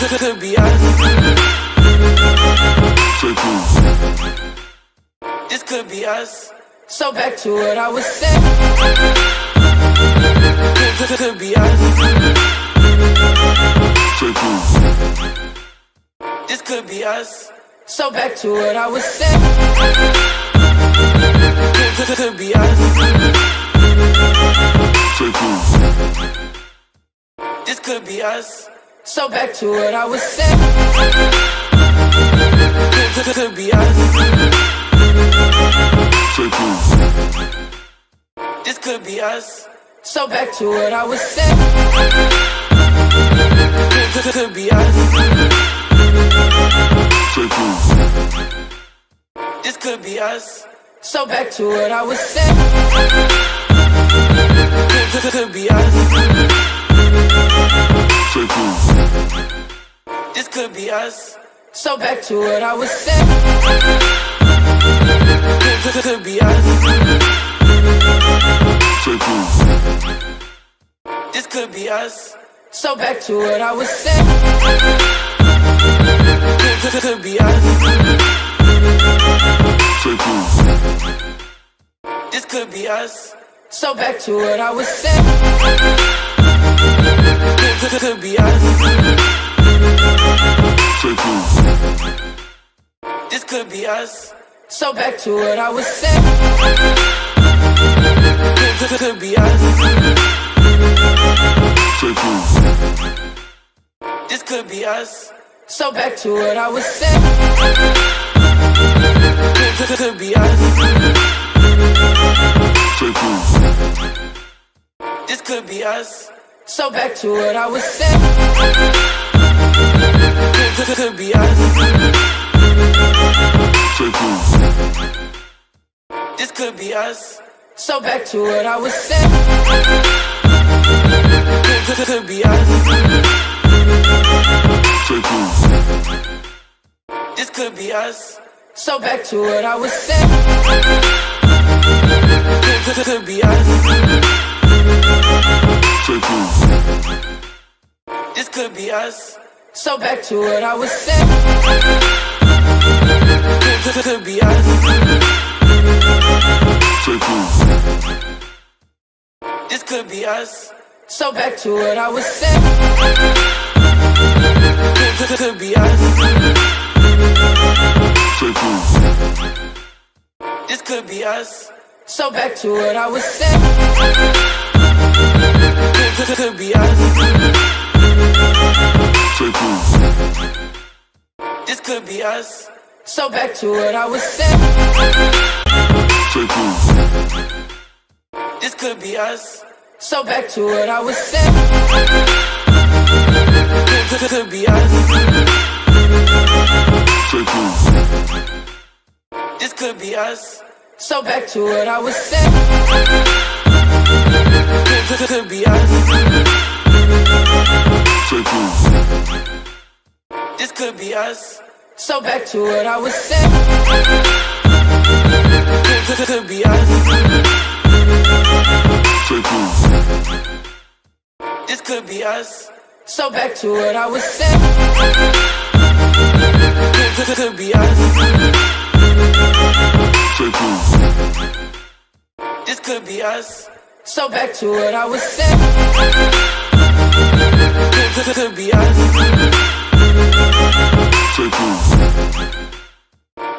Could be us. This could be us. So back to what I was saying. Could be us. This could be us. So back to what I was saying. Could be us. This could be us. So back to what I was saying. Could be us. This could be us. So back to what I was saying. Could be us. This could be us. So back to what I was saying. Could be us. This could be us. So back to what I was saying. Could be us. This could be us. So back to what I was saying. Could be us. This could be us. So back to what I was saying. Could be us. This could be us. So back to what I was saying. Could be us. This could be us. So back to what I was saying. Could be us. This could be us. So back to what I was saying. Could be us. This could be us. So back to what I was saying. Could be us. This could be us. So back to what I was saying. Could be us. This could be us. So back to what I was saying. Could be us. This could be us. So back to what I was saying. Could be us. This could be us. So back to what I was saying. Could be us. This could be us. So back to what I was saying. This could be us. So back to what I was saying. Could be us. This could be us. So back to what I was saying. Could be us. This could be us. So back to what I was saying. Could be us. This could be us. So back to what I was saying. Could be us. This could be us. So back to what I was saying. Could be us.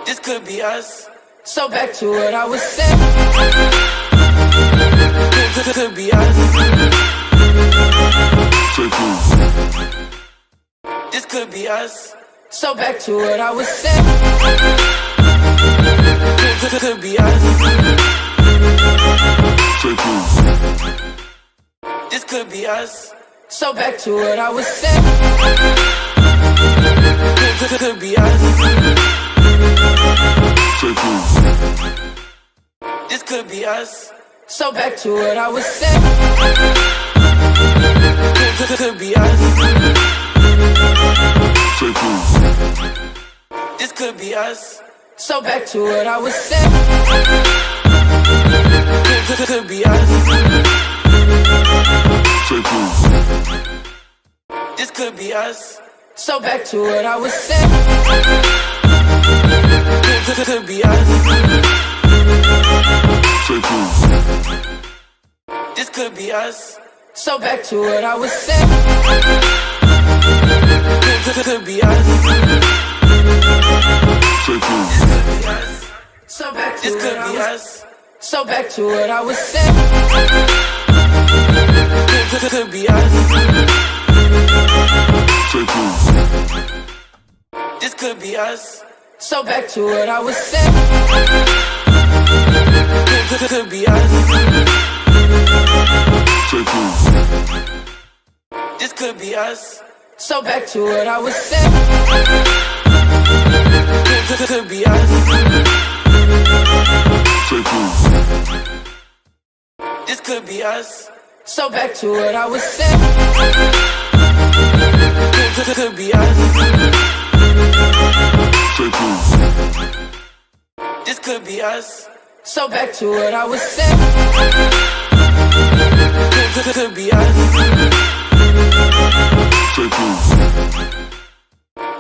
This could be us. So back to what I was saying. Could be us. This could be us. So back to what I was saying. Could be us. This could be us. So back to what I was saying. Could be us. This could be us. So back to what I was saying. Could be us. This could be us. So back to what I was saying. Could be us. This could be us. So back to what I was saying. Could be us. This could be us. So back to what I was saying. Could be us. So back to this could be us. So back to what I was saying. Could be us. This could be us. So back to what I was saying. Could be us. This could be us. So back to what I was saying. Could be us. This could be us. So back to what I was saying. Could be us. This could be us. So back to what I was saying. Could be us.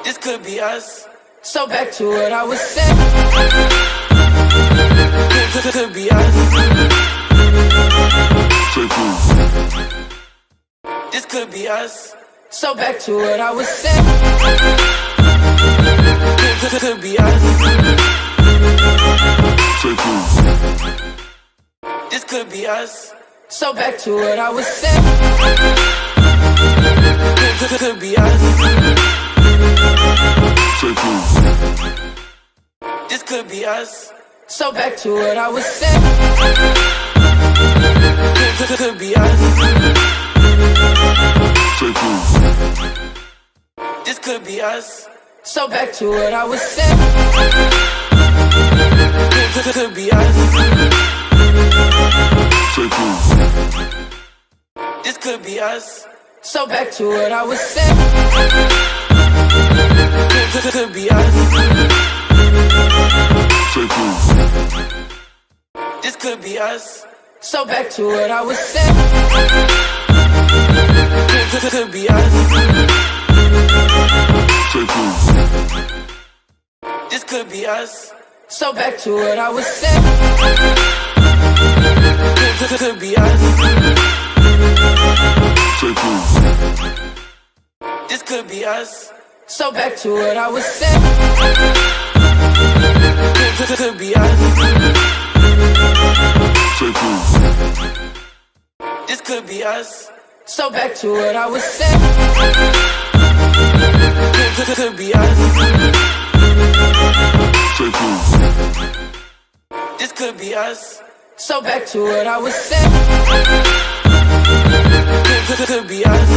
This could be us. So back to what I was saying. Could be us. This could be us. So back to what I was saying. Could be us. This could be us. So back to what I was saying. Could be us. This could be us. So back to what I was saying. Could be us. This could be us. So back to what I was saying. Could be us. This could be us. So back to what I was saying. Could be us. This could be us. So back to what I was saying. Could be us. This could be us. So back to what I was saying. Could be us. This could be us. So back to what I was saying. Could be us. This could be us. So back to what I was saying. Could be us. This could be us. So back to what I was saying. Could be us.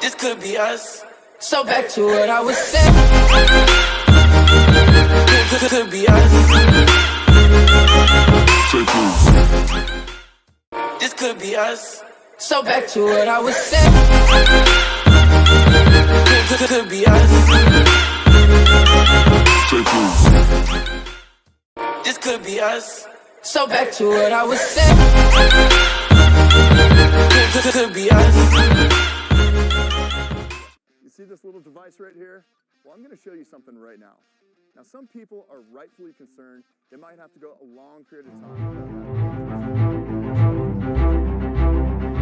This could be us. So back to what I was saying. Could be us. This could be us. So back to what I was saying. Could be us. This could be us. So back to what I was saying. Could be us. You see this little device right here? Well, I'm going to show you something right now. Now, some people are rightfully concerned they might have to go a long period of time.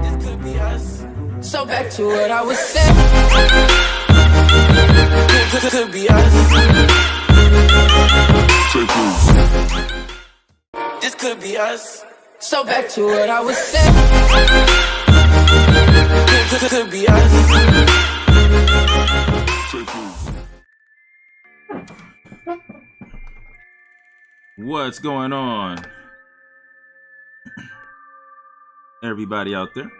This could be us. So back to what I was saying. Could be us. This could be us. So back to what I was saying. Could be us. What's going on, everybody out there?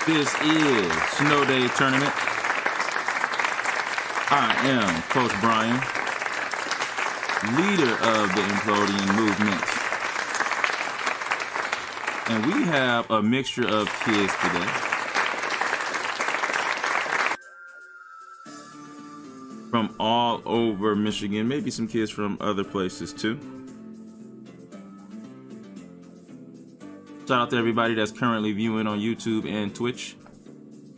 This is Snow Day Tournament. I am Coach Bryan, leader of the Implodian movement. And we have a mixture of kids today. From all over Michigan, maybe some kids from other places too. Shout out to everybody that's currently viewing on YouTube and Twitch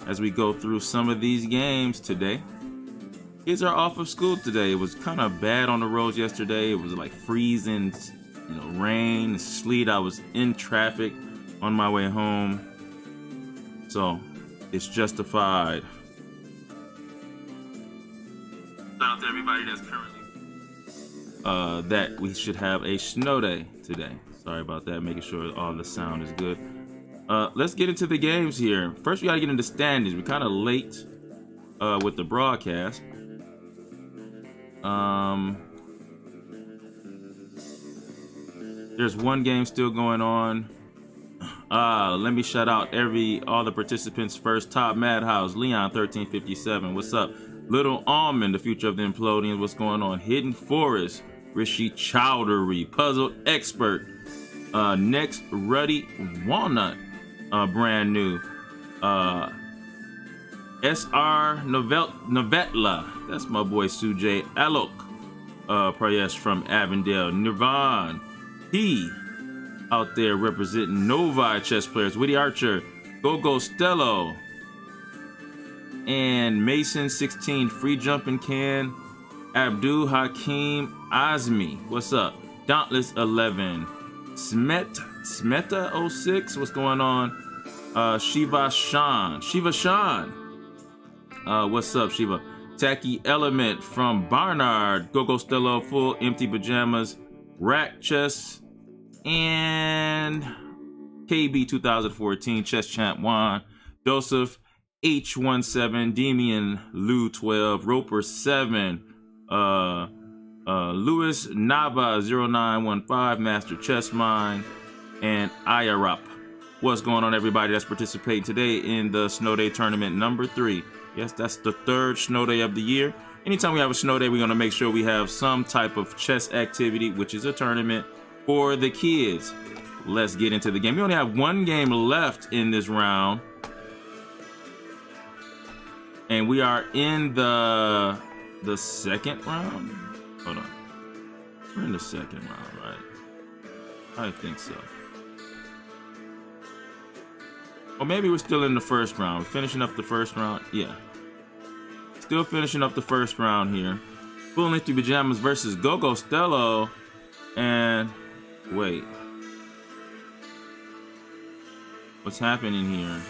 as we go through some of these games today. Kids are off of school today. It was kind of bad on the roads yesterday. It was like freezing, rain, sleet. I was in traffic on my way home. So it's justified. Shout out to everybody that's currently that we should have a snow day today. Sorry about that, making sure all the sound is good. Let's get into the games here. First, we gotta get into standings. We're kind of late with the broadcast. There's one game still going on. Let me shout out all the participants first. Top Madhouse, Leon 1357. What's up? Little Almond, the future of the Implodians. What's going on? Hidden Forest, Rishi Chowdhury, Puzzled Expert. Next, Ruddy Walnut, brand new. SR Novetla, that's my boy Sujay Alok. Prayesh from Avondale. Nirvan, he out there representing Novi chess players. Witty Archer, Gogo Stello, and Mason 16 free jumping can. Abdul Hakim Azmi, what's up? Dauntless 11, Smeta 06, what's going on? Shiva Shan, what's up, Shiva? Tacky Element from Barnard, Gogo Stello, Full Empty Pajamas, Rack Chess, and KB 2014, Chess Champ Juan, Joseph H17, Demian Lou 12, Roper 7, Louis Nava 0915, Master Chess Mind, and Ayarap. What's going on, everybody that's participating today in the Snow Day Tournament number 3? Yes, that's the third snow day of the year. Anytime we have a snow day, we're going to make sure we have some type of chess activity, which is a tournament for the kids. Let's get into the game. We only have one game left in this round. And we are in the second round. Hold on. We're in the second round, right? I think so. Or maybe we're still in the first round. We're finishing up the first round. Yeah. Still finishing up the first round here. Full Empty Pajamas versus Gogo Stello. And wait. What's happening here?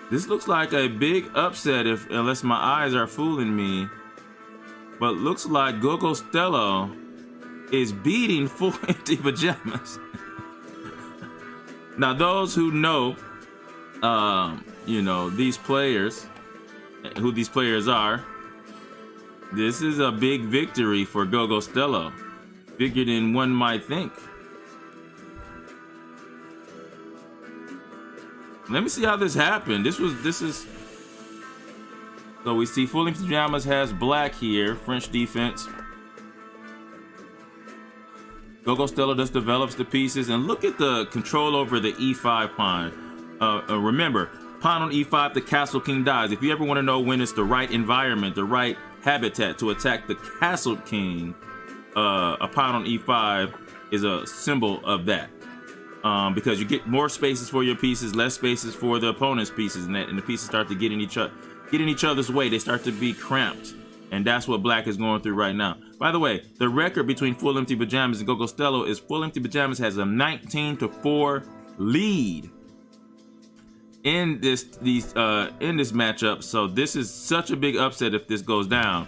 This looks like a big upset unless my eyes are fooling me. But looks like Gogo Stello is beating Full Empty Pajamas. Now, those who know, these players, who these players are, this is a big victory for Gogo Stello, bigger than one might think. Let me see how this happened. This is. So we see Full Empty Pajamas has black here, French defense. Gogo Stello just develops the pieces, and look at the control over the e5 pawn. Remember, pawn on e5, the castle king dies. If you ever want to know when it's the right environment, the right habitat to attack the castle king, a pawn on e5 is a symbol of that. Because you get more spaces for your pieces, less spaces for the opponent's pieces, and the pieces start to get in each other's way. They start to be cramped, and that's what black is going through right now. By the way, the record between Full Empty Pajamas and Gogo Stello is Full Empty Pajamas has a 19-4 lead in this matchup. So this is such a big upset if this goes down.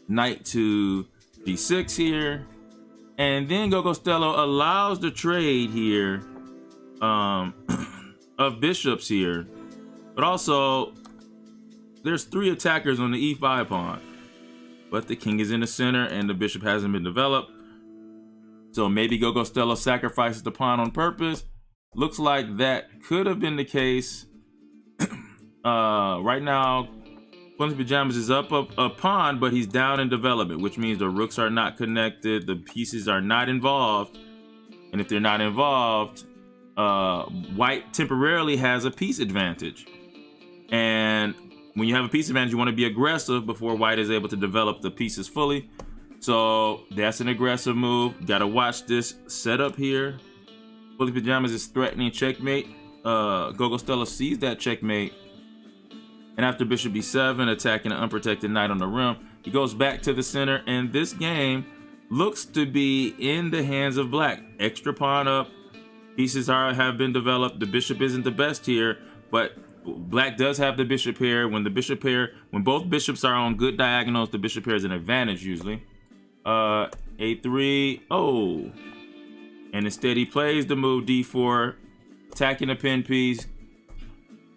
Knight to d6 here, and then Gogo Stello allows the trade here of bishops here, but also there's 3 attackers on the e5 pawn. But the king is in the center and the bishop hasn't been developed. So maybe Gogo Stello sacrifices the pawn on purpose. Looks like that could have been the case. Right now, Full Empty Pajamas is up a pawn, but he's down in development, which means the rooks are not connected. The pieces are not involved. And if they're not involved, white temporarily has a piece advantage. And when you have a piece advantage, you want to be aggressive before white is able to develop the pieces fully. So that's an aggressive move. Gotta watch this setup here. Fully Pajamas is threatening checkmate. Gogo Stella sees that checkmate. And after bishop b7, attacking an unprotected knight on the rim, he goes back to the center, and this game looks to be in the hands of black. Extra pawn up. Pieces have been developed. The bishop isn't the best here, but black does have the bishop pair. When both bishops are on good diagonals, the bishop pair is an advantage usually. A3. Oh. And instead he plays the move d4, attacking the pin piece.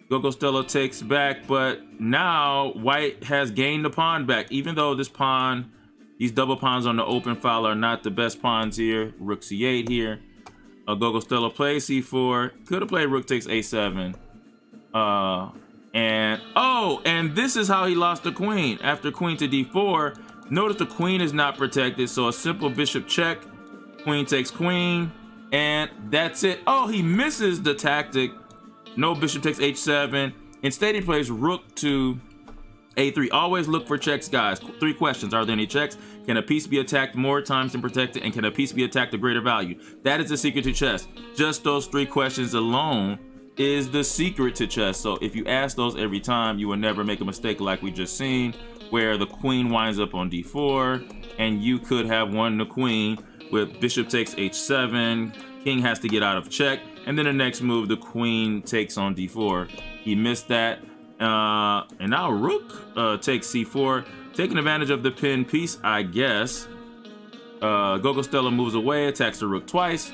Gogo Stella takes back, but now white has gained the pawn back. Even though this pawn, these double pawns on the open file are not the best pawns here. Rook c8 here. Gogo Stella plays c4. Could have played rook takes a7. And this is how he lost the queen. After queen to d4, notice the queen is not protected, so a simple bishop check. Queen takes queen, and that's it. Oh, he misses the tactic. No bishop takes h7. Instead, he plays rook to a3. Always look for checks, guys. 3 questions. Are there any checks? Can a piece be attacked more times than protected? And can a piece be attacked of greater value? That is the secret to chess. Just those 3 questions alone is the secret to chess. So if you ask those every time, you will never make a mistake like we just seen, where the queen winds up on d4, and you could have won the queen with bishop takes h7. King has to get out of check, and then the next move, the queen takes on d4. He missed that, and now rook takes c4, taking advantage of the pin piece, I guess. Gogo Stella moves away, attacks the rook twice.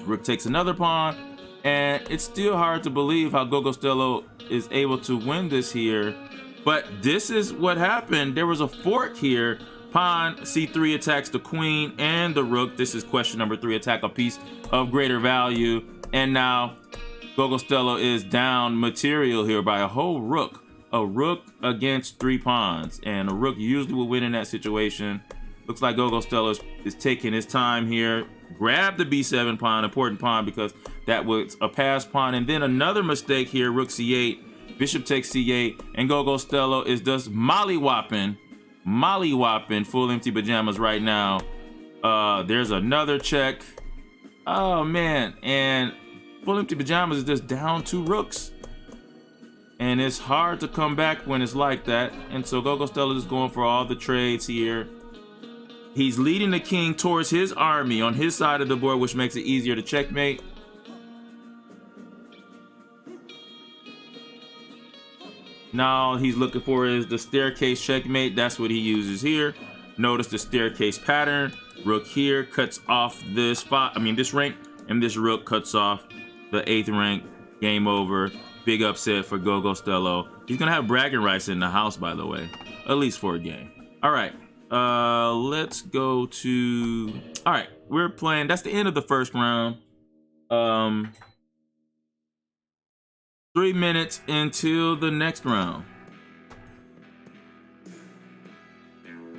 Rook takes another pawn, and it's still hard to believe how Gogo Stella is able to win this here. But this is what happened. There was a fork here. Pawn c3 attacks the queen and the rook. This is question number 3, attack a piece of greater value. And now Gogo Stella is down material here by a whole rook. A rook against 3 pawns. And a rook usually will win in that situation. Looks like Gogo Stella is taking his time here. Grab the b7 pawn, important pawn, because that was a pass pawn. And then another mistake here, rook c8. Bishop takes c8. And Gogo Stella is just mollywopping full empty pajamas right now. There's another check. Oh man, and full empty pajamas is just down 2 rooks, and it's hard to come back when it's like that. And so Gogo Stella is going for all the trades here. He's leading the king towards his army on his side of the board, which makes it easier to checkmate. Now he's looking for the staircase checkmate. That's what he uses here. Notice the staircase pattern. Rook here cuts off this rank, and this rook cuts off the 8th rank. Game over. Big upset for Gogo Stella. He's gonna have bragging rights in the house, by the way, at least for a game. All right, let's go to. All right, we're playing. That's the end of the first round. 3 minutes until the next round.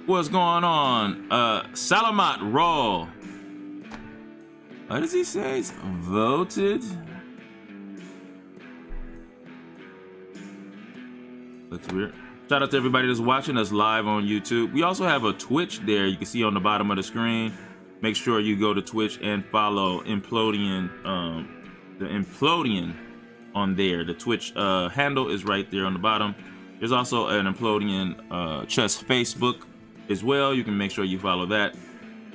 What's going on? Salamat Roll. What does he say? It's voted. Looks weird. Shout out to everybody that's watching us live on YouTube. We also have a Twitch there. You can see on the bottom of the screen. Make sure you go to Twitch and follow Implodian. The Implodian on there. The Twitch handle is right there on the bottom. There's also an Implodian Chess Facebook as well. You can make sure you follow that.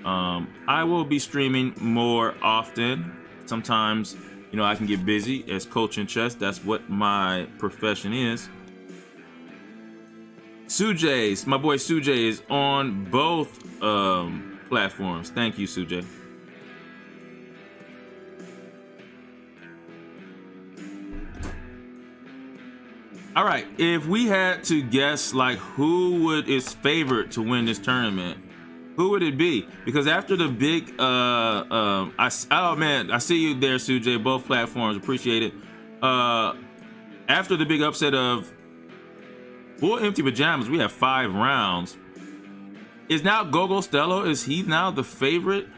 I will be streaming more often. Sometimes, you know, I can get busy as coaching chess. That's what my profession is. Sujay, my boy Sujay is on both platforms. Thank you, Sujay. All right, if we had to guess, like, who is favored to win this tournament, who would it be? Because after the big, oh man, I see you there, Sujay. Both platforms, appreciate it. After the big upset of full empty pajamas, we have 5 rounds. Is now Gogo Stella? Is he now the favorite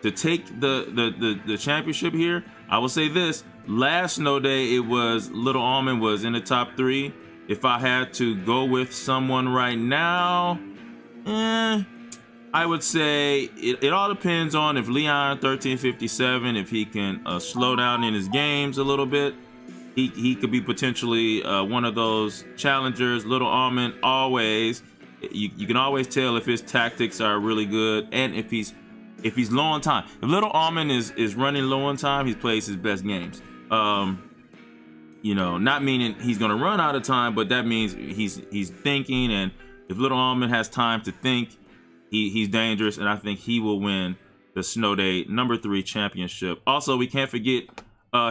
to take the championship here? I will say this. Last snow day, it was Little Almond was in the top 3. If I had to go with someone right now, I would say it all depends on if Leon 1357, if he can slow down in his games a little bit. He could be potentially one of those challengers. Little Almond always, you can always tell if his tactics are really good and if he's low on time. If Little Almond is running low on time, he plays his best games. You know, not meaning he's gonna run out of time, but that means he's thinking, and if Little Almond has time to think, he's dangerous, and I think he will win the Snow Day #3 championship. Also, we can't forget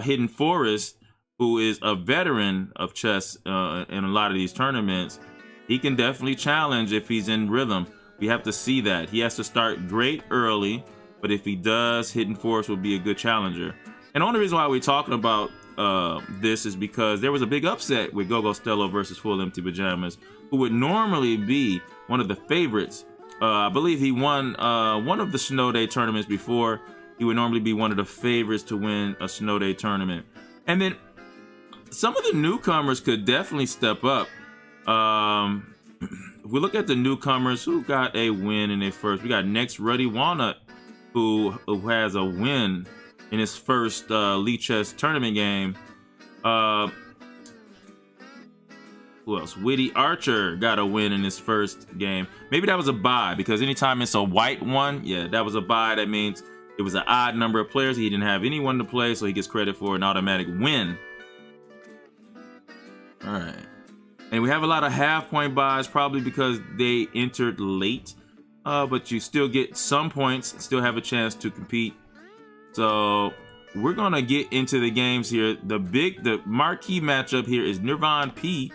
Hidden Forest, who is a veteran of chess in a lot of these tournaments. He can definitely challenge if he's in rhythm. We have to see that. He has to start great early, but if he does, Hidden Forest will be a good challenger. And the only reason why we're talking about this is because there was a big upset with Gogo Stello versus Full Empty Pajamas, who would normally be one of the favorites. I believe he won one of the Snow Day tournaments before. He would normally be one of the favorites to win a Snow Day tournament. And then some of the newcomers could definitely step up. If we look at the newcomers who got a win in their first, we got Next Ruddy Walnut, who has a win in his first Lee Chess tournament game. Who else? Witty Archer got a win in his first game. Maybe that was a bye, because anytime it's a white one, yeah, that was a bye. That means it was an odd number of players. He didn't have anyone to play, so he gets credit for an automatic win. All right. And we have a lot of half-point buys, probably because they entered late. But you still get some points, still have a chance to compete. So we're going to get into the games here. The marquee matchup here is Nirvan P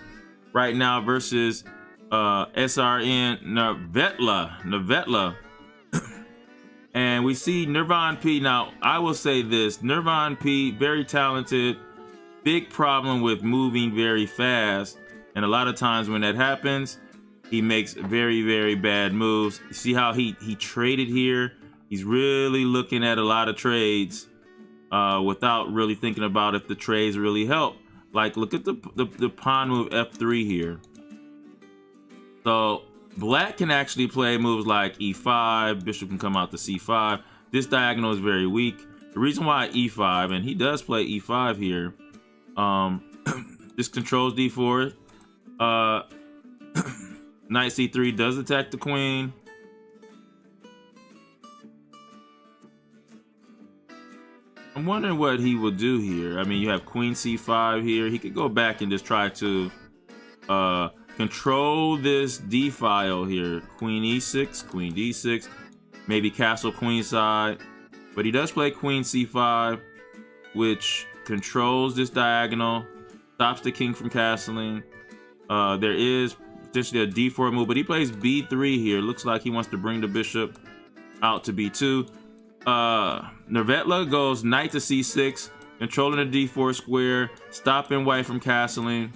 right now versus SRN Navetla. And we see Nirvan P. Now, I will say this. Nirvan P, very talented, big problem with moving very fast. And a lot of times when that happens, he makes very, very bad moves. You see how he traded here? He's really looking at a lot of trades without really thinking about if the trades really help. Like, look at the pawn move F3 here. So Black can actually play moves like E5. Bishop can come out to C5. This diagonal is very weak. The reason why E5, and he does play E5 here, this controls D4. Knight C3 does attack the queen. I'm wondering what he will do here. I mean, you have Queen C5 here. He could go back and just try to control this D file here. Queen E6, Queen D6, maybe castle queenside. But he does play Queen C5, which controls this diagonal, stops the king from castling. There is potentially a D4 move, but he plays B3 here. Looks like he wants to bring the bishop out to B2. Navetla goes knight to C6, controlling the D4 square, stopping white from castling.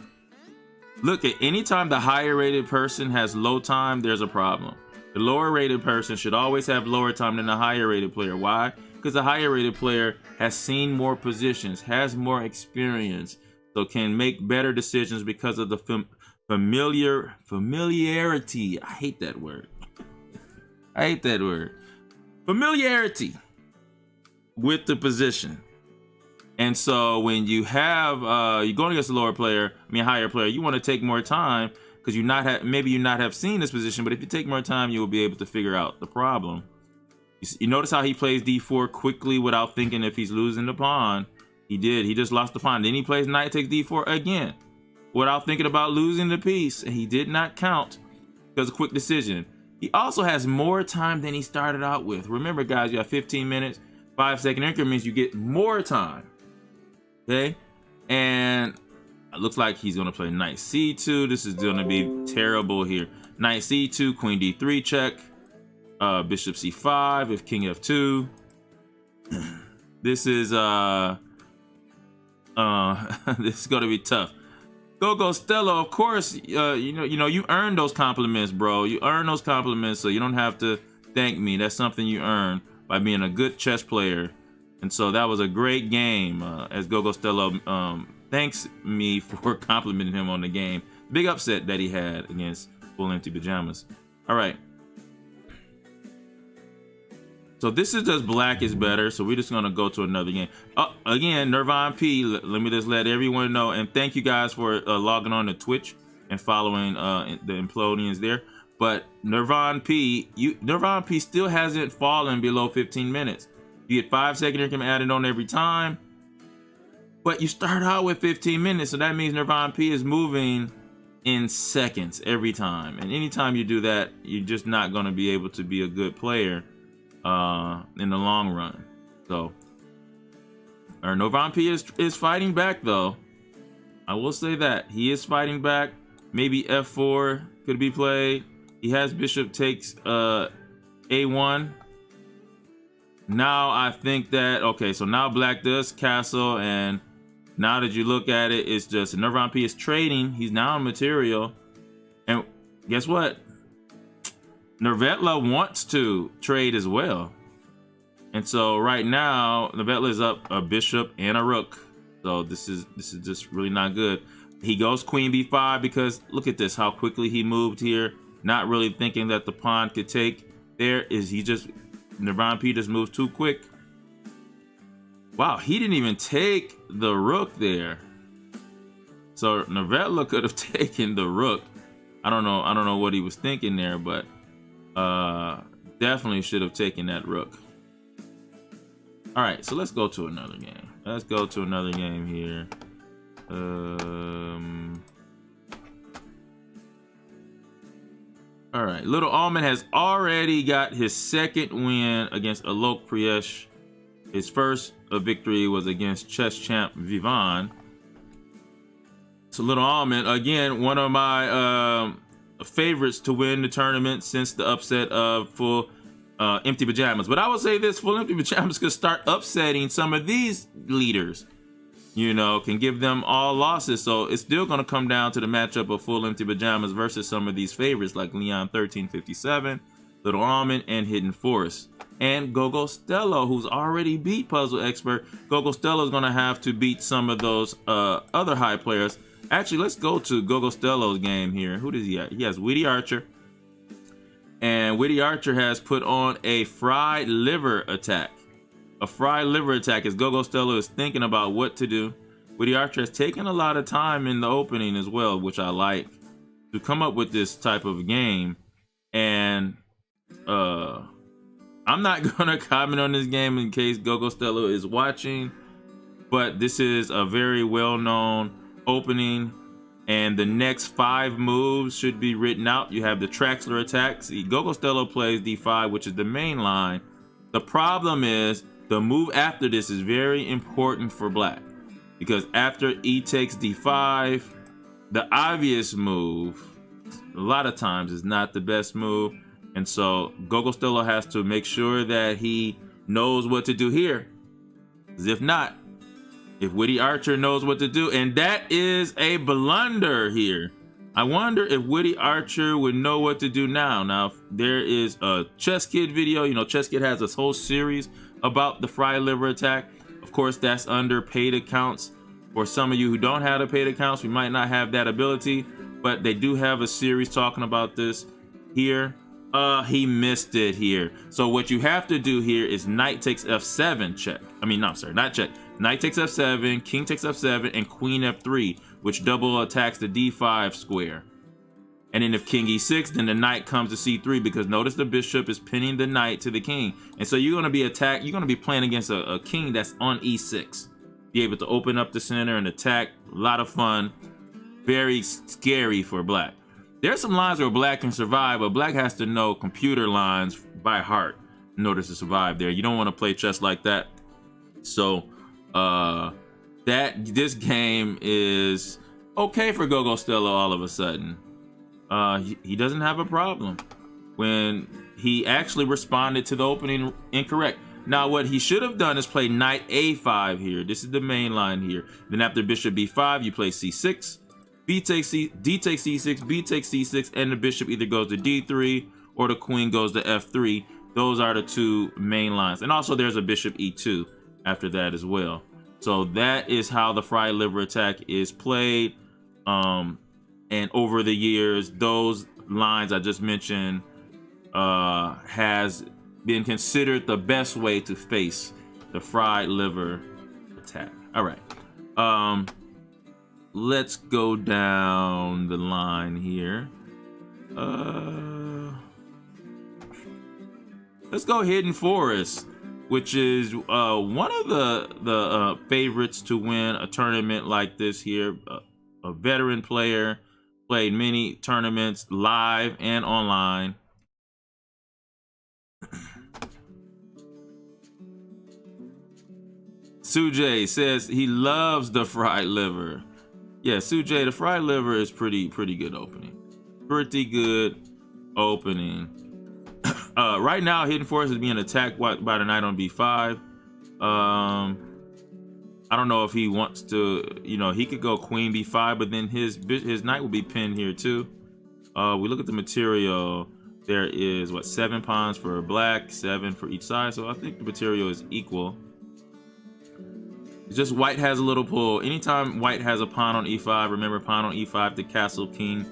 Look, at any time the higher rated person has low time, there's a problem. The lower rated person should always have lower time than the higher rated player. Why? Because the higher rated player has seen more positions, has more experience, so can make better decisions because of the familiarity. I hate that word. Familiarity with the position. And so when you have you're going against a higher player, you want to take more time because maybe you not have seen this position, but if you take more time, you will be able to figure out the problem. You notice how he plays D4 quickly without thinking if he's losing the pawn. He did. He just lost the pawn. Then he plays knight takes D4 again without thinking about losing the piece, and he did not count because of a quick decision. He also has more time than he started out with. Remember, guys, you have 15 minutes, 5-second increments, you get more time. Okay? And it looks like he's going to play knight C2. This is going to be terrible here. Knight C2, queen D3 check. Bishop C5, if king F2. This is this is going to be tough. Gogo Stello, of course, you earned those compliments, bro. You earned those compliments, so you don't have to thank me. That's something you earn by being a good chess player. And so that was a great game, as Gogo Stello thanks me for complimenting him on the game. Big upset that he had against Full Empty Pajamas. All right. So this is just black is better. So we're just gonna go to another game. Again, Nirvan P. Let me just let everyone know, and thank you guys for logging on to Twitch and following the Implodians there. But Nirvan P still hasn't fallen below 15 minutes. You get 5 second increment added on every time, but you start out with 15 minutes, so that means Nirvan P is moving in seconds every time. And anytime you do that, you're just not going to be able to be a good player in the long run. So Nirvan P is fighting back, though. I will say that he is fighting back. Maybe f4 could be played. He has bishop takes a1. Now I think that, okay, so now black does castle, and now that you look at it, it's just Nirvan P is trading. He's now in material. And guess what? Nervetla wants to trade as well. And so right now, Nervetla is up a bishop and a rook. So this is just really not good. He goes queen b5 because look at this, how quickly he moved here. Not really thinking that the pawn could take. Nirvan P just moves too quick. Wow, he didn't even take the rook there. So Nervetla could have taken the rook. I don't know what he was thinking there, but definitely should have taken that rook. All right, so let's go to another game. Let's go to another game here. All right, Little Almond has already got his second win against Alok Priyesh. His first victory was against chess champ Vivan. So Little Almond, again, one of my favorites to win the tournament since the upset of Full Empty Pajamas. But I will say this, Full Empty Pajamas could start upsetting some of these leaders. You know, can give them all losses. So it's still going to come down to the matchup of Full Empty Pajamas versus some of these favorites like Leon 1357, Little Almond, and Hidden Forest. And Gogo Stello, who's already beat Puzzle Expert. Gogo Stello is going to have to beat some of those other high players. Actually, let's go to Gogo Stello's game here. Who does he have? He has Witty Archer. And Witty Archer has put on a fried liver attack. A fried liver attack as Gogo Stello is thinking about what to do. Witty Archer has taken a lot of time in the opening as well, which I like, to come up with this type of game. And I'm not gonna comment on this game in case Gogo Stello is watching, but this is a very well-known opening, and the next 5 moves should be written out. You have the Traxler attack. See, Gogo Stello plays d5, which is the main line. The problem is the move after this is very important for black, because after e takes d5, the obvious move a lot of times is not the best move. And so Gogo Stello has to make sure that he knows what to do here. Because if not, if Witty Archer knows what to do, and that is a blunder here. I wonder if Witty Archer would know what to do now. Now, there is a Chess Kid video. You know, Chess Kid has this whole series about the fried liver attack. Of course, that's under paid accounts. For some of you who don't have the paid accounts, we might not have that ability, but they do have a series talking about this here. He missed it here. So what you have to do here is knight takes f7 check. I mean, no, sorry, not check. Knight takes f7, king takes f7, and queen f3, which double attacks the d5 square. And then if king e6, then the knight comes to c3, because notice the bishop is pinning the knight to the king. And so you're going to be attacked. You're going to be playing against a king that's on e6. Be able to open up the center and attack. A lot of fun. Very scary for black. There's some lines where black can survive, but black has to know computer lines by heart in order to survive there. You don't want to play chess like that. So this game is okay for Gogo Stello all of a sudden. He doesn't have a problem when he actually responded to the opening incorrect. Now, what he should have done is play knight a5 here. This is the main line here. Then after bishop b5, you play c6. D takes c6, B takes c6, and the bishop either goes to d3 or the queen goes to f3. Those are the 2 main lines. And also there's a bishop e2 after that as well. So that is how the fried liver attack is played. And over the years, those lines I just mentioned has been considered the best way to face the fried liver attack. All right. Let's go down the line here. Let's go Hidden Forest, which is one of the favorites to win a tournament like this here. A veteran player, played many tournaments live and online. Sujay says he loves the fried liver. Yeah, Sujay, the fried liver is pretty good opening. Pretty good opening. Right now, Hidden Forest is being attacked by the knight on b5. I don't know if he wants to, he could go queen b5, but then his knight will be pinned here too. We look at the material. There is 7 pawns for black, 7 for each side. So I think the material is equal. It's just white has a little pull. Anytime white has a pawn on e5, remember pawn on e5, the castle king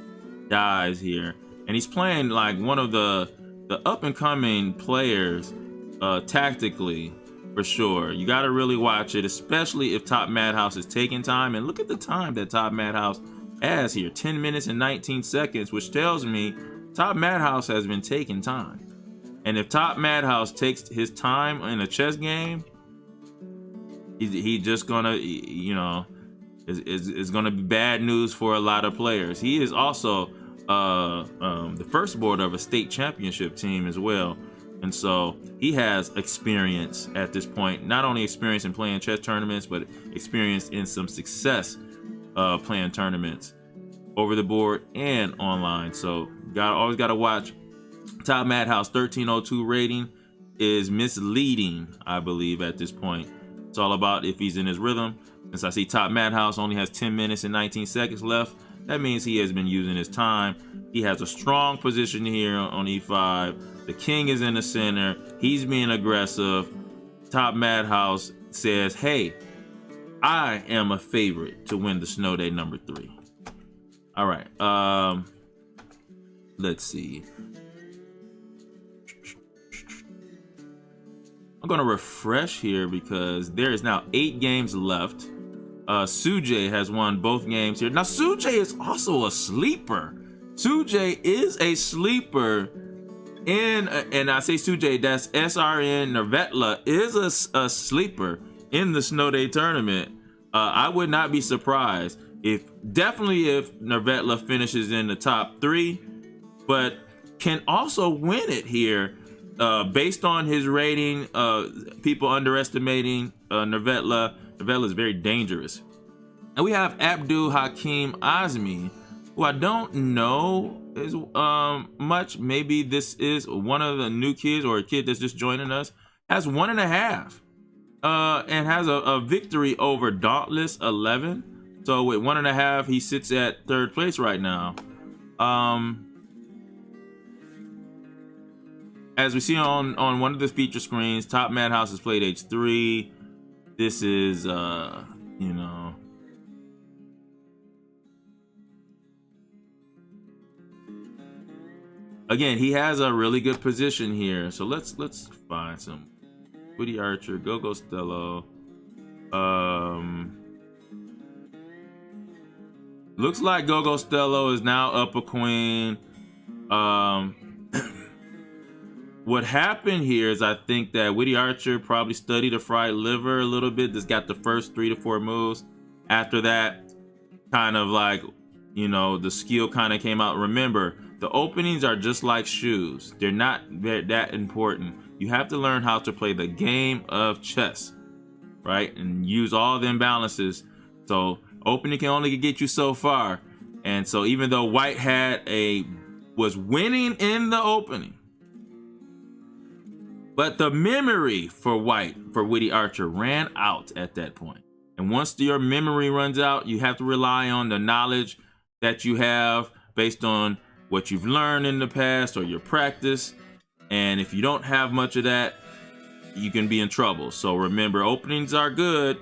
dies here. And he's playing like one of the up and coming players tactically, for sure. You got to really watch it, especially if Top Madhouse is taking time. And look at the time that Top Madhouse has here, 10 minutes and 19 seconds, which tells me Top Madhouse has been taking time. And if Top Madhouse takes his time in a chess game, he just gonna, is gonna be bad news for a lot of players. He is also the first board of a state championship team as well. And so he has experience at this point, not only experience in playing chess tournaments, but experience in some success playing tournaments over the board and online. So always got to watch. Top Madhouse 1302 rating is misleading, I believe, at this point. It's all about if he's in his rhythm. Since I see Top Madhouse only has 10 minutes and 19 seconds left, that means he has been using his time. He has a strong position here on e5. The king is in the center. He's being aggressive. Top Madhouse says, hey, I am a favorite to win the snow day number 3. All right. Let's see. I'm going to refresh here because there is now 8 games left. Sujay has won both games here. Now, Sujay is also a sleeper. Sujay is a sleeper and I say Sujay, that's SRN Nervetla, is a sleeper in the Snow Day tournament. I would not be surprised if Nervetla finishes in the top 3, but can also win it here. Based on his rating, people underestimating Nervetla. Nervetla is very dangerous. And we have Abdul Hakim Azmi, who I don't know is much. Maybe this is one of the new kids or a kid that's just joining us. Has 1.5 and has a victory over Dauntless 11. So with 1.5, he sits at 3rd place right now. As we see on one of the feature screens, Top Madhouse has played h3. This is, again, he has a really good position here. So let's find some Woody Archer, Gogo Stello. Looks like Gogo Stello is now up a queen. What happened here is I think that Witty Archer probably studied a fried liver a little bit. Just got the first 3 to 4 moves. After that, kind of like, the skill kind of came out. Remember, the openings are just like shoes. They're not that important. You have to learn how to play the game of chess, right? And use all the imbalances. So opening can only get you so far. And so even though white was winning in the opening, but the memory for Witty Archer ran out at that point. And once your memory runs out, you have to rely on the knowledge that you have based on what you've learned in the past or your practice. And if you don't have much of that, you can be in trouble. So remember, openings are good,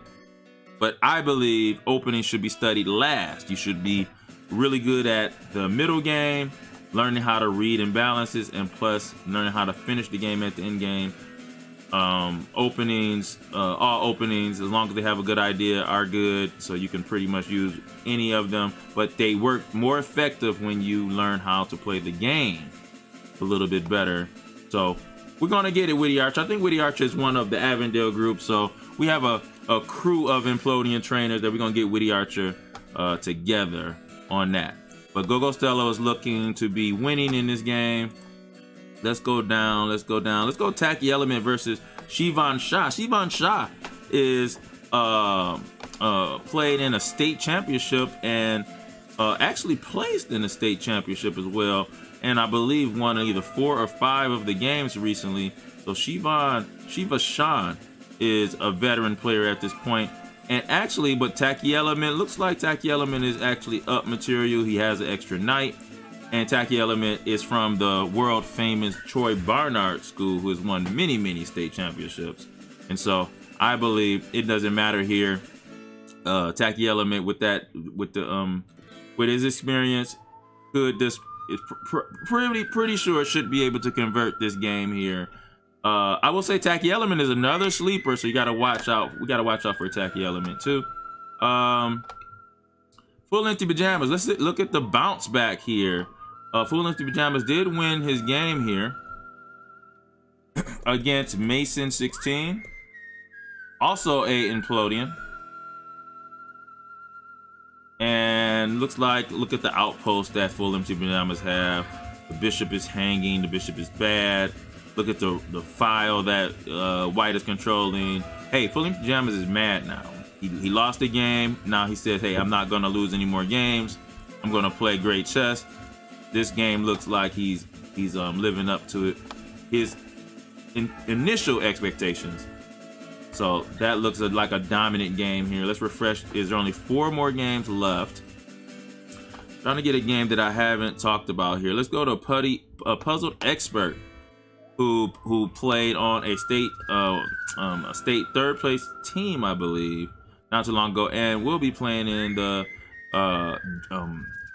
but I believe openings should be studied last. You should be really good at the middle game learning how to read imbalances, and plus learning how to finish the game at the end game. Openings, all openings, as long as they have a good idea, are good, so you can pretty much use any of them, but they work more effective when you learn how to play the game a little bit better. So we're gonna get it, Witty Archer. I think Witty Archer is one of the Avondale group, so we have a crew of Implodian trainers that we're gonna get Witty Archer together on that. But Gogo Stella is looking to be winning in this game. Let's go down. Let's go Tacky Element versus Shivan Shah. Shivan Shah is played in a state championship and actually placed in a state championship as well. And I believe won either 4 or 5 of the games recently. So Shiva Shah is a veteran player at this point. And actually, but Tacky Element, looks like Tacky Element is actually up material. He has an extra knight. And Tacky Element is from the world famous Troy Barnard school, who has won many, many state championships. And so I believe it doesn't matter here. Tacky Element with his experience could this is pretty sure should be able to convert this game here. I will say Tacky Element is another sleeper, so you gotta watch out. We gotta watch out for Tacky Element too. Full Empty Pajamas. Let's look at the bounce back here. Full Empty Pajamas did win his game here against Mason 16, also a Implodian. And looks like, look at the outpost that Full Empty Pajamas have. The bishop is hanging, the bishop is bad. Look at the file that White is controlling. Hey, Full Empty Pajamas is mad now. He lost the game. Now he says, hey, I'm not gonna lose any more games. I'm gonna play great chess. This game looks like he's living up to it, his initial expectations. So that looks like a dominant game here. Let's refresh. Is there only 4 more games left? Trying to get a game that I haven't talked about here. Let's go to a Puzzle Expert who played on a state third place team, I believe, not too long ago, and will be playing in the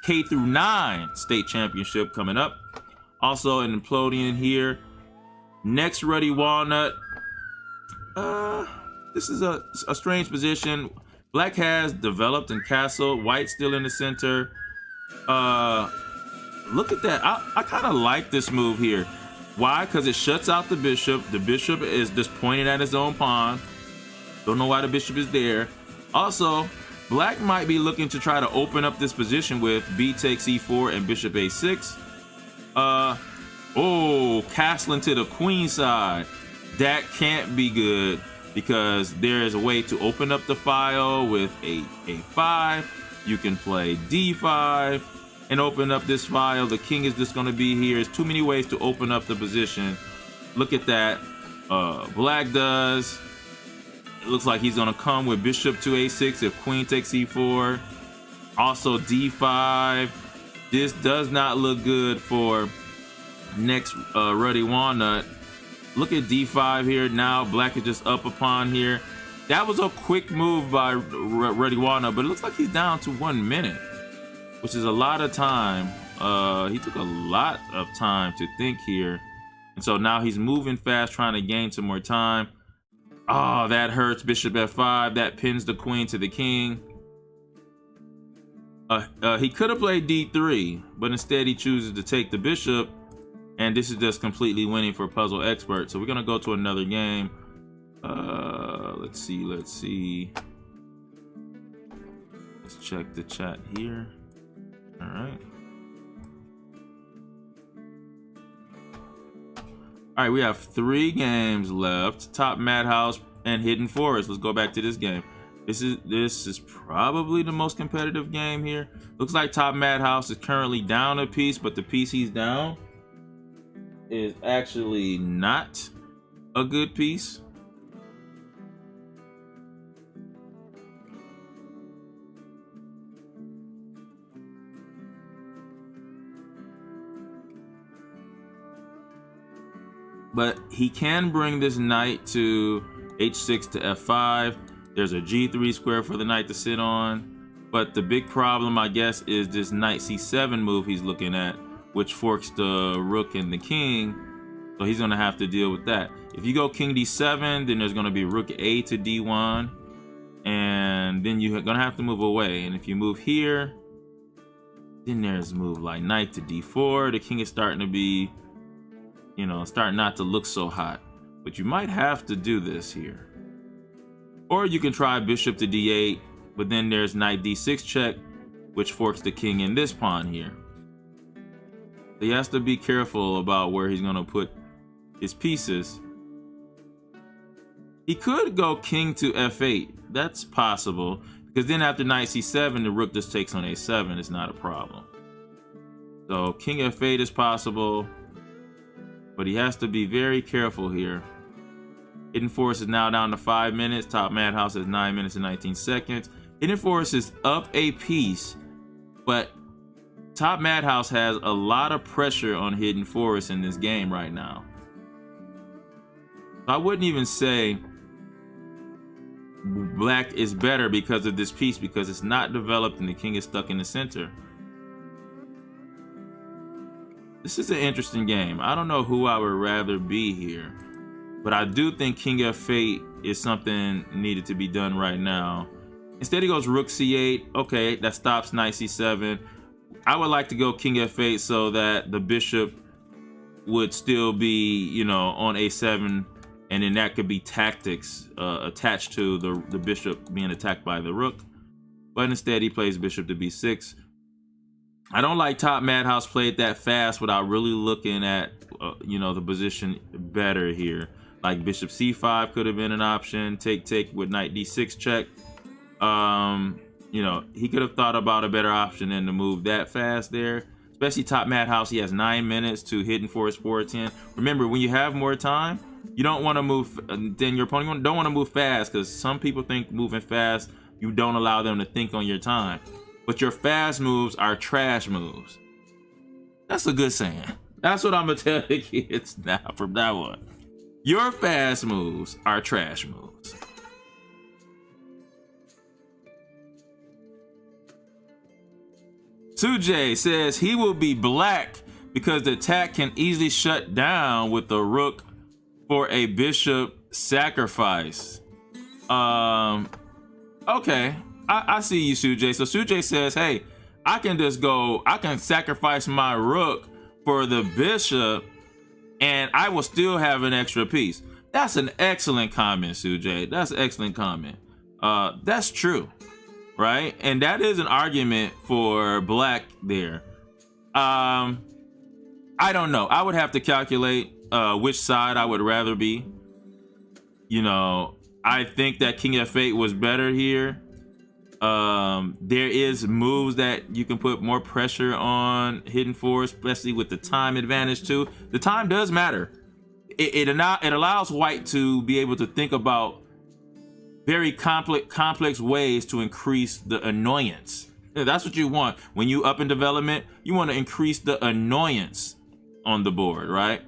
K through 9 state championship coming up. Also an Implodian here. Next, Ruddy Walnut. This is a strange position. Black has developed in castle. White still in the center. Look at that. I kind of like this move here. Why? Because it shuts out the bishop. The bishop is just pointing at his own pawn. Don't know why the bishop is there. Also, Black might be looking to try to open up this position with B takes E4 and bishop A6. Castling to the queen side. That can't be good because there is a way to open up the file with A5. You can play D5 and open up this file. The king is just going to be here. There's too many ways to open up the position. Look at that. Black does. It looks like he's going to come with bishop to A6 if queen takes E4. Also D5. This does not look good for next Ruddy Walnut. Look at D5 here. Now Black is just up a pawn here. That was a quick move by Ruddy Walnut, but it looks like he's down to 1 minute, which is a lot of time. He took a lot of time to think here. And so now he's moving fast, trying to gain some more time. Oh, that hurts. Bishop F5. That pins the queen to the king. He could have played D3, but instead he chooses to take the bishop. And this is just completely winning for Puzzle Expert. So we're going to go to another game. Let's see. Let's check the chat here. All right. All right, we have 3 games left. Top Madhouse and Hidden Forest. Let's go back to this game. This is probably the most competitive game here. Looks like Top Madhouse is currently down a piece, but the piece he's down is actually not a good piece. But he can bring this knight to h6 to f5. There's a g3 square for the knight to sit on. But the big problem, I guess, is this knight c7 move he's looking at. which forks the rook and the king. So he's gonna have to deal with that. If you go king d7, then there's gonna be rook a to d1, and then you're gonna have to move away. And if you move here, then there's a move like knight to d4. The king is starting to be, you know, starting not to look so hot. But you might have to do this here. Or you can try bishop to d8, but then there's knight d6 check, which forks the king in this pawn here. So he has to be careful about where he's gonna put his pieces. He could go king to f8. That's possible, because then after knight c7, the rook just takes on a7. It's not a problem. So king f8 is possible, but he has to be very careful here. Hidden Forest is now down to 5 minutes. Top Madhouse is 9 minutes and 19 seconds. Hidden Forest is up a piece, but Top Madhouse has a lot of pressure on Hidden Forest in this game right now. I wouldn't even say black is better because of this piece, because it's not developed and the king is stuck in the center. This is an interesting game. I don't know who I would rather be here, but I do think king f8 is something needed to be done right now. Instead he goes rook c8. Okay, that stops knight c7. I would like to go king f8 so that the bishop would still be, you know, on a7, and then that could be tactics attached to the bishop being attacked by the rook. But instead he plays bishop to b6. I don't like Top Madhouse played that fast without really looking at you know, the position better here. Like bishop c5 could have been an option. Take with knight d6 check. You know, he could have thought about a better option than to move that fast there. Especially Top Madhouse, he has 9 minutes to Hidden Forest 410. Remember, when you have more time, you don't want to move, then your opponent don't want to move fast, because some people think moving fast, you don't allow them to think on your time. But your fast moves are trash moves. That's a good saying. That's what I'm going to tell the kids now from now on. Your fast moves are trash moves. Sujay says he will be black because the attack can easily shut down with the rook for a bishop sacrifice. Okay, I see you, Sujay. So Sujay says, hey, I can sacrifice my rook for the bishop and I will still have an extra piece. That's an excellent comment, Sujay. That's an excellent comment. That's true, right? And that is an argument for black there. I don't know. I would have to calculate which side I would rather be. You know, I think that king f8 was better here. There is moves that you can put more pressure on Hidden Forest, especially with the time advantage too. The time does matter. It allows white to be able to think about very complex ways to increase the annoyance. That's what you want when you up in development. You want to increase the annoyance on the board, right?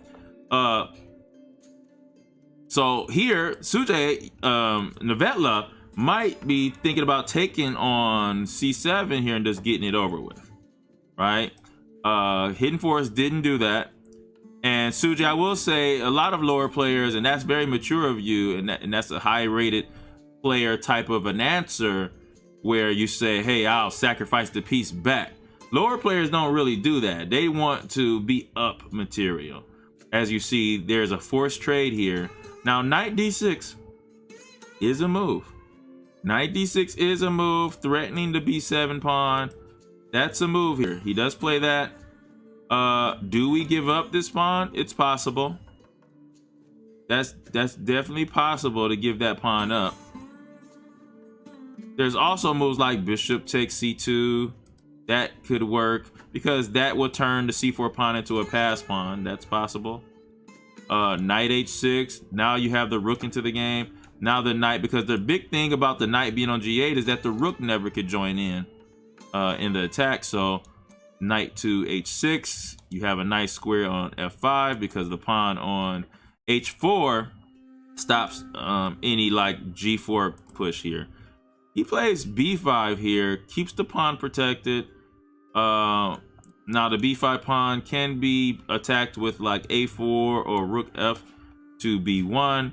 So here, Sujay Navetla might be thinking about taking on c7 here and just getting it over with, right? Hidden Forest didn't do that. And Sujay, I will say, a lot of lower players, and that's very mature of you, and that's a high-rated player type of an answer, where you say, hey, I'll sacrifice the piece back. Lower players don't really do that. They want to be up material. As you see, there's a forced trade here. Now, knight d6 is a move. Knight d6 is a move, threatening the b7 pawn. That's a move here. He does play that. Do we give up this pawn? It's possible. That's definitely possible to give that pawn up. There's also moves like bishop takes c2. That could work because that will turn the c4 pawn into a pass pawn. That's possible. Knight h6. Now you have the rook into the game. Now the knight, because the big thing about the knight being on g8 is that the rook never could join in the attack. So knight to h6. You have a nice square on f5 because the pawn on h4 stops any like g4 push here. He plays b5 here, keeps the pawn protected. Now the b5 pawn can be attacked with like a4 or rook f to b1.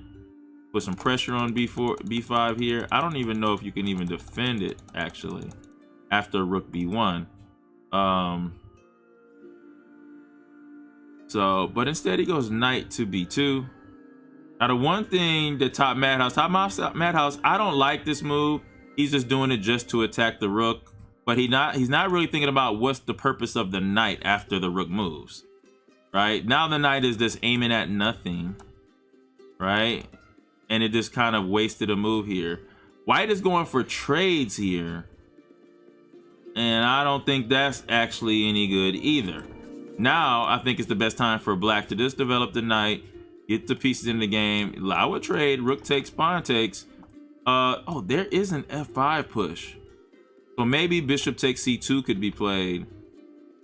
Put some pressure on b4, b5 here. I don't even know if you can even defend it actually after rook b1. But instead he goes knight to b2. Now the one thing that Top Madhouse, I don't like this move. He's just doing it just to attack the rook, but he's not really thinking about what's the purpose of the knight after the rook moves. Right now the knight is just aiming at nothing, right? And it just kind of wasted a move here. White is going for trades here, and I don't think that's actually any good either. Now I think it's the best time for black to just develop the knight, get the pieces in the game, allow a trade, rook takes, pawn takes. Oh, there is an f5 push, so maybe bishop takes c2 could be played.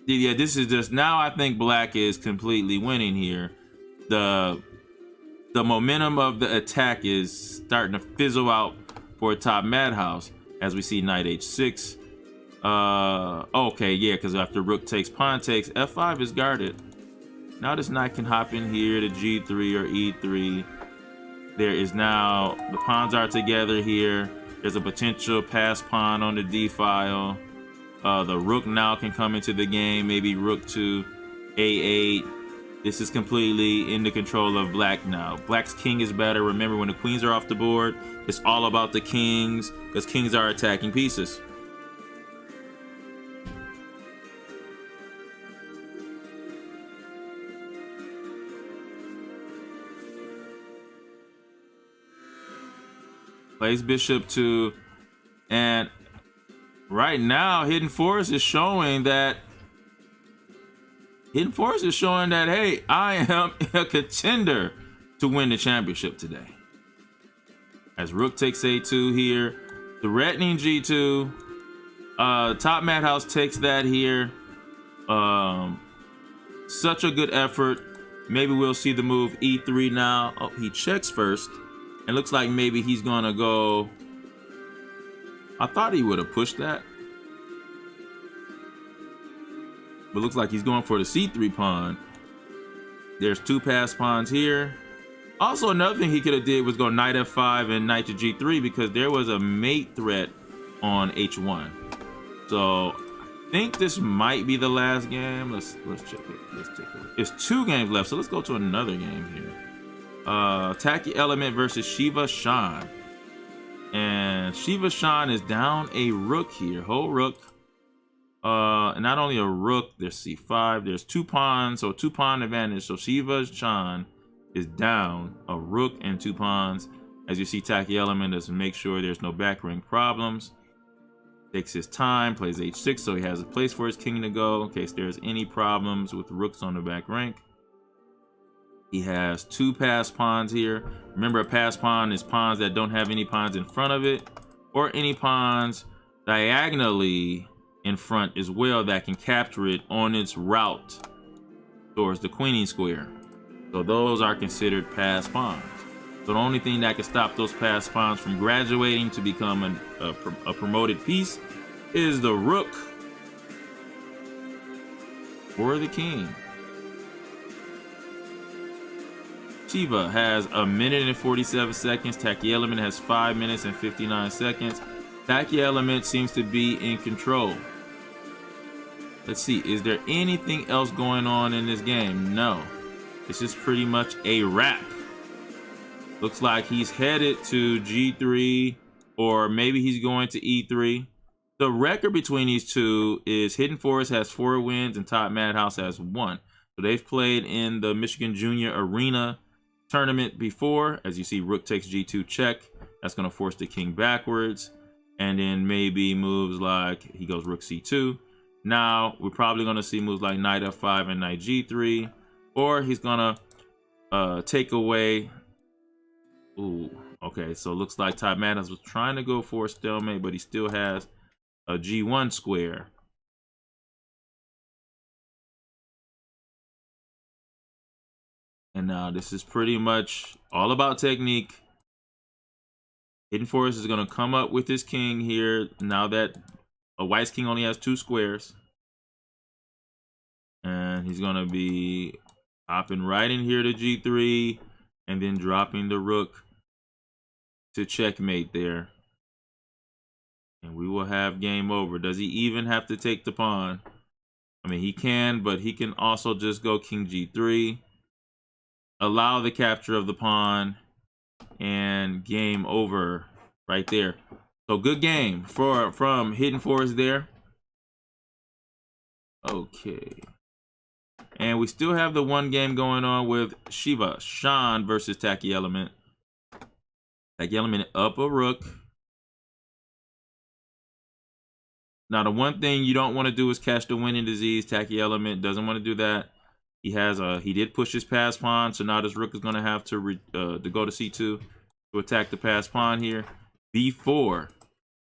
Yeah, this is just, now I think black is completely winning here. The momentum of the attack is starting to fizzle out for Top Madhouse as we see knight h6. Okay, yeah, because after rook takes, pawn takes, f5 is guarded. Now this knight can hop in here to g3 or e3. There is now, the pawns are together here. There's a potential pass pawn on the d file. The rook now can come into the game, maybe rook to a8. This is completely in the control of black now. Black's king is better. Remember, when the queens are off the board, it's all about the kings, because kings are attacking pieces. Plays bishop 2, and right now Hidden Forest is showing that hey, I am a contender to win the championship today. As rook takes a2 here, threatening g2. Top Madhouse takes that here. Such a good effort. Maybe we'll see the move e3 now. Oh, he checks first. It looks like maybe he's gonna go. I thought he would have pushed that, but looks like he's going for the c3 pawn. There's two pass pawns here. Also, another thing he could have did was go knight f5 and knight to g3, because there was a mate threat on h1. So I think this might be the last game. Let's check it. Let's take a look. It's 2 games left, so let's go to another game here. Tacky Element versus Shiva Shan. And Shiva Shan is down a rook here, whole rook. And not only a rook, there's c5, there's 2 pawns, so 2 pawn advantage. So Shiva Shan is down a rook and 2 pawns. As you see, Tacky Element does make sure there's no back ring problems. Takes his time, plays h6, so he has a place for his king to go in case there's any problems with rooks on the back rank. He has 2 pass pawns here. Remember, a pass pawn is pawns that don't have any pawns in front of it, or any pawns diagonally in front as well that can capture it on its route towards the queening square. So those are considered pass pawns. So the only thing that can stop those pass pawns from graduating to become a promoted piece is the rook or the king. Shiva has 1 minute and 47 seconds. Tacky Element has 5 minutes and 59 seconds. Tacky Element seems to be in control. Let's see, is there anything else going on in this game? No. This is pretty much a wrap. Looks like he's headed to g3, or maybe he's going to e3. The record between these two is Hidden Forest has 4 wins and Top Madhouse has 1. So they've played in the Michigan Junior Arena tournament before. As you see, rook takes g2 check. That's going to force the king backwards. And then maybe moves like he goes rook c2. Now we're probably going to see moves like knight f5 and knight g3. Or he's going to take away. Ooh, okay. So it looks like Top Madhouse was trying to go for a stalemate, but he still has a g1 square. And now this is pretty much all about technique. Hidden Forest is going to come up with his king here now that a white's king only has 2 squares. And he's going to be hopping right in here to G3 and then dropping the rook to checkmate there. And we will have game over. Does he even have to take the pawn? I mean, he can, but he can also just go King G3, allow the capture of the pawn, and game over right there. So good game from Hidden Forest there. Okay. And we still have the one game going on with Shiva Shan versus Tacky Element. Tacky Element up a rook. Now, the one thing you don't want to do is catch the winning disease. Tacky Element doesn't want to do that. He did push his pass pawn, so now this rook is going to have to go to C2 to attack the pass pawn here. B4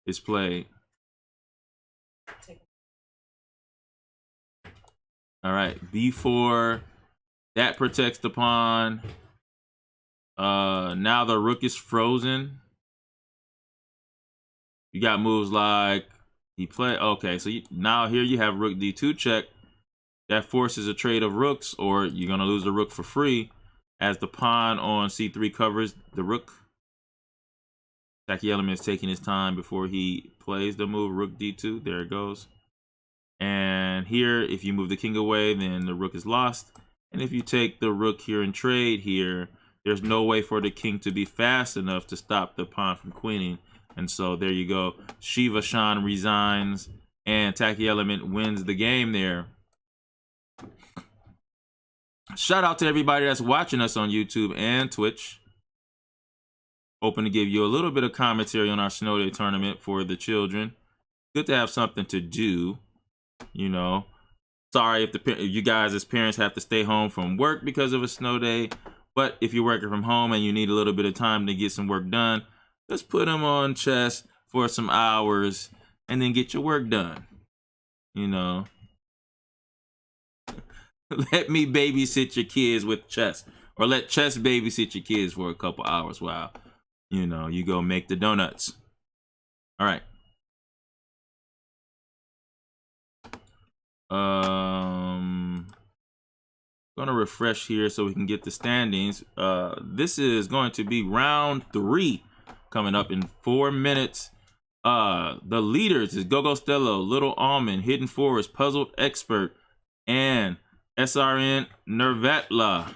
is played. All right, B4. That protects the pawn. Now the rook is frozen. You got moves like okay, so now here you have rook D2 check. That forces a trade of rooks, or you're going to lose the rook for free as the pawn on C3 covers the rook. Tacky Element is taking his time before he plays the move rook D2. There it goes. And here, if you move the king away, then the rook is lost. And if you take the rook here and trade here, there's no way for the king to be fast enough to stop the pawn from queening. And so there you go. Shiva Shan resigns, and Tacky Element wins the game there. Shout out to everybody that's watching us on YouTube and Twitch. Hoping to give you a little bit of commentary on our Snow Day tournament for the children. Good to have something to do, you know. Sorry if you guys as parents have to stay home from work because of a snow day. But if you're working from home and you need a little bit of time to get some work done, just put them on chess for some hours and then get your work done. You know. Let me babysit your kids with chess. Or let chess babysit your kids for a couple hours while, you know, you go make the donuts. All right. Gonna refresh here so we can get the standings. This is going to be round 3 coming up in 4 minutes. The leaders is Gogo Stello, Little Almond, Hidden Forest, Puzzled Expert, and SRN Nervetla.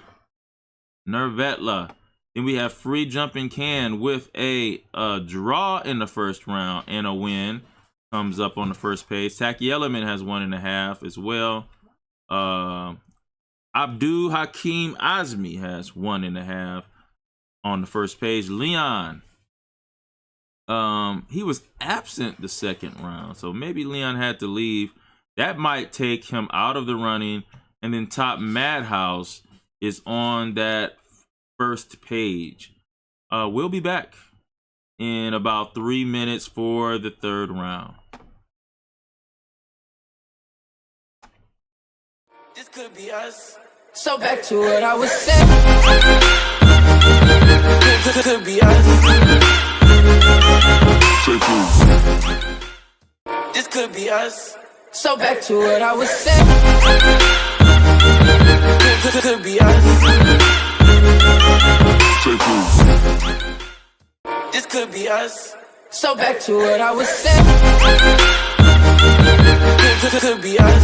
Then we have Free Jumping Can with a draw in the first round and a win. Comes up on the first page. Tacky Element has 1.5 as well. Abdul Hakim Azmi has 1.5 on the first page. Leon, he was absent the second round, so maybe Leon had to leave. That might take him out of the running. And then Top Madhouse is on that first page. We'll be back in about 3 minutes for the third round. This could be us. So back to what I was saying. This could be us. This could be us. So back to what I was saying. This could be us. This could be us. So back to what I was saying. This could be us.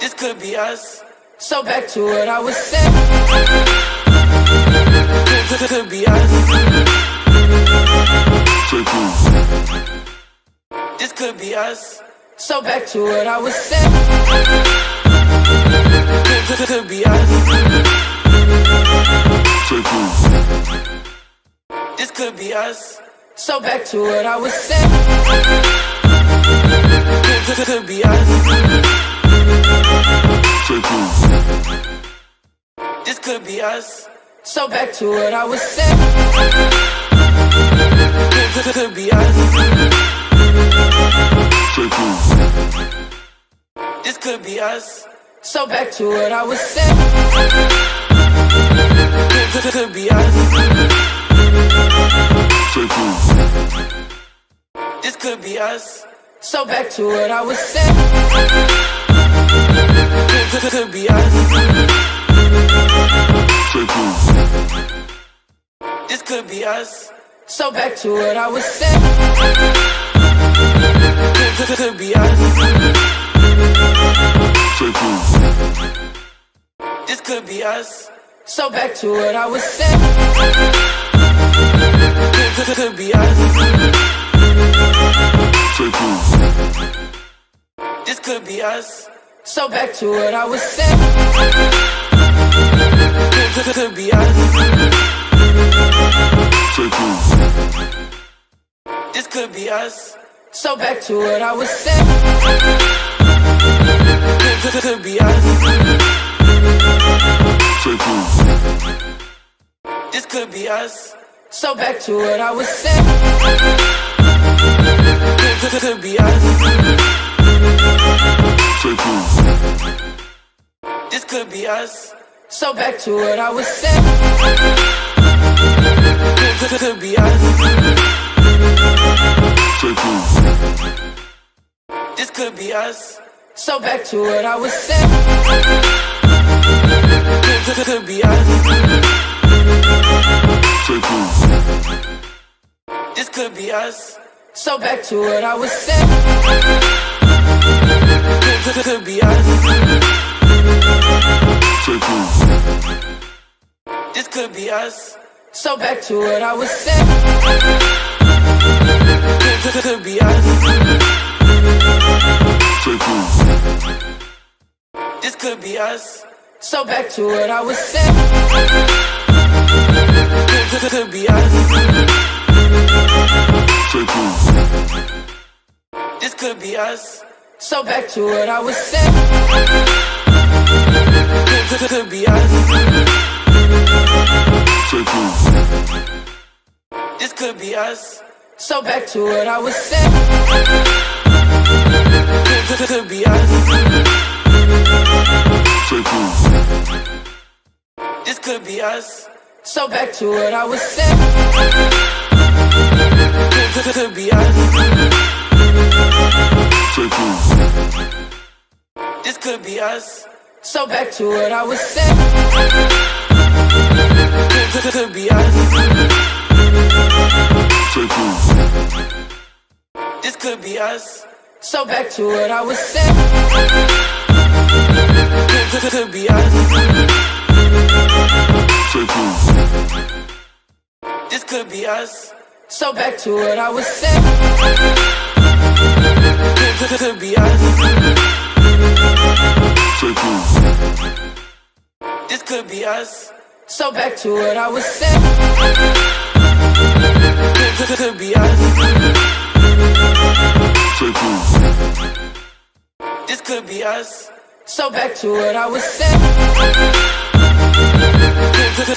This could be us. So back to what I was saying. This could be us. This could be us. So back to what I was saying. This could be us. This could be us. So back to what I was saying. This could be us. This could be us. So back to what I was saying. This could be us. This could be us. So back to what I was saying. This could be us. This could be us. So back to what I was saying. Could be us. This could be us. So back to what I was saying. Could be us. This could be us. So back to what I was saying. Could be us. This could be us. So back to what I was saying. Could be us. This could be us. So back to what I was saying. Could be us. This could be us. So back to what I was saying. Could be us. This could be us. So back to what I was saying. Could be us. This could be us. So back to what I was saying. Could be us. This could be us. So back to what I was saying. Could be us. This could be us. So back to what I was saying. Could be us. This could be us. So back to what I was saying. Could be us. This could be us. So back to what I was saying. Could be us. This could be us. So back to what I was saying. Could be us. This could be us. So back to what I was saying. Could be us. This could be us. So back to what I was saying. Could be us. This could be us. So back to what I was saying. Could be us. This could be us. So back to what I was saying. Could be us. This could be us. So back to what I was saying.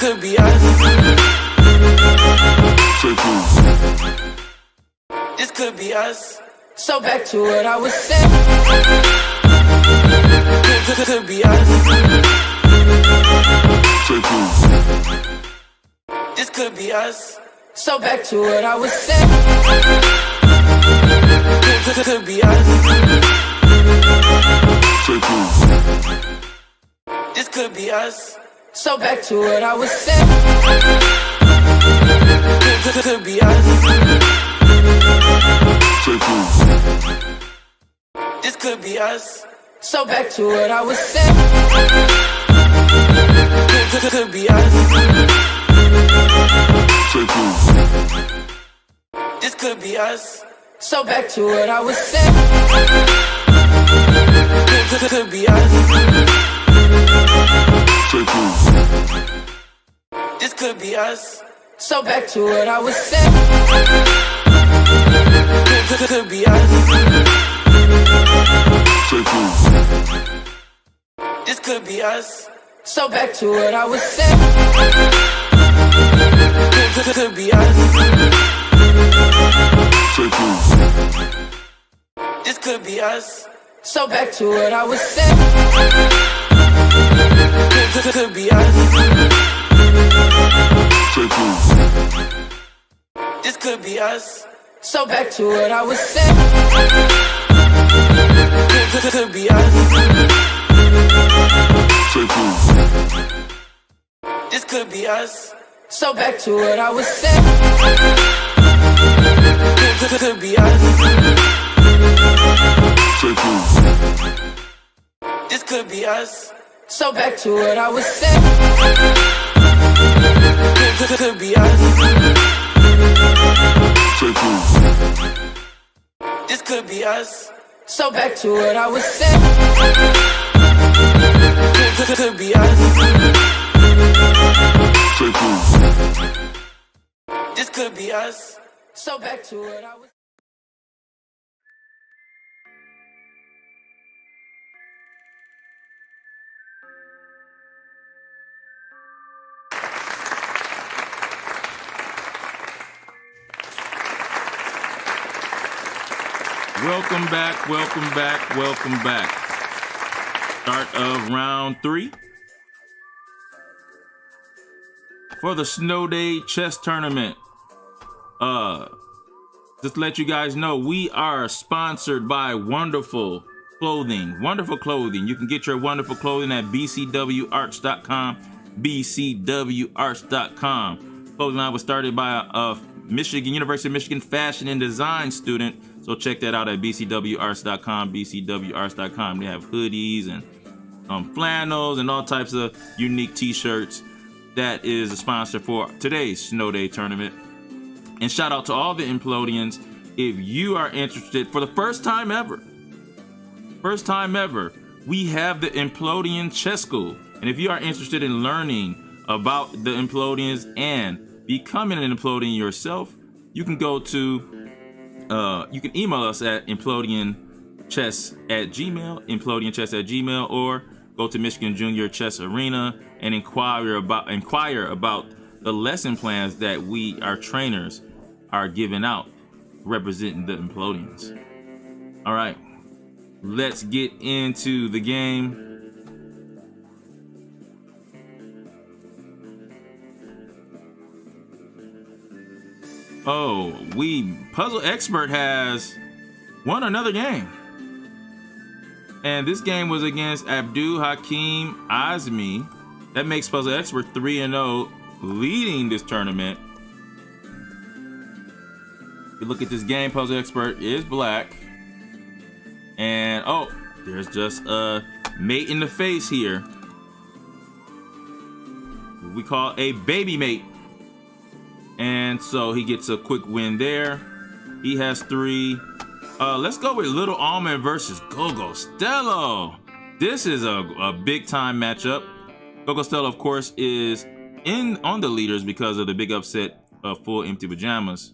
Could be us. This could be us. So back to what I was saying. Could be us. This could be us. So back to what I was saying. Could be us. This could be us. So back to what I was saying. Could be us. This could be us. So back to what I was saying. Could be us. This could be us. So back to what I was saying. Could be us. This could be us. So back to what I was saying. Could be us. This could be us. So back to what I was saying. Could be us. This could be us. So back to what I was saying. Could be us. This could be us. So back to what I was saying. Could be us. This could be us. So back to what I was saying. Could be us. This could be us. So back to what I was saying. Could be us. This could be us. So back to what I was saying. Could be us. This could be us. So back to what I was saying. Could be us. This could be us. So back to what I was. Welcome back, welcome back, welcome back. Start of round 3 for the Snow Day Chess Tournament. Just to let you guys know, we are sponsored by Wonderful Clothing. Wonderful Clothing. You can get your wonderful clothing at bcwarts.com. bcwarts.com. Clothing line was started by a University of Michigan fashion and design student. So check that out at bcwarts.com, bcwarts.com. They have hoodies and flannels and all types of unique t-shirts. That is a sponsor for today's Snow Day tournament. And shout out to all the Implodians. If you are interested, for the first time ever, we have the Implodian Chess School. And if you are interested in learning about the Implodians and becoming an Implodian yourself, you can go to you can email us at implodianchess@gmail.com, or go to Michigan Junior Chess Arena and inquire about the lesson plans that our trainers are giving out representing the Implodians. All right, let's get into the game. Oh, Puzzle Expert has won another game. And this game was against Abdul Hakim Azmi. That makes Puzzle Expert 3-0, leading this tournament. If you look at this game, Puzzle Expert is black. And oh, there's just a mate in the face here. We call a baby mate. And so he gets a quick win there. He has 3. Let's go with Little Almond versus Gogo Stello. This is a big time matchup. Gogo Stello, of course, is on the leaders because of the big upset of Full Empty Pajamas.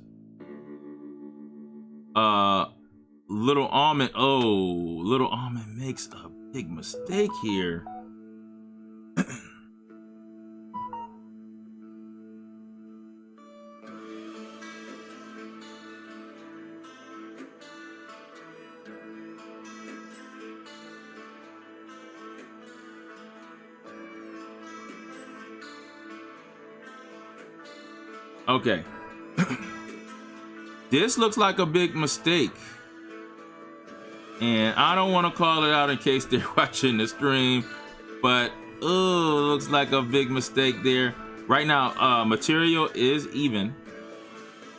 Little Almond makes a big mistake here. Okay. This looks like a big mistake. And I don't want to call it out in case they're watching the stream, but looks like a big mistake there. Right now, material is even.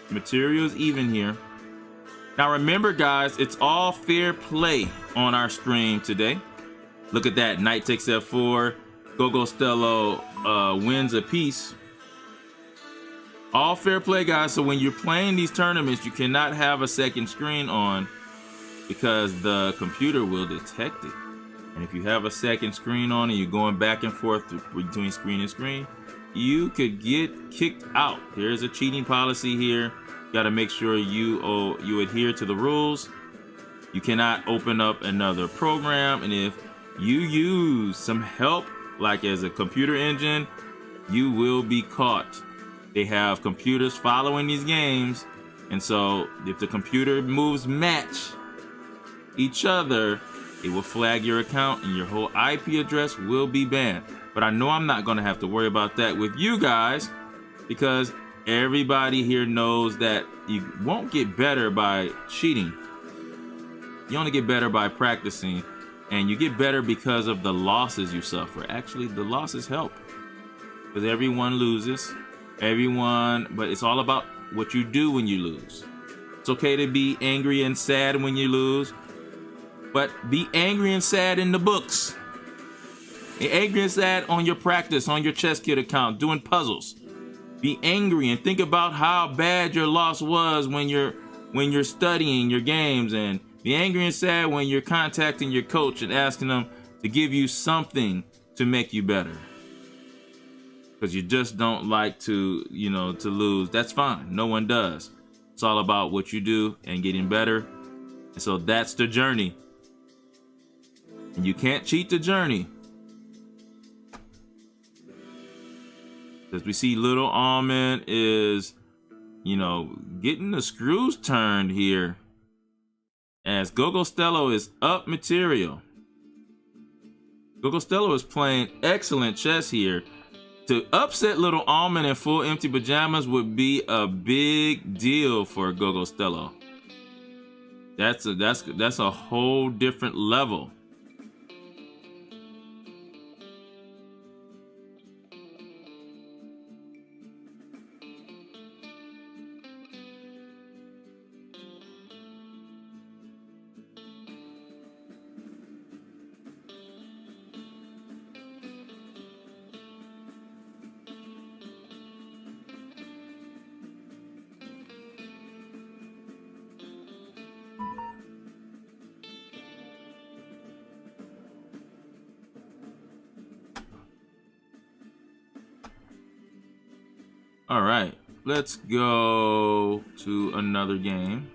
Material is even here. Now remember, guys, it's all fair play on our stream today. Look at that. Knight takes F4. Gogo Stello wins a piece. All fair play, guys. So when you're playing these tournaments, you cannot have a second screen on because the computer will detect it. And if you have a second screen on and you're going back and forth between screen and screen, you could get kicked out. There's a cheating policy here. You got to make sure you adhere to the rules. You cannot open up another program, and if you use some help, like as a computer engine, you will be caught. They have computers following these games, and so if the computer moves match each other, it will flag your account and your whole IP address will be banned. But I know I'm not going to have to worry about that with you guys, because Everybody here knows that you won't get better by cheating. You only get better by practicing, and you get better because of the losses you suffer. Actually, the losses help because everyone loses, but it's all about what you do when you lose. It's okay to be angry and sad when you lose, but be angry and sad in the books. Be angry and sad on your practice, on your chess kit account, doing puzzles. Be angry and think about how bad your loss was when you're studying your games, and be angry and sad when you're contacting your coach and asking them to give you something to make you better. Because you just don't like to lose. That's fine. No one does. It's all about what you do and getting better. And so that's the journey. And you can't cheat the journey. Because we see little Almond is, getting the screws turned here. As Gogostello is up material. Gogostello is playing excellent chess here. To upset little Almond in full empty pajamas would be a big deal for Gogostello. That's a whole different level. All right, let's go to another game.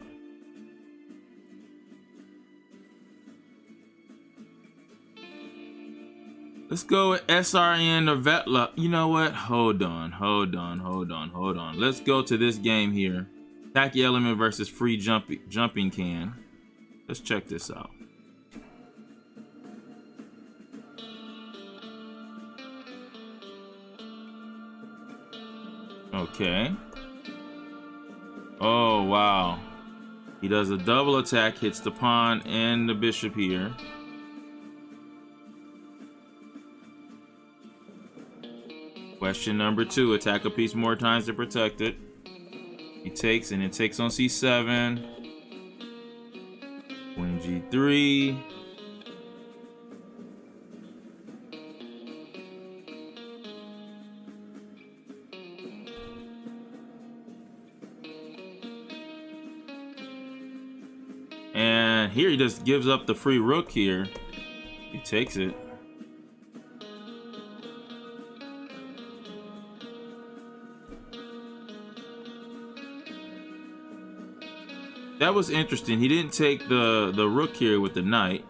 Let's go with SRN or Vetla. You know what? Hold on. Let's go to this game here. Tacky Element versus Free Jumping Can. Let's check this out. Okay. Oh, wow. He does a double attack, hits the pawn and the bishop here. Question number 2. Attack a piece more times to protect it. He takes, and it takes on c7. Queen g3. And here he just gives up the free rook here. He takes it. That was interesting. He didn't take the rook here with the knight.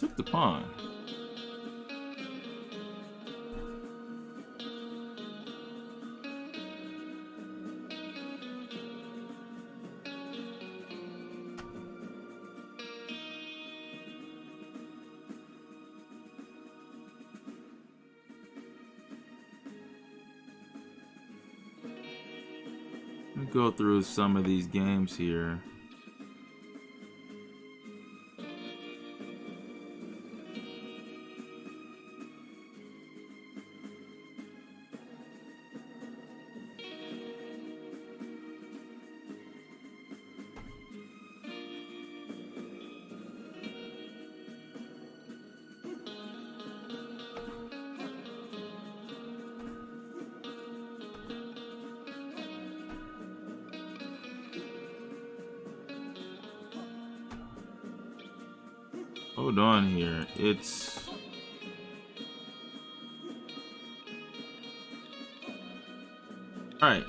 Took the pawn. Go through some of these games here. Hold on here. It's all right.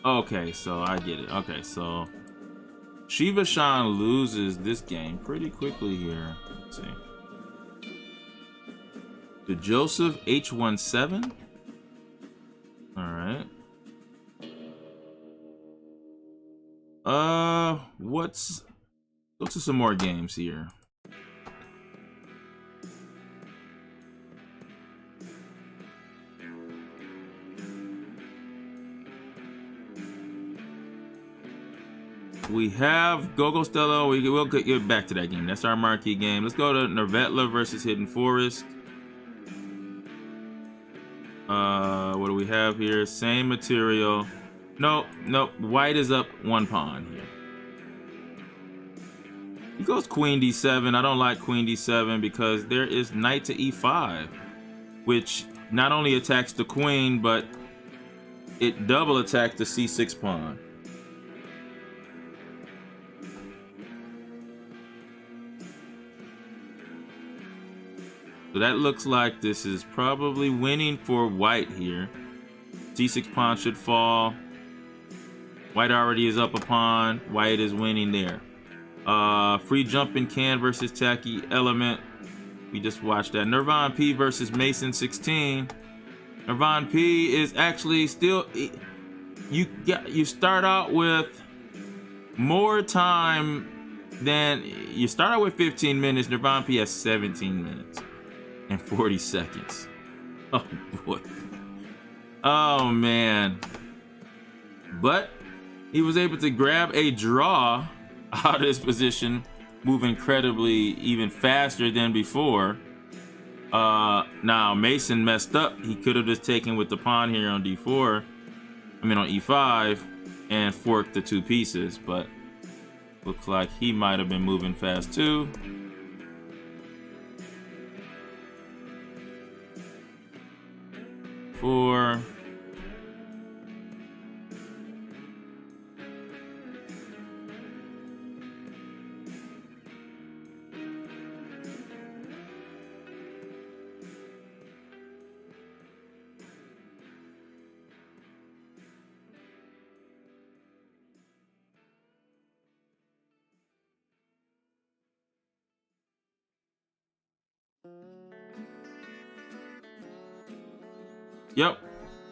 Okay, so I get it. Okay, so Shiva Shan loses this game pretty quickly here. Let's see. To Joseph H17. All right. Let's go to some more games here. we have Gogo Stella. We'll get back to that game. That's our marquee game. Let's go to Nervetla versus Hidden Forest. What do we have here? Same material. Nope. White is up 1 pawn here. He goes Queen D7. I don't like Queen D7 because there is Knight to E5, which not only attacks the queen, but it double attacks the C6 pawn. So that looks like this is probably winning for white here. C6 pawn should fall. White already is up a pawn. White is winning there. Free jumping can versus tacky element. We just watched that. Nirvan P versus Mason 16. Nirvan P is actually still, you start out with more time than, you start out with 15 minutes. Nirvan P has 17 minutes and 40 seconds. Oh boy. Oh man. But he was able to grab a draw out of this position, move incredibly even faster than before. Now Mason messed up. He could have just taken with the pawn here on D4, on E5, and forked the 2 pieces, but looks like he might have been moving fast too. Four. Yep,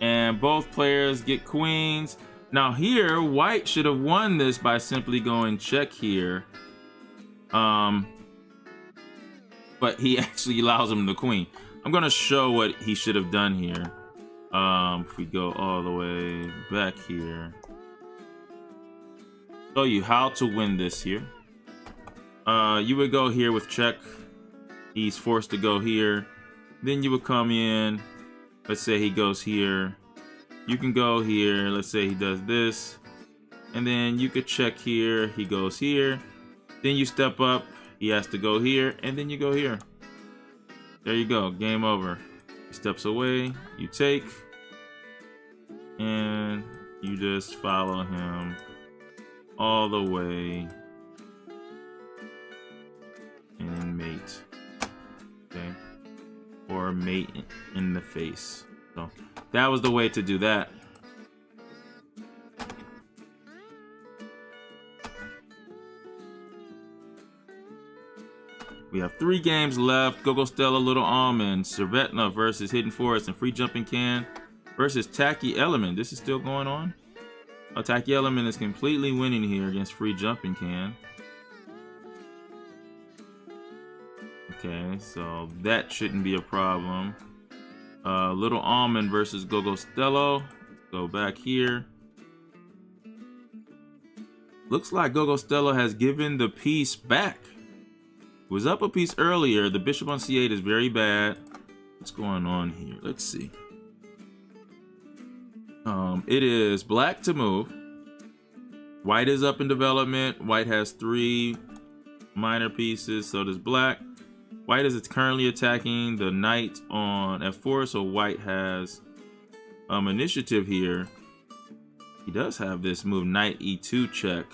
and both players get queens. Now here, white should have won this by simply going check here. But he actually allows him the queen. I'm gonna show what he should have done here. If we go all the way back here, show you how to win this here. You would go here with check. He's forced to go here. Then you would come in. Let's say he goes here. You can go here. Let's say he does this. And then you could check here. He goes here. Then you step up. He has to go here. And then you go here. There you go. Game over. He steps away. You take. And you just follow him all the way. And mate. Okay. Or mate in the face. So that was the way to do that. We have 3 games left. Gogo Stella, Little Almond, Servetna versus Hidden Forest, and Free Jumping Can versus Tacky Element. This is still going on. Oh, Tacky Element is completely winning here against Free Jumping Can. Okay, so that shouldn't be a problem. Little Almond versus Gogo Stella. Go back here. Looks like Gogo Stella has given the piece back. It was up a piece earlier. The bishop on C8 is very bad. What's going on here? Let's see. It is black to move. White is up in development. White has 3 minor pieces, so does black. White is currently attacking the knight on F4, so white has initiative here. He does have this move, knight E2 check.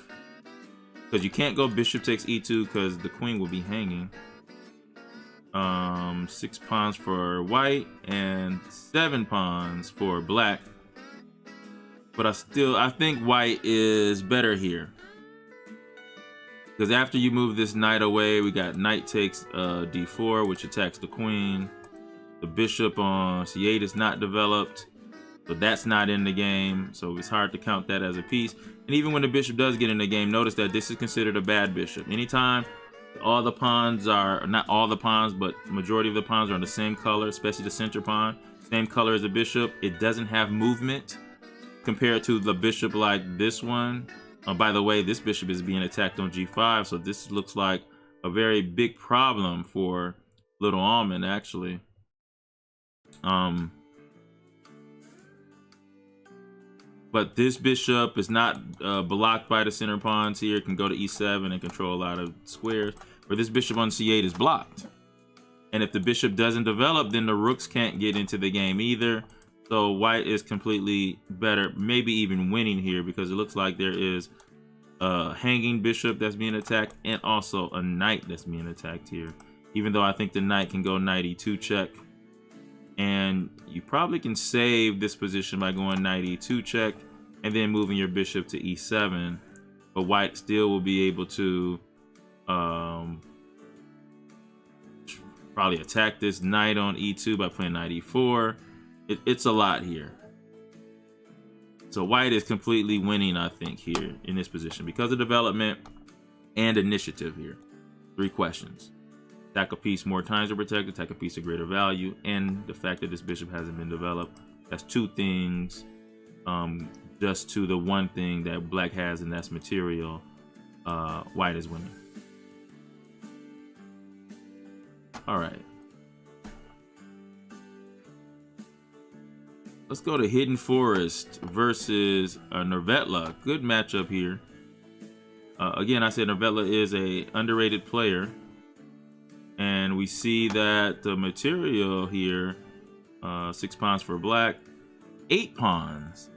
Because you can't go bishop takes E2 because the queen will be hanging. 6 pawns for white and 7 pawns for black. But I think white is better here. Because after you move this knight away, we got knight takes D4, which attacks the queen. The bishop on C8 is not developed, so that's not in the game. So it's hard to count that as a piece. And even when the bishop does get in the game, notice that this is considered a bad bishop. Anytime all the pawns are, not all the pawns, but majority of the pawns are in the same color, especially the center pawn, same color as the bishop, it doesn't have movement compared to the bishop like this one. By the way, this bishop is being attacked on g5, so this looks like a very big problem for Little Almond, actually. But this bishop is not blocked by the center pawns here. It can go to e7 and control a lot of squares. Where this bishop on c8 is blocked. And if the bishop doesn't develop, then the rooks can't get into the game either. So white is completely better, maybe even winning here, because it looks like there is a hanging bishop that's being attacked and also a knight that's being attacked here. Even though I think the knight can go knight e2 check. And you probably can save this position by going knight e2 check and then moving your bishop to e7. But white still will be able to probably attack this knight on e2 by playing knight e4. It's a lot here. So white is completely winning, I think, here in this position because of development and initiative here. 3 questions. Attack a piece more times to protect, attack a piece of greater value, and the fact that this bishop hasn't been developed. That's 2 things just to the 1 thing that black has, and that's material. White is winning. All right. Let's go to Hidden Forest versus Nervetla. Good matchup here. Again, I said Nervetla is a underrated player. And we see that the material here, 6 pawns for black, 8 pawns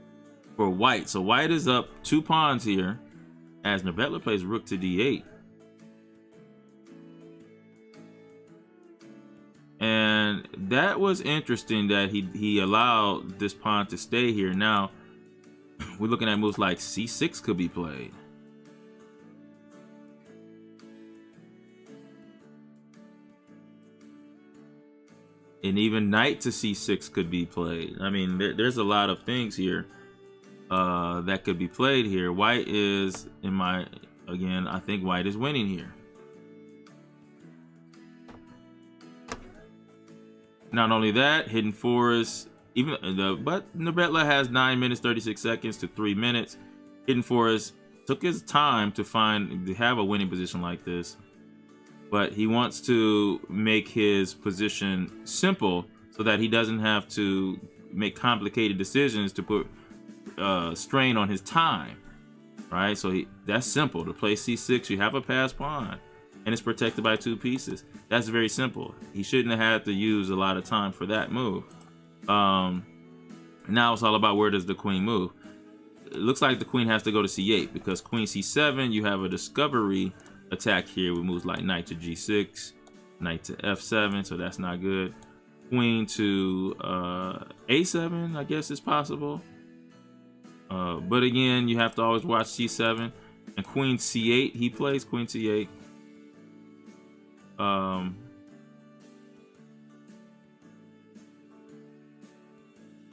for white. So white is up 2 pawns here as Nervetla plays rook to d8. And that was interesting that he allowed this pawn to stay here. Now, we're looking at moves like c6 could be played. And even knight to c6 could be played. I mean, there's a lot of things here that could be played here. White is, again, I think white is winning here. Not only that, Hidden Forest, but Nervetla has 9 minutes 36 seconds to 3 minutes. Hidden Forest took his time to have a winning position like this, but he wants to make his position simple so that he doesn't have to make complicated decisions to put strain on his time, right? So that's simple. To play c6, you have a passed pawn, and it's protected by 2 pieces. That's very simple. He shouldn't have had to use a lot of time for that move. Now it's all about where does the queen move. It looks like the queen has to go to c8 because queen c7, you have a discovery attack here with moves like knight to g6, knight to f7, so that's not good. Queen to a7, I guess is possible. But again, you have to always watch c7. And queen c8, he plays queen c8.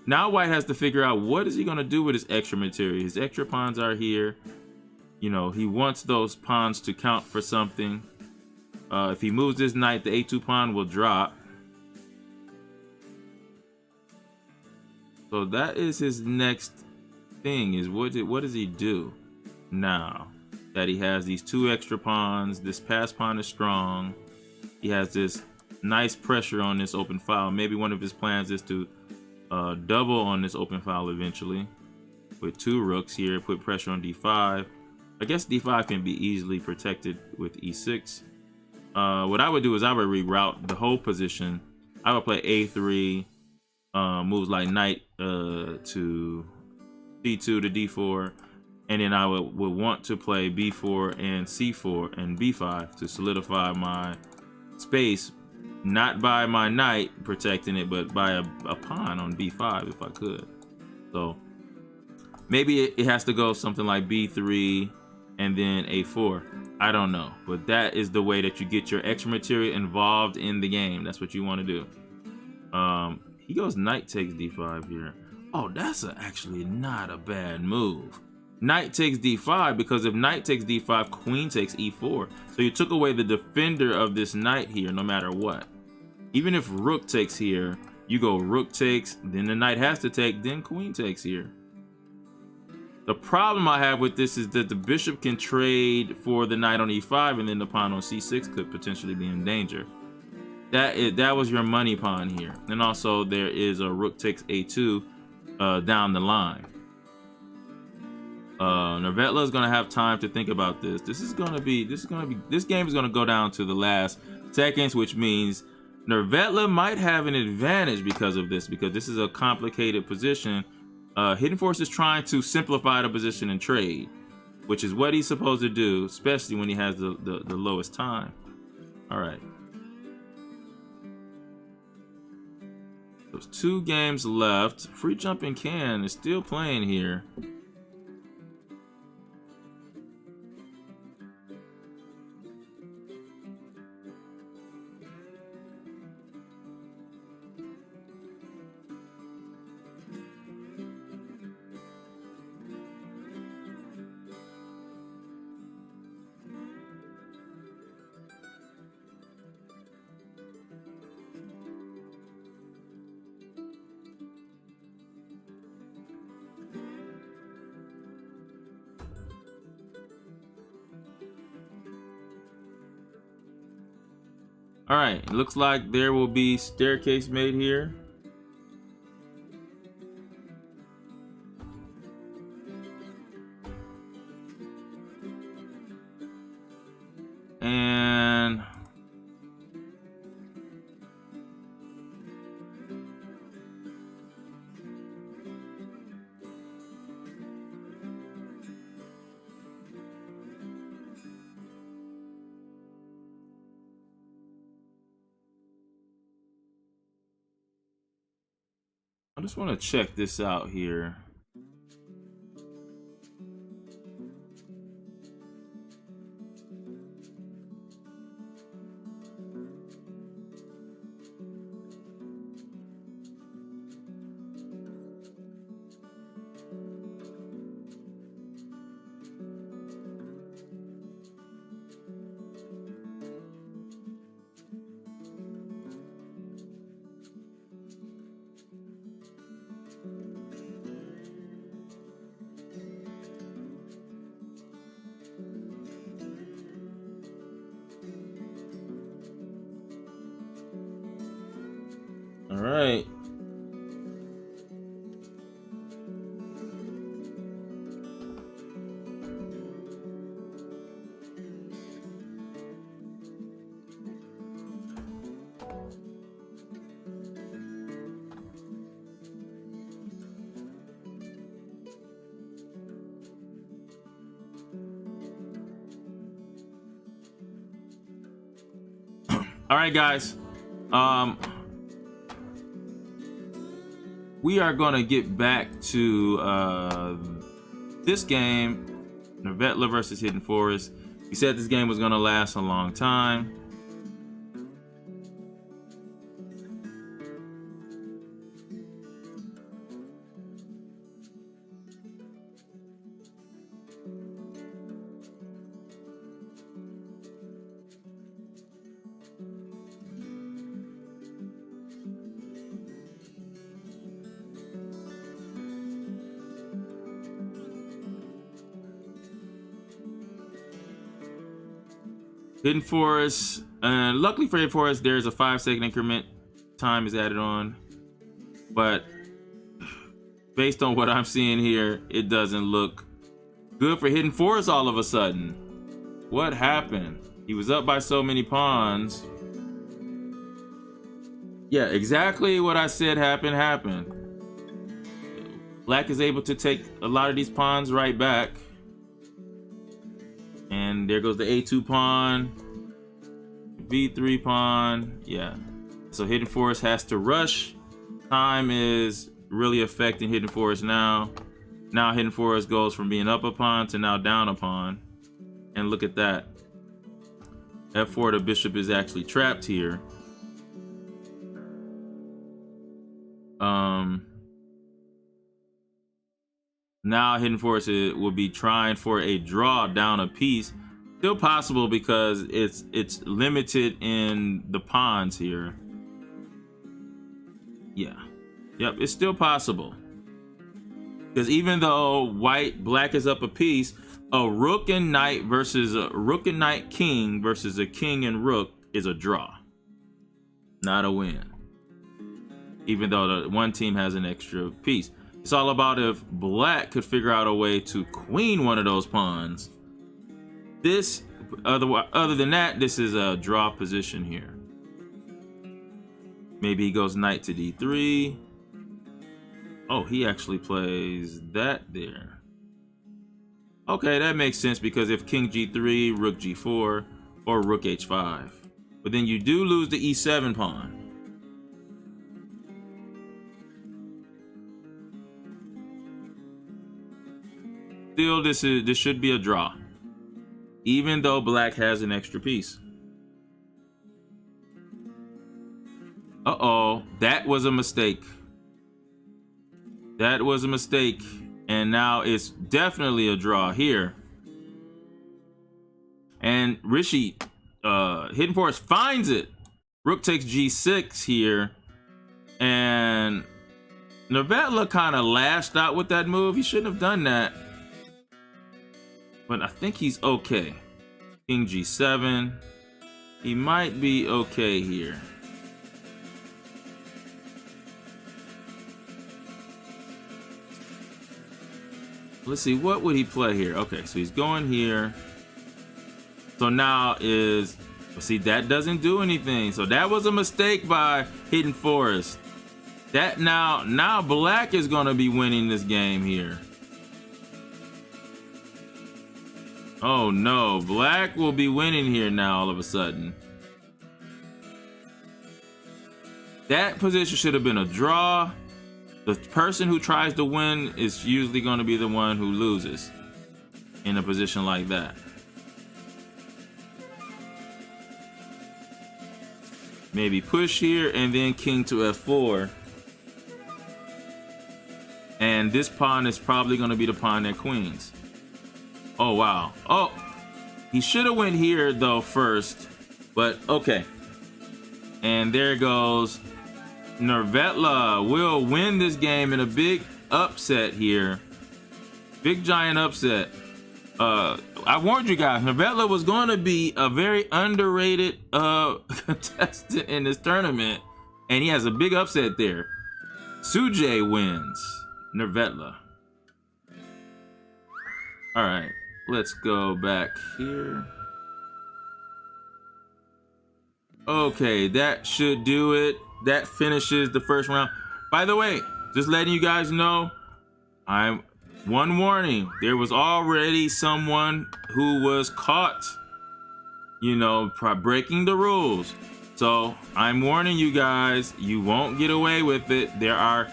Now white has to figure out what is he going to do with his extra material. His extra pawns are here. You know, he wants those pawns to count for something. If he moves this knight, the a2 pawn will drop. So that is his next thing, is what does he do now that he has these 2 extra pawns? This passed pawn is strong. He has this nice pressure on this open file. Maybe one of his plans is to double on this open file eventually with 2 rooks here, put pressure on d5. I guess d5 can be easily protected with e6. What I would do is I would reroute the whole position. I would play a3, moves like knight to c2 to d4, and then I would want to play b4 and c4 and b5 to solidify my space, not by my knight protecting it, but by a pawn on b5 if I could. So maybe it has to go something like b3 and then a4. I don't know, but that is the way that you get your extra material involved in the game. That's what you want to do. He goes knight takes d5 here. Oh, that's actually not a bad move. Knight takes d5, because if knight takes d5, queen takes e4. So you took away the defender of this knight here no matter what. Even if rook takes here, you go rook takes, then the knight has to take, then queen takes here. The problem I have with this is that the bishop can trade for the knight on e5, and then the pawn on c6 could potentially be in danger. That was your money pawn here. And also there is a rook takes a2 down the line. Nervetla is gonna have time to think about this. This game is gonna go down to the last seconds, which means Nervetla might have an advantage because of this, because this is a complicated position. Hidden Force is trying to simplify the position and trade, which is what he's supposed to do, especially when he has the lowest time. All right. There's 2 games left. Free Jumping Can is still playing here. All right, it looks like there will be staircase made here. And I just want to check this out here. All right. All right, guys. We are going to get back to this game, Nervetla versus Hidden Forest. We said this game was going to last a long time. Hidden Forest, and luckily for Hidden Forest, there's a 5-second increment. Time is added on, but based on what I'm seeing here, it doesn't look good for Hidden Forest all of a sudden. What happened? He was up by so many pawns. Yeah, exactly what I said happened. Black is able to take a lot of these pawns right back. And there goes the a2 pawn, v3 pawn. Yeah, so Hidden Forest has to rush. Time is really affecting Hidden Forest now. Now Hidden Forest goes from being up a pawn to now down a pawn. And look at that. f4, the bishop is actually trapped here. Now Hidden Forest will be trying for a draw down a piece. Still possible because it's limited in the pawns here. Yeah. Yep, it's still possible. Because even though black is up a piece, a rook and knight versus a rook and knight king versus a king and rook is a draw, not a win. Even though the one team has an extra piece. It's all about if black could figure out a way to queen one of those pawns. This, other than that, this is a draw position here. Maybe he goes knight to d3. Oh, he actually plays that there. Okay, that makes sense because if king g3, rook g4, or rook h5. But then you do lose the e7 pawn. Still, this should be a draw, even though black has an extra piece. Uh-oh, that was a mistake. That was a mistake, and now it's definitely a draw here. And Rishi, Hidden Forest finds it. Rook takes g6 here, and Novetla kind of lashed out with that move. He shouldn't have done that. But I think he's okay. King g7. He might be okay here. Let's see, what would he play here? Okay, so he's going here. So now is, see, that doesn't do anything. So that was a mistake by Hidden Forest. That now black is gonna be winning this game here. Oh no, black will be winning here now all of a sudden. That position should have been a draw. The person who tries to win is usually going to be the one who loses in a position like that. Maybe push here and then king to f4. And this pawn is probably going to be the pawn that queens. Oh, wow. Oh, he should have went here, though, first. But, okay. And there goes. Novetla will win this game in a big upset here. Big, giant upset. I warned you guys, Novetla was going to be a very underrated contestant in this tournament. And he has a big upset there. Sujay wins. Novetla. All right. Let's go back here. Okay, that should do it. That finishes the first round. By the way, just letting you guys know, one warning. There was already someone who was caught, you know, breaking the rules. So I'm warning you guys, you won't get away with it. There are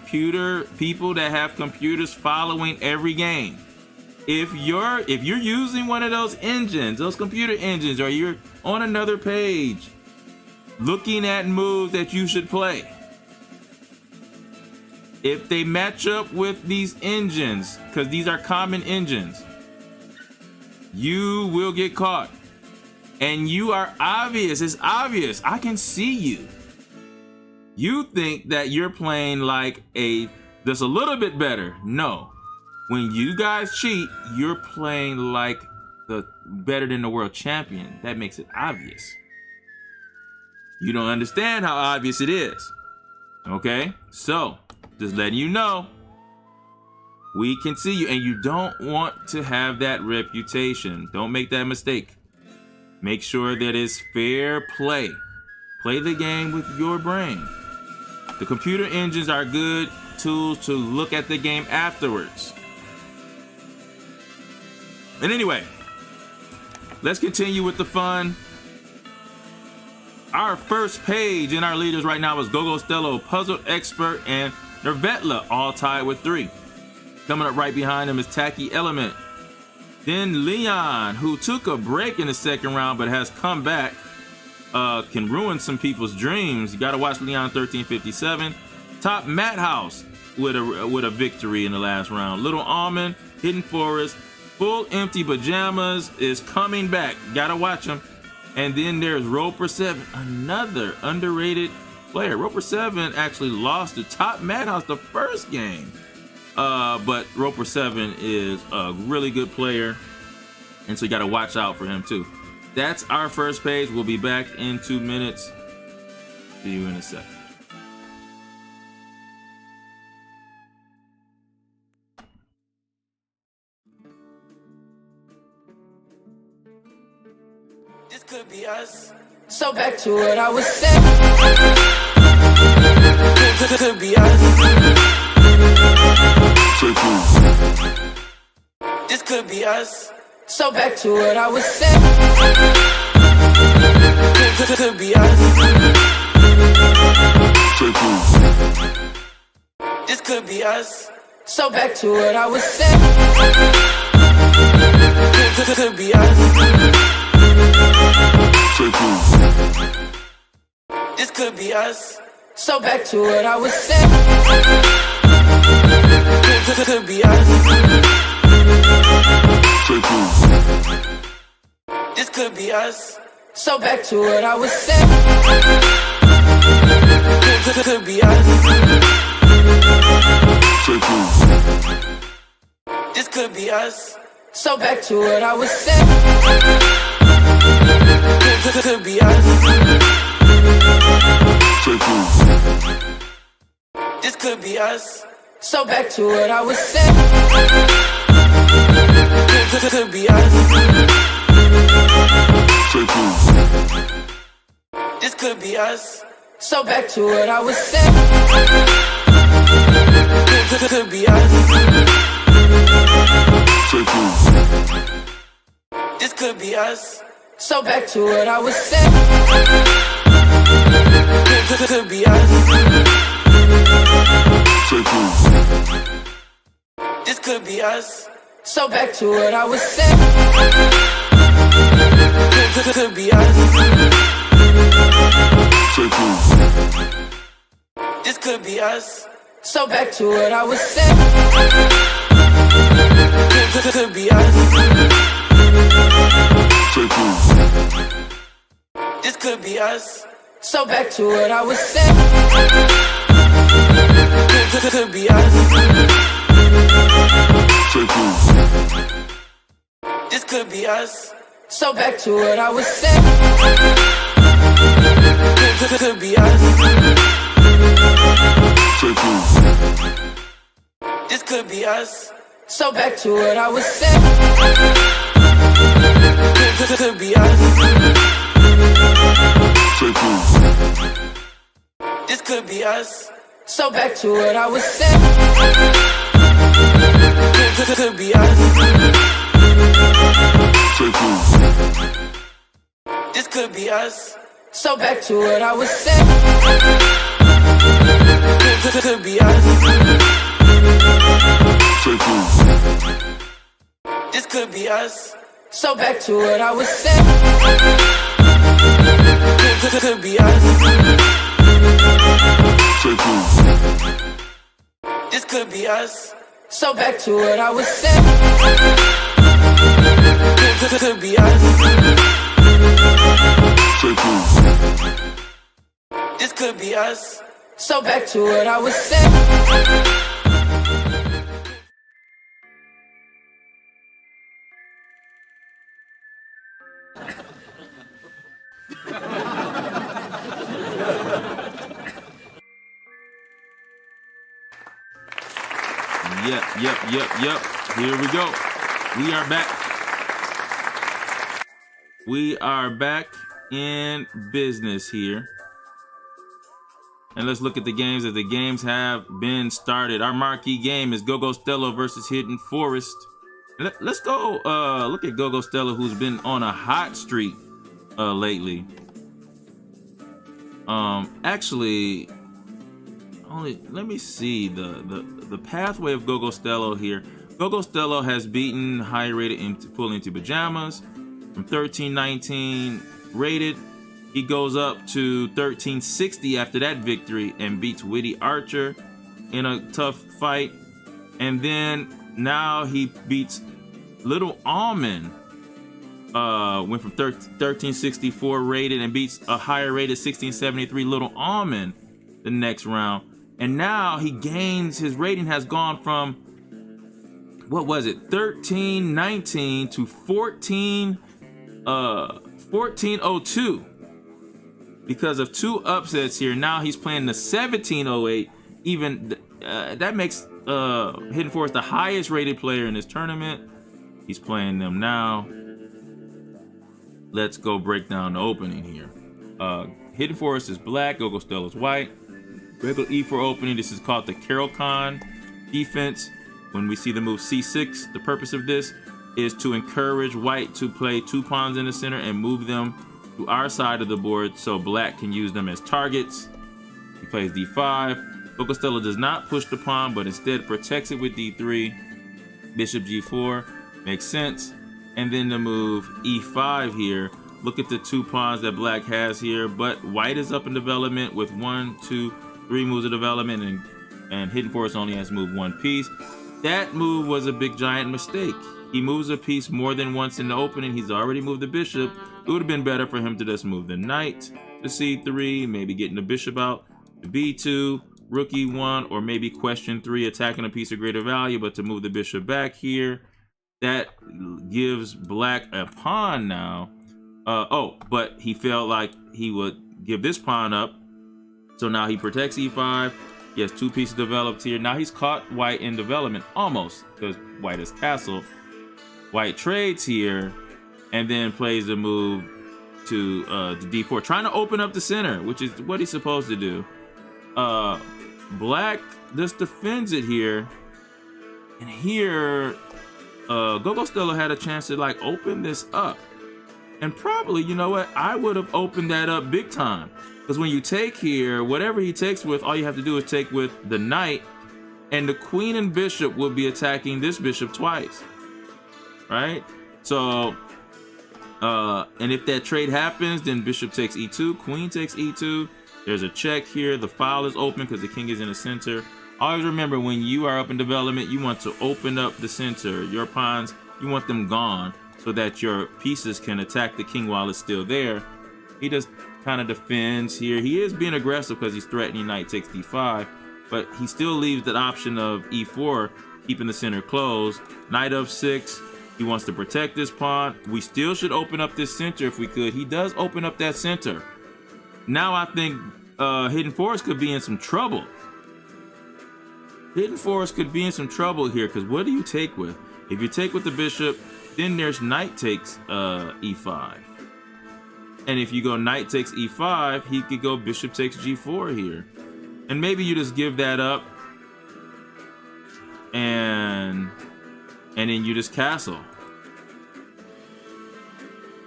people that have computers following every game. If you're using one of those engines, those computer engines, or you're on another page looking at moves that you should play, if they match up with these engines, because these are common engines, you will get caught. And you are obvious. It's obvious. I can see you. You think that you're playing like just a little bit better. No. When you guys cheat, you're playing like the better than the world champion. That makes it obvious. You don't understand how obvious it is. Okay? So, just letting you know, we can see you, and you don't want to have that reputation. Don't make that mistake. Make sure that it's fair play. Play the game with your brain. The computer engines are good tools to look at the game afterwards. And anyway, let's continue with the fun. Our first page in our leaders right now is Gogo Stello, Puzzle Expert, and Novetla, all tied with 3. Coming up right behind him is Tacky Element. Then Leon, who took a break in the second round but has come back, can ruin some people's dreams. You got to watch Leon 1357. Top Madhouse with a victory in the last round. Little Almond, Hidden Forest, Full Empty Pajamas is coming back. Got to watch him. And then there's Roper 7, another underrated player. Roper 7 actually lost to Top Madhouse the first game. But Roper 7 is a really good player, and so you got to watch out for him too. That's our first page. We'll be back in 2 minutes. See you in a second. This could be us. So back to what I was saying. Could be us. This could be us. So back to what I was saying. Could be us. This could be us. So back to what I was saying. Could be us. This could be us. So back to what I was saying. Could be us. This could be us. So back to what I was saying. Could be us. This could be us. So back to what I was saying. Could be us. This could be us. So back to what I was saying. Could be us. This could be us. So back to what I was saying. Could be us. This could be us. So back to what I was saying. Could be us. This could be us. So back to what I was saying. Could be us. This could be us. So back to what I was saying. Could be us. This could be us. So back to what I was saying. Could be us. This could be us. So back to what I was saying. Could be us. This could be us. So back to what I was saying. Could be us. This could be us. So back to what I was saying. Could be us. This could be us. So back to what I was saying. Could be us. This could be us. So back to what I was saying. Could be us. This could be us. So back to what I was saying. Could be us. This could be us. So back to what I was saying. Yep. Here we go. We are back. We are back in business here. And let's look at the games as the games have been started. Our marquee game is Go-Go Stella versus Hidden Forest. Let's go look at Go-Go Stella, who's been on a hot streak lately. Actually, let me see the pathway of Go-Go Stella here. Go-Go Stella has beaten high rated into Pull Into Pajamas from 1319 rated. He goes up to 1360 after that victory and beats Witty Archer in a tough fight. And then now he beats Little Almond. Went from 1364 rated and beats a higher rated 1673 Little Almond the next round. And now he gains, his rating has gone from, what was it, 1319 to 1402 because of 2 upsets here. Now he's playing the 1708. Even that makes Hidden Forest the highest rated player in this tournament. He's playing them now. Let's go break down the opening here. Hidden Forest is black, Gogo Stella is white. Regular E4 opening, this is called the Carol-Con defense. When we see the move C6, the purpose of this is to encourage white to play 2 pawns in the center and move them to our side of the board so black can use them as targets. He plays D5. Gogo Stella does not push the pawn, but instead protects it with D3. Bishop G4 makes sense. And then the move E5 here. Look at the 2 pawns that black has here, but white is up in development with 1, 2, 3 moves of development, and Hidden Forest only has moved 1 piece. That move was a big giant mistake. He moves a piece more than once in the opening. He's already moved the bishop. It would have been better for him to just move the knight to C3, maybe getting the bishop out to B2, rook E1, or maybe question 3, attacking a piece of greater value, but to move the bishop back here, that gives black a pawn now. But he felt like he would give this pawn up. So now he protects E5. He has 2 pieces developed here. Now he's caught white in development, almost, because white has castled. White trades here, and then plays the move to D4, trying to open up the center, which is what he's supposed to do. Black just defends it here. And here, Gogo Stella had a chance to like open this up. And probably, you know what, I would have opened that up big time. Because when you take here, whatever he takes with, all you have to do is take with the knight, and the queen and bishop will be attacking this bishop twice, right? So, and if that trade happens, then bishop takes E2, queen takes E2. There's a check here. The file is open because the king is in the center. Always remember, when you are up in development, you want to open up the center. Your pawns, you want them gone so that your pieces can attack the king while it's still there. He just kind of defends here. He is being aggressive because he's threatening knight takes D5, but he still leaves that option of E4, keeping the center closed. Knight F6, he wants to protect this pawn. We still should open up this center if we could. He does open up that center. Now I think Hidden Forest could be in some trouble. Hidden Forest could be in some trouble here, because what do you take with? If you take with the bishop, then there's knight takes E5. And if you go knight takes E5, he could go bishop takes G4 here. And maybe you just give that up, and then you just castle.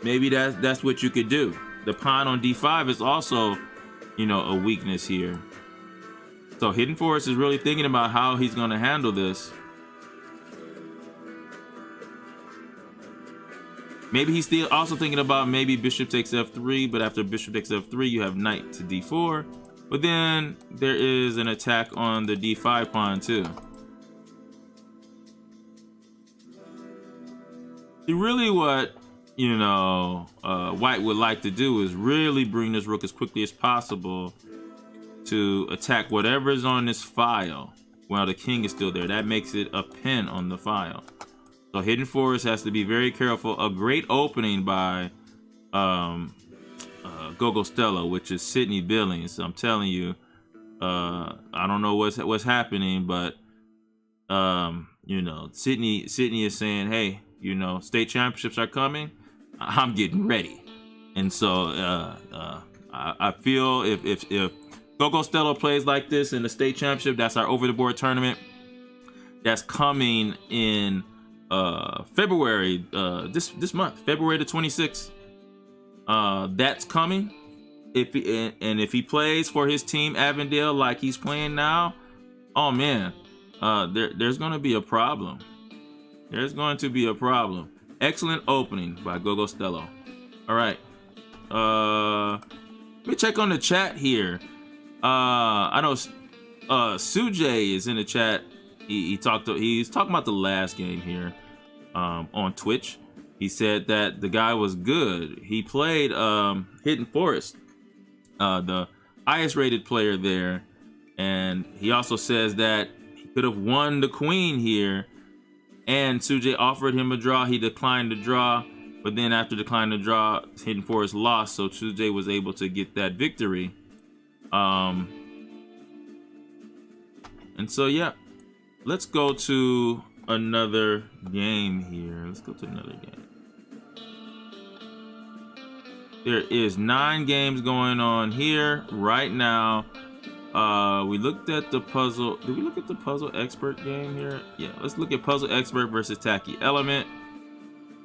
Maybe that's what you could do. The pawn on D5 is also, you know, a weakness here. So Hidden Forest is really thinking about how he's going to handle this. Maybe he's still also thinking about maybe bishop takes F3, but after bishop takes F3, you have knight to D4. But then there is an attack on the D5 pawn too. Really what, you know, white would like to do is really bring this rook as quickly as possible to attack whatever is on this file while the king is still there. That makes it a pin on the file. So Hidden Forest has to be very careful. A great opening by Gogo Stella, which is Sydney Billings. I'm telling you, I don't know what's happening, but you know, Sydney is saying, hey, you know, state championships are coming. I'm getting ready. And so I feel if Gogo Stella plays like this in the state championship, that's our over the board tournament that's coming in February, this month, February the 26th. That's coming. If he plays for his team Avondale like he's playing now, oh man, there's going to be a problem. There's going to be a problem. Excellent opening by Gogo Stella. All right. Let me check on the chat here. I know Sujay is in the chat. He's talking about the last game here on Twitch. He said that the guy was good. He played Hidden Forest, the highest rated player there, And he also says that he could have won the queen here, and Sujay offered him a draw. He declined the draw, but then after declining the draw, Hidden Forest lost, so Sujay was able to get that victory. And so, yeah, let's go to another game here. Let's go to another game. There is 9 games going on here right now. We looked at the puzzle. Did we look at the puzzle expert game here? Yeah, let's look at puzzle expert versus tacky element.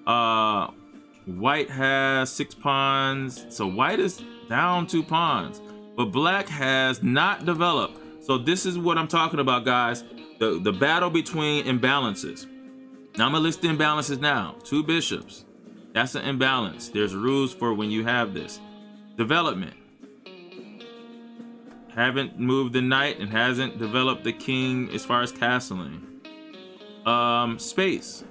White has 6 pawns, so white is down 2 pawns, but black has not developed. So this is what I'm talking about, guys. The battle between imbalances. Now I'm gonna list the imbalances now. 2 bishops. That's an imbalance. There's rules for when you have this. Development. Haven't moved the knight and hasn't developed the king as far as castling. Space.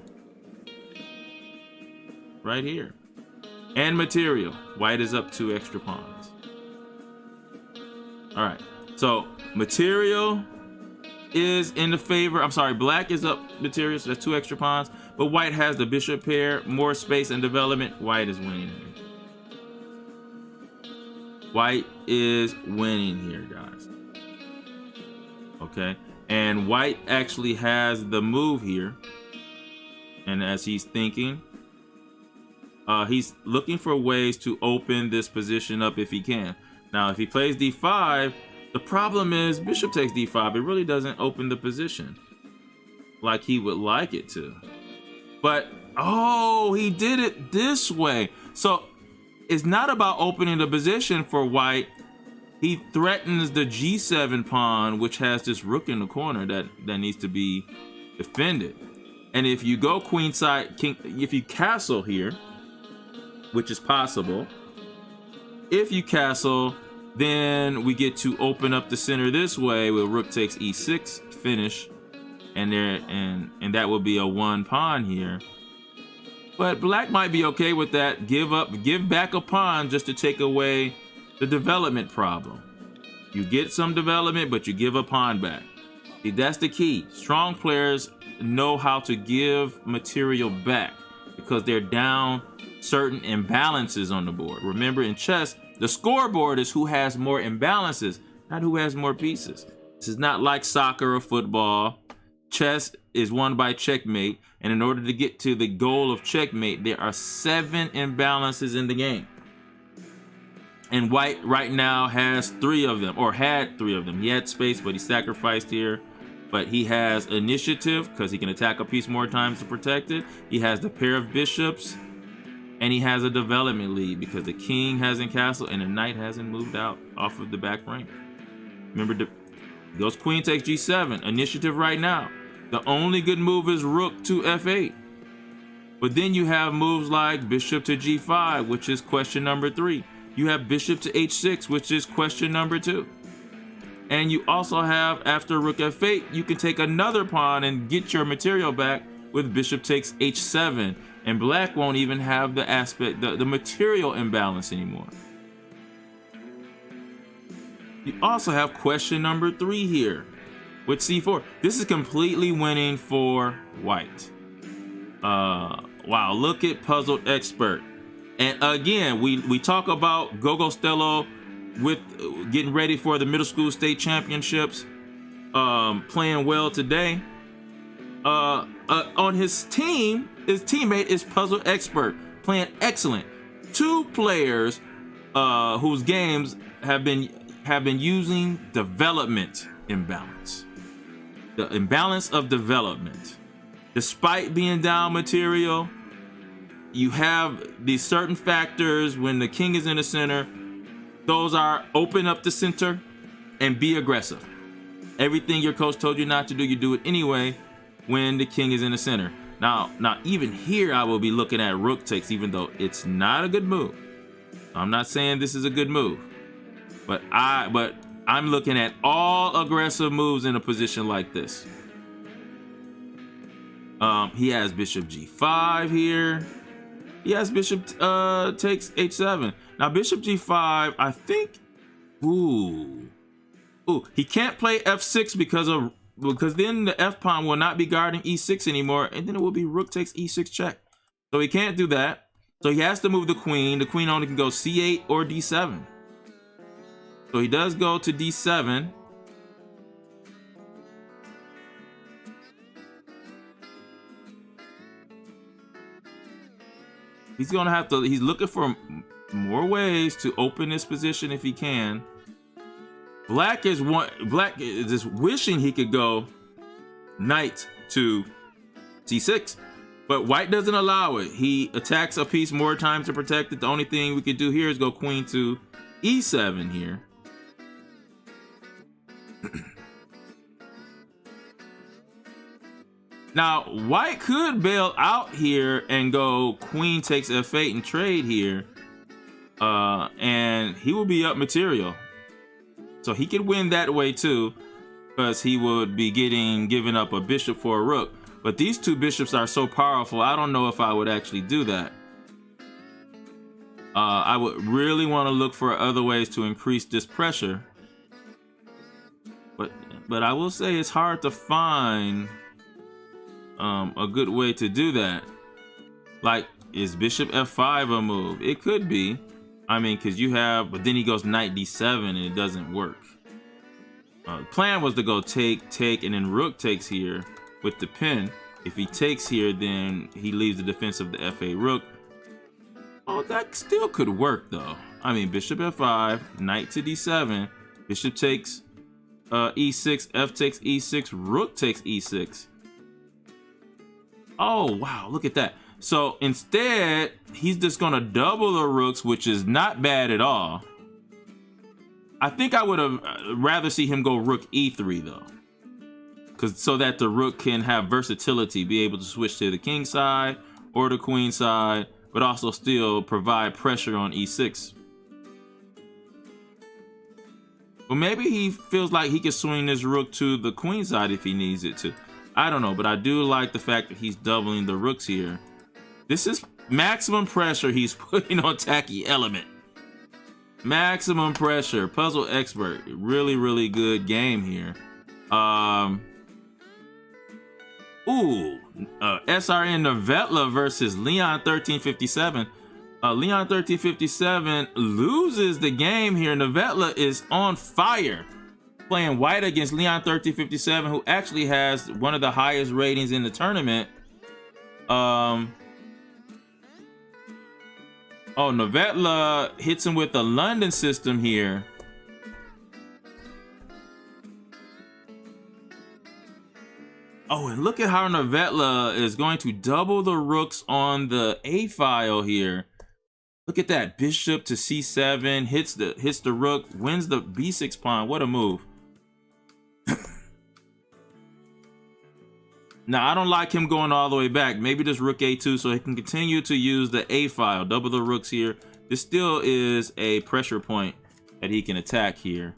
Right here. And material. White is up 2 extra pawns. All right. So material is in the favor. I'm sorry, black is up material, so that's 2 extra pawns. But white has the bishop pair, more space and development. White is winning here. White is winning here, guys. Okay, and white actually has the move here. And as he's thinking, he's looking for ways to open this position up if he can. Now, if he plays d5, the problem is bishop takes d5. It really doesn't open the position like he would like it to. But, oh, he did it this way. So it's not about opening the position for white. He threatens the g7 pawn, which has this rook in the corner that needs to be defended. And if you go queenside, if you castle here, which is possible, if you castle, then we get to open up the center this way where rook takes e6, finish, and that will be a 1 pawn here. But black might be okay with that. Give back a pawn just to take away the development problem. You get some development, but you give a pawn back. See, that's the key. Strong players know how to give material back because they're down certain imbalances on the board. Remember, in chess, the scoreboard is who has more imbalances, not who has more pieces. This is not like soccer or football. Chess is won by checkmate, and in order to get to the goal of checkmate, there are 7 imbalances in the game. And white right now has 3 of them, or had 3 of them. He had space, but he sacrificed here. But he has initiative because he can attack a piece more times to protect it. He has the pair of bishops, and he has a development lead because the king hasn't castled and the knight hasn't moved out off of the back rank. Remember, goes queen takes g7, initiative right now. The only good move is rook to f8. But then you have moves like bishop to g5, which is question number 3. You have bishop to h6, which is question number 2. And you also have, after rook f8, you can take another pawn and get your material back with bishop takes h7. And black won't even have the aspect, the material imbalance anymore. You also have question number 3 here with c4. This is completely winning for white. Wow, look at Puzzled Expert. And again, we talk about Gogo Stello with getting ready for the middle school state championships, playing well today. On his team, his teammate is Puzzle Expert, playing excellent. 2 players whose games have been using development imbalance. The imbalance of development. Despite being down material, you have these certain factors when the king is in the center. Those are open up the center and be aggressive. Everything your coach told you not to do, you do it anyway when the king is in the center. Now even here I will be looking at rook takes, even though it's not a good move. I'm not saying this is a good move, but I'm looking at all aggressive moves in a position like this. He has bishop g5 here. He has bishop takes h7. Now bishop g5, I think, ooh, Ooh, he can't play f6 because then the f pawn will not be guarding e6 anymore, and then it will be rook takes e6 check. So he can't do that. So he has to move the queen. The queen only can go c8 or d7. So he does go to d7. He's gonna have to. He's looking for more ways to open this position if he can. Black is just wishing he could go knight to c6, but white doesn't allow it. He attacks a piece more times to protect it. The only thing we could do here is go queen to e7 here. Now, white could bail out here and go queen takes f8 and trade here, and he will be up material. So he could win that way too, because he would be giving up a bishop for a rook. But these two bishops are so powerful, I don't know if I would actually do that. I would really want to look for other ways to increase this pressure. But I will say it's hard to find a good way to do that. Like, is bishop f5 a move? It could be. I mean, because you have, but then he goes knight d7 and it doesn't work. The plan was to go take, and then rook takes here with the pin. If he takes here, then he leaves the defense of the f8 rook. Oh, that still could work though. I mean, bishop f5, knight to d7, bishop takes e6, f takes e6, rook takes e6. Oh, wow, look at that. So instead, he's just gonna double the rooks, which is not bad at all. I think I would have rather see him go rook e3 though, because so that the rook can have versatility, be able to switch to the king side or the queen side, but also still provide pressure on e6. Well, maybe he feels like he can swing this rook to the queen side if he needs it to. I don't know, but I do like the fact that he's doubling the rooks here. This is maximum pressure he's putting on Tacky Element. Maximum pressure. Puzzle Expert. Really, really good game here. SRN Novetla versus Leon 1357. Leon 1357 loses the game here. Novetla is on fire. Playing white against Leon 1357, who actually has one of the highest ratings in the tournament. Oh, Novetla hits him with the London system here. Oh, and look at how Novetla is going to double the rooks on the A file here. Look at that, bishop to c7, hits the rook, wins the b6 pawn. What a move. Now, I don't like him going all the way back. Maybe just rook a2 so he can continue to use the a file. Double the rooks here. This still is a pressure point that he can attack here.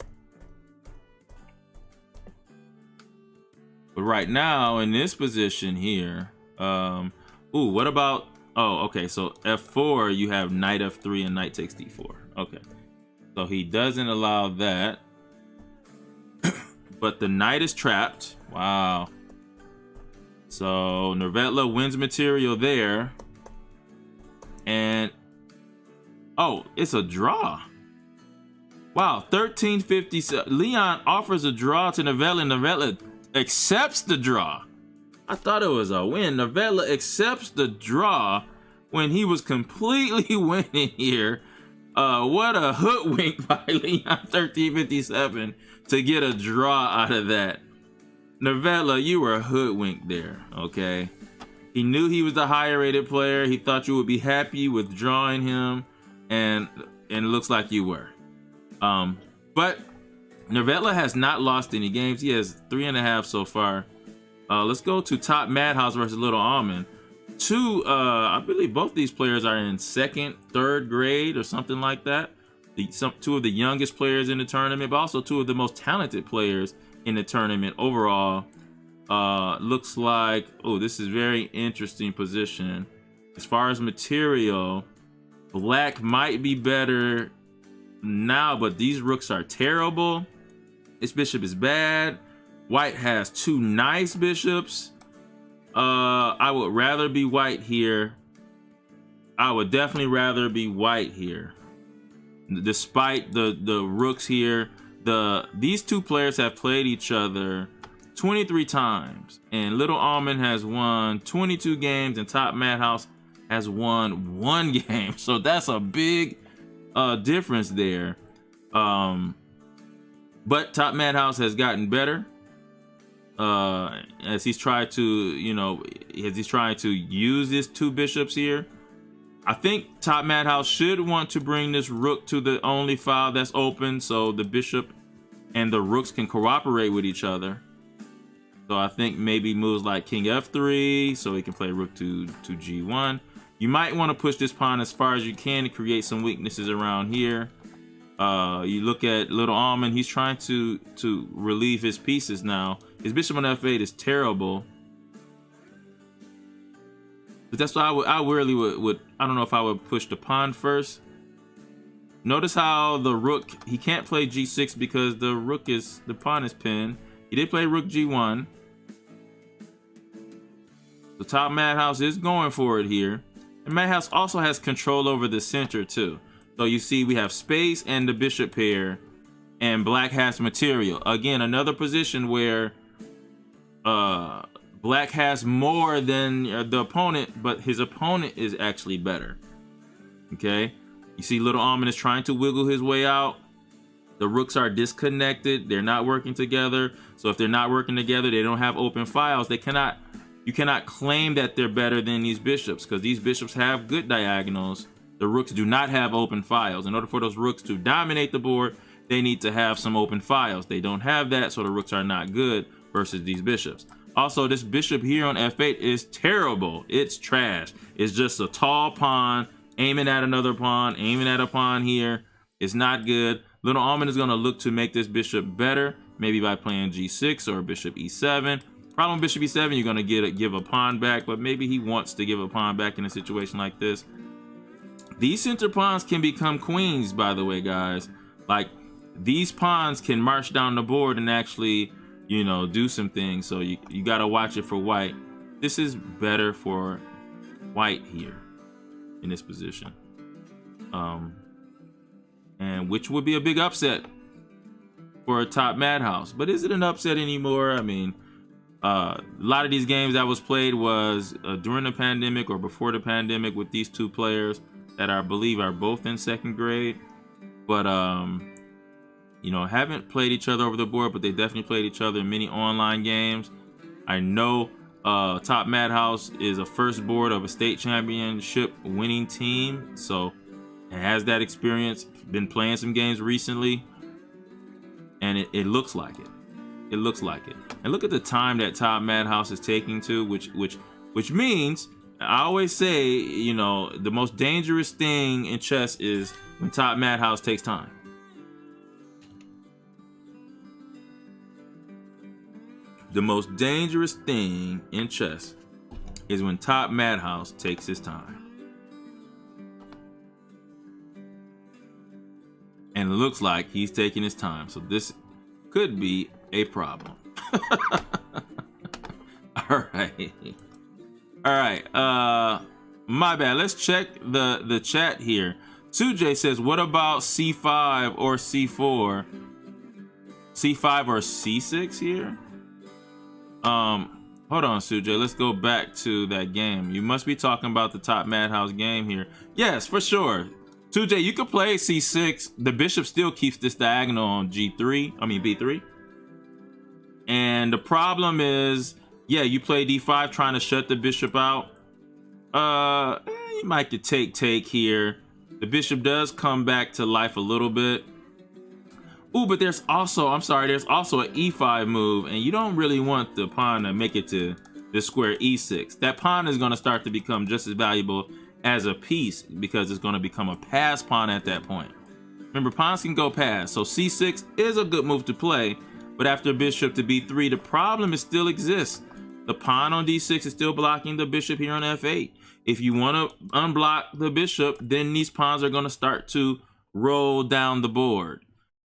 But right now, in this position here, what about, oh, okay, so f4, you have knight f3 and knight takes d4. Okay, so he doesn't allow that. But the knight is trapped. Wow. So Novetla wins material there. And oh, it's a draw. Wow, 1350. Leon offers a draw to Novetla, and Novetla accepts the draw. I thought it was a win. Novetla accepts the draw when he was completely winning here. What a hoodwink by Leon 1357 to get a draw out of that. Novetla, you were a hoodwink there, okay? He knew he was the higher rated player. He thought you would be happy with drawing him, and it looks like you were. But Novetla has not lost any games. He has 3.5 so far. Let's go to Top Madhouse versus Little Almond. I believe both these players are in 2nd, 3rd grade or something like that. Two of the youngest players in the tournament, but also two of the most talented players in the tournament overall. Looks like, oh, this is very interesting position. As far as material, black might be better now, but these rooks are terrible. This bishop is bad. White has 2 nice bishops. I would rather be white here. I would definitely rather be white here. Despite the rooks here, these 2 players have played each other 23 times, and Little Almond has won 22 games, and Top Madhouse has won 1 game. So that's a big difference there. But Top Madhouse has gotten better as he's tried to, use his 2 bishops here. I think Top Madhouse should want to bring this rook to the only file that's open, so the bishop and the rooks can cooperate with each other. So I think maybe moves like King F3, so he can play rook to G1. You might want to push this pawn as far as you can to create some weaknesses around here. You look at Little Almond, he's trying to relieve his pieces now. His bishop on F8 is terrible. But that's why I really would, I don't know if I would push the pawn first. Notice how the rook, he can't play G6 because the pawn is pinned. He did play rook G1. The Top Madhouse is going for it here. And Madhouse also has control over the center too. So you see we have space and the bishop pair, and black has material. Again, another position where black has more than the opponent, but his opponent is actually better. Okay, you see Little Almond is trying to wiggle his way out. The rooks are disconnected. They're not working together. So if they're not working together, they don't have open files. You cannot claim that they're better than these bishops, because these bishops have good diagonals. The rooks do not have open files. In order for those rooks to dominate the board, they need to have some open files. They don't have that, so the rooks are not good versus these bishops. Also, this bishop here on F8 is terrible. It's trash. It's just a tall pawn, aiming at another pawn, aiming at a pawn here. It's not good. Little Almond is going to look to make this bishop better, maybe by playing G6 or bishop E7. Problem with bishop E7, you're going to give a pawn back, but maybe he wants to give a pawn back in a situation like this. These center pawns can become queens, by the way, guys. Like, these pawns can march down the board and actually, do some things. So you got to watch it for white. This is better for white here in this position. And which would be a big upset for a Top Madhouse. But is it an upset anymore? I mean, a lot of these games that was played was during the pandemic or before the pandemic with these 2 players that I believe are both in 2nd grade. But, haven't played each other over the board, but they definitely played each other in many online games. I know Top Madhouse is a first board of a state championship winning team. So it has that experience, been playing some games recently, and it looks like it. It looks like it. And look at the time that Top Madhouse is taking to, which means, I always say, the most dangerous thing in chess is when Top Madhouse takes time. The most dangerous thing in chess is when Top Madhouse takes his time. And it looks like he's taking his time. So this could be a problem. All right. My bad. Let's check the chat here. Sujay says, what about C5 or C4? C5 or C6 here? Hold on, Sujay. Let's go back to that game. You must be talking about the Top Madhouse game here. Yes, for sure. Sujay, you could play C6. The bishop still keeps this diagonal on B3. And the problem is, yeah, you play D5 trying to shut the bishop out. You might get take here. The bishop does come back to life a little bit. Ooh, but there's also an E5 move, and you don't really want the pawn to make it to the square E6. That pawn is going to start to become just as valuable as a piece because it's going to become a pass pawn at that point. Remember, pawns can go pass, so C6 is a good move to play, but after bishop to B3, the problem still exists. The pawn on D6 is still blocking the bishop here on F8. If you want to unblock the bishop, then these pawns are going to start to roll down the board.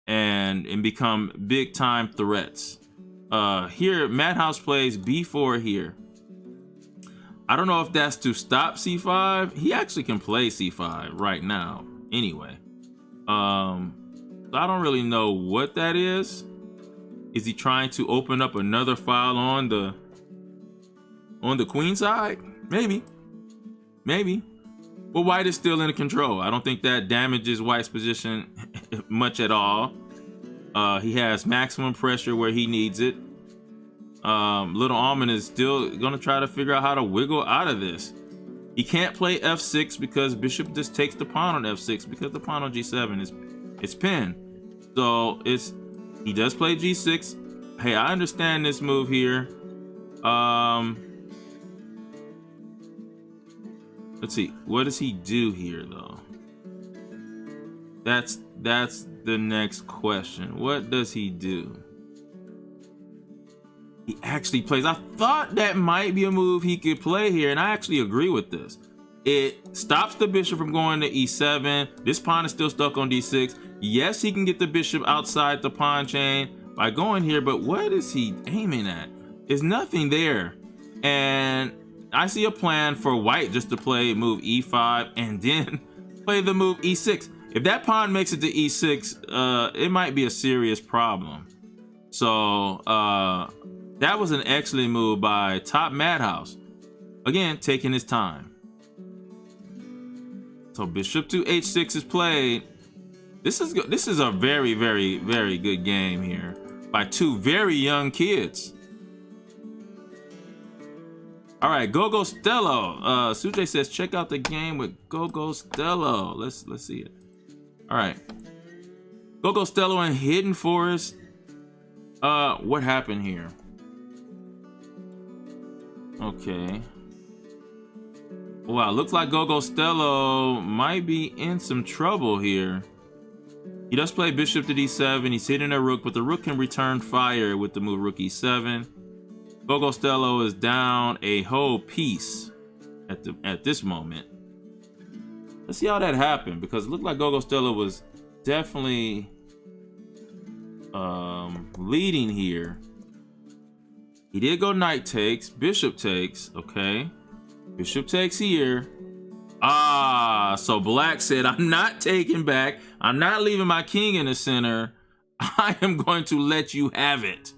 and become big time threats. Here, Madhouse plays b4 here. I don't know if that's to stop c5. He actually can play c5 right now anyway. So I don't really know what that is. Is he trying to open up another file on the queen side? Maybe. But white is still in control. I don't think that damages white's position much at all. He has maximum pressure where he needs it. Little Almond is still gonna try to figure out how to wiggle out of this. He can't play f6 because bishop just takes the pawn on f6 because the pawn on g7 is pinned. So he does play g6. Hey, I understand this move here. Let's see. What does he do here though? That's the next question. What does he do? He actually plays. I thought that might be a move he could play here, and I actually agree with this. It stops the bishop from going to e7. This pawn is still stuck on d6. Yes, he can get the bishop outside the pawn chain by going here, but what is he aiming at? There's nothing there. And I see a plan for white just to play move e5 and then play the move e6. If that pawn makes it to e6, it might be a serious problem. So that was an excellent move by Top Madhouse. Again, taking his time. So bishop to h6 is played. This is a very, very, very good game here by two very young kids. All right, Gogo Stello. Sujay says check out the game with Gogo Stello. Let's see it. All right, Gogo Stello and Hidden Forest. What happened here? Okay. Wow, looks like Gogo Stello might be in some trouble here. He does play bishop to d7. He's hitting a rook, but the rook can return fire with the move rook e7. Gogo Stello is down a whole piece at this moment. Let's see how that happened, because it looked like Gogo Stello was definitely leading here. He did go knight takes, bishop takes. Okay, bishop takes here. So black said, I'm not taking back. I'm not leaving my king in the center. I am going to let you have it.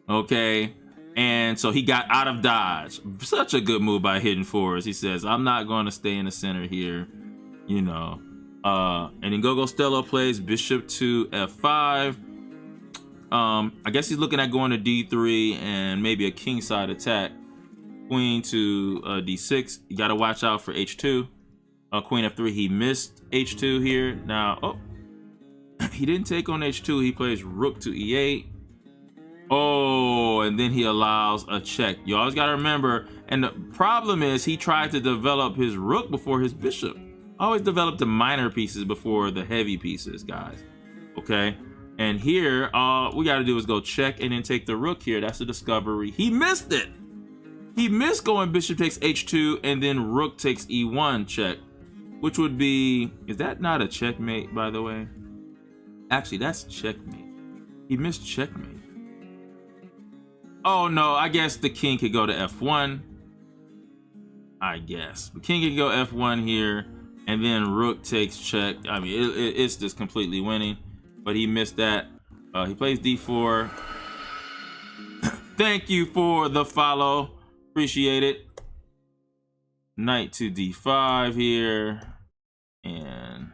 Okay. And so he got out of dodge. Such a good move by Hidden Forest. He says, I'm not going to stay in the center here, you know. And then Gogo Stello plays bishop to f5. I guess he's looking at going to d3 and maybe a kingside attack. Queen to d6. You got to watch out for h2. Queen f3. He missed h2 here. Now, he didn't take on h2. He plays rook to e8. Oh, and then he allows a check. You always got to remember, and the problem is he tried to develop his rook before his bishop. Always develop the minor pieces before the heavy pieces, guys. Okay, and here all we got to do is go check and then take the rook here. That's a discovery. He missed it. He missed going bishop takes h2 and then rook takes e1 check, which would be, is that not a checkmate, by the way? Actually, that's checkmate. He missed checkmate. Oh no, I guess the king could go to f1. I guess the king could go f1 here, and then rook takes check. I mean, it's just completely winning, but he missed that. He plays d4. Thank you for the follow, appreciate it. Knight to d5 here, and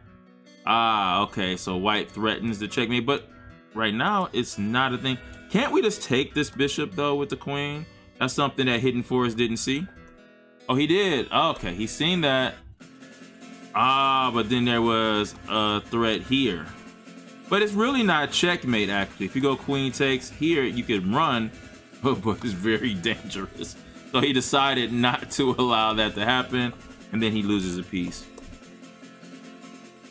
okay, so white threatens the checkmate, but right now it's not a thing. Can't we just take this bishop though with the queen? That's something that Hidden Forest didn't see. Oh, he did. Okay, he's seen that. But then there was a threat here. But it's really not checkmate, actually. If you go queen takes here, you could run, but it's very dangerous. So he decided not to allow that to happen, and then he loses a piece.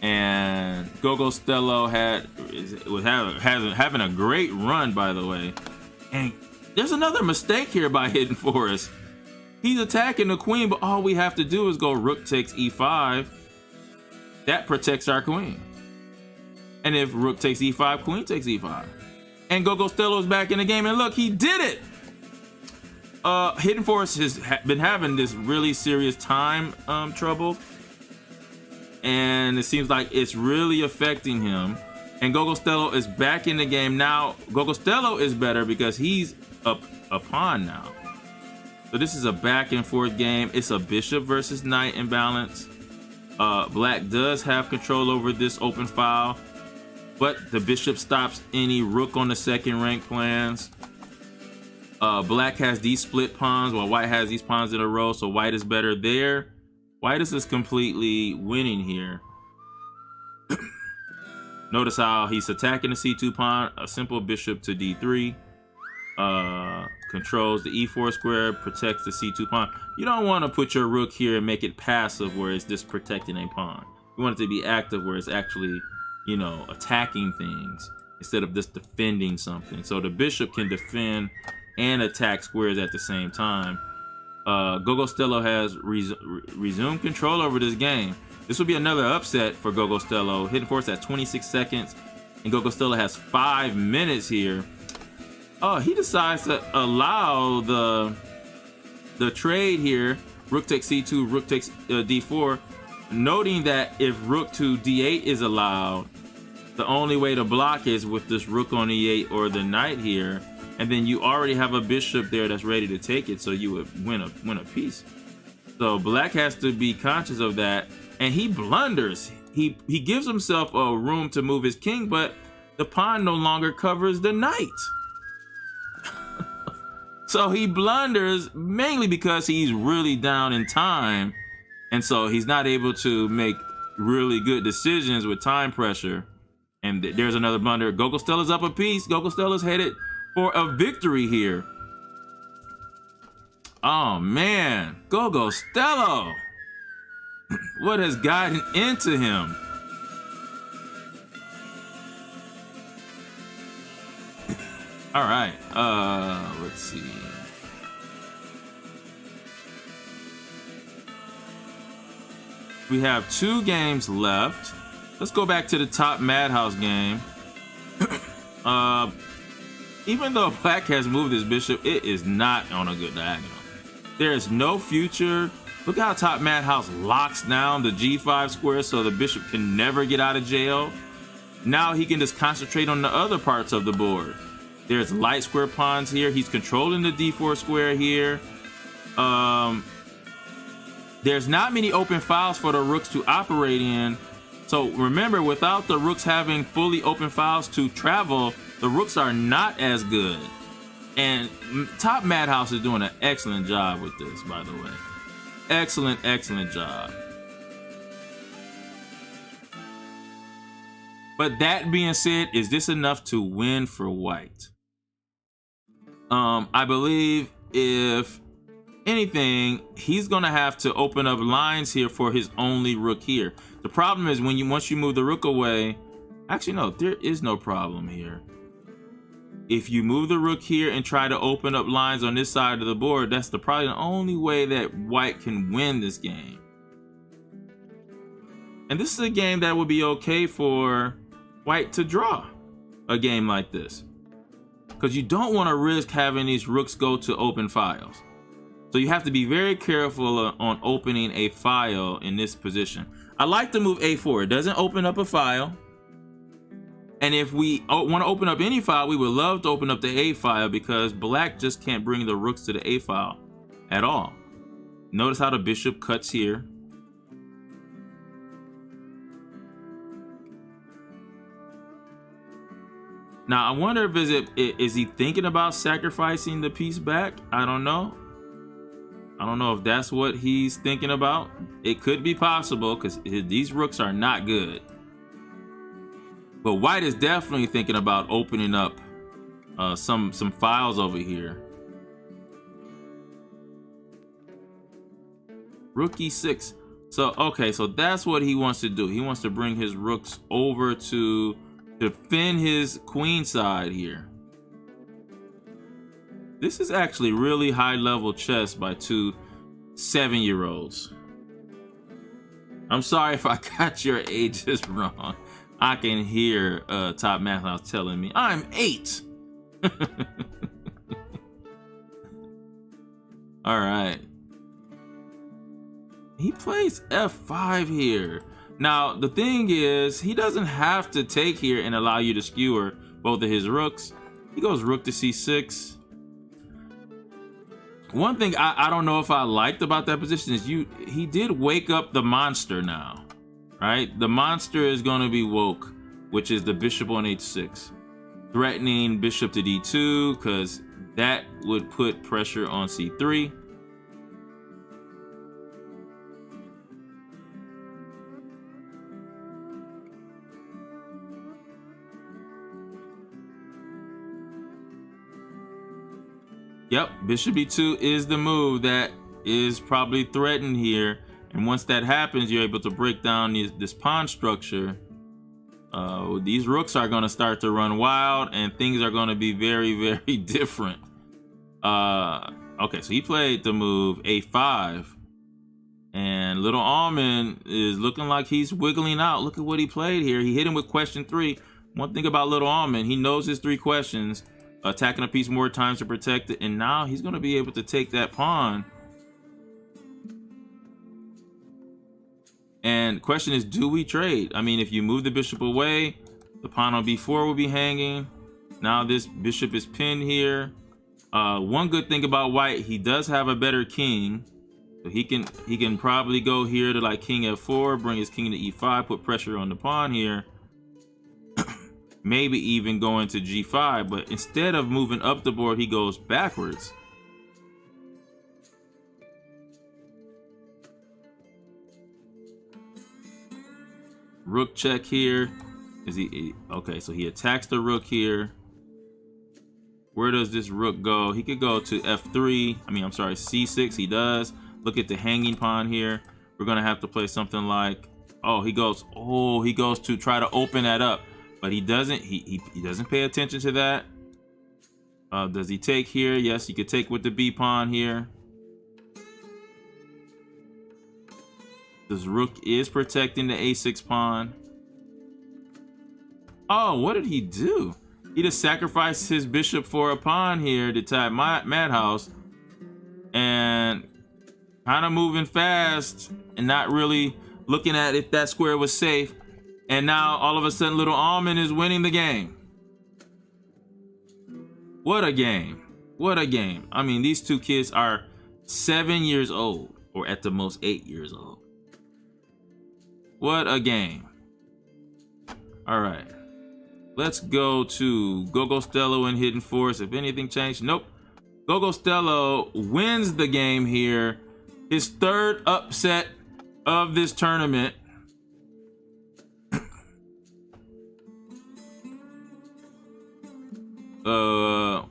And Gogo Stello was having a great run, by the way. And there's another mistake here by Hidden Forest. He's attacking the queen, but all we have to do is go rook takes e5. That protects our queen. And if rook takes e5, queen takes e5. And Gogo Stello's back in the game, and look, he did it! Hidden Forest has been having this really serious time trouble, and it seems like it's really affecting him. And Gogo Stello is back in the game now. Gogo Stello is better because he's up a pawn now. So this is a back and forth game. It's a bishop versus knight imbalance. Black does have control over this open file, but the bishop stops any rook on the second rank plans. Black has these split pawns while white has these pawns in a row, so white is better there. White is completely winning here. Notice how he's attacking the c2 pawn, a simple bishop to d3. Controls the e4 square, protects the c2 pawn. You don't want to put your rook here and make it passive where it's just protecting a pawn. You want it to be active where it's actually, you know, attacking things instead of just defending something. So the bishop can defend and attack squares at the same time. Gogo Stello has resumed control over this game. This will be another upset for Gogo Stello. Hidden Force at 26 seconds, and Gogo Stello has 5 minutes here. Oh, he decides to allow the trade here. Rook takes c2, rook takes d4, noting that if rook to d8 is allowed, the only way to block is with this rook on e8 or the knight here. And then you already have a bishop there that's ready to take it, so you would win a piece. So Black has to be conscious of that, and he blunders. He gives himself a room to move his king, but the pawn no longer covers the knight. So he blunders mainly because he's really down in time, and so he's not able to make really good decisions with time pressure. And there's another blunder. Gogo Stella's up a piece. Gogo Stella's headed for a victory here. Oh man, Gogo Stello. What has gotten into him? All right, let's see. We have 2 games left. Let's go back to the top Madhouse game. Even though Black has moved his bishop, it is not on a good diagonal. There is no future. Look how top Madhouse locks down the g5 square so the bishop can never get out of jail. Now he can just concentrate on the other parts of the board. There's light square pawns here. He's controlling the d4 square here. There's not many open files for the rooks to operate in. So remember, without the rooks having fully open files to travel, the rooks are not as good. And top Madhouse is doing an excellent job with this, by the way. Excellent, excellent job. But that being said, is this enough to win for white? I believe if anything, he's gonna have to open up lines here for his only rook here. The problem is once you move the rook away, actually no, there is no problem here. If you move the rook here and try to open up lines on this side of the board, that's probably the only way that white can win this game. And this is a game that would be okay for white to draw a game like this, because you don't want to risk having these rooks go to open files. So you have to be very careful on opening a file in this position. I like to move a4. It doesn't open up a file. And if we want to open up any file, we would love to open up the A file because Black just can't bring the rooks to the A file at all. Notice how the bishop cuts here. Now, I wonder if is he thinking about sacrificing the piece back? I don't know. I don't know if that's what he's thinking about. It could be possible because these rooks are not good. But white is definitely thinking about opening up some files over here. Rook e6. So, okay, so that's what he wants to do. He wants to bring his rooks over to defend his queen side here. This is actually really high level chess by 2 7-year-olds. I'm sorry if I got your ages wrong. I can hear Top Math House telling me I'm 8. All right. He plays F5 here. Now, the thing is, he doesn't have to take here and allow you to skewer both of his rooks. He goes rook to C6. One thing I don't know if I liked about that position is he did wake up the monster now, right? The monster is going to be woke, which is the bishop on H6. Threatening bishop to D2, because that would put pressure on C3. Yep, bishop D2 is the move that is probably threatened here. And once that happens, you're able to break down this pawn structure. These rooks are going to start to run wild, and things are going to be very, very different. Okay, so he played the move A5. And Little Almond is looking like he's wiggling out. Look at what he played here. He hit him with question 3. One thing about Little Almond, he knows his 3 questions. Attacking a piece more times to protect it, and now he's going to be able to take that pawn. And question is, do we trade? I mean, if you move the bishop away, the pawn on B4 will be hanging. Now this bishop is pinned here. One good thing about white, he does have a better king. So he can probably go here to like king F4, bring his king to E5, put pressure on the pawn here. Maybe even going to G5, but instead of moving up the board, he goes backwards. Rook check here. Is he okay? So he attacks the rook here. Where does this rook go? He could go to F3. I mean, I'm sorry, C6. He does. Look at the hanging pawn here. We're gonna have to play something like, he goes to try to open that up. But he doesn't. He doesn't pay attention to that. Does he take here? Yes, he could take with the B pawn here. This rook is protecting the A6 pawn. Oh, what did he do? He just sacrificed his bishop for a pawn here to tie Madhouse, and kind of moving fast and not really looking at if that square was safe. And now, all of a sudden, Little Almond is winning the game. What a game. What a game. I mean, these two kids are 7 years old, or at the most 8 years old. What a game. All right. Let's go to Gogo Stello and Hidden Force. If anything changed, nope. Gogo Stello wins the game here. His 3rd upset of this tournament.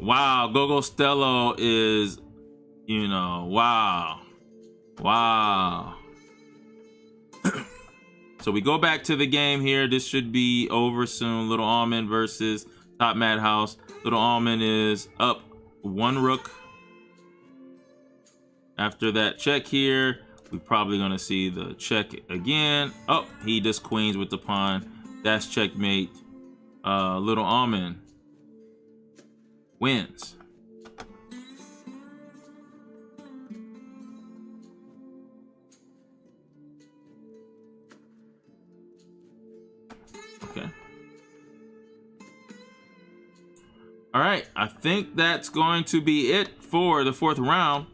Wow, Gogo Stello is, wow. So we go back to the game here. This should be over soon. Little Almond versus Top Madhouse. Little Almond is up 1 rook. After that check here, we're probably gonna see the check again. Oh, he just queens with the pawn. That's checkmate. Little Almond wins. Okay. All right, I think that's going to be it for the 4th round.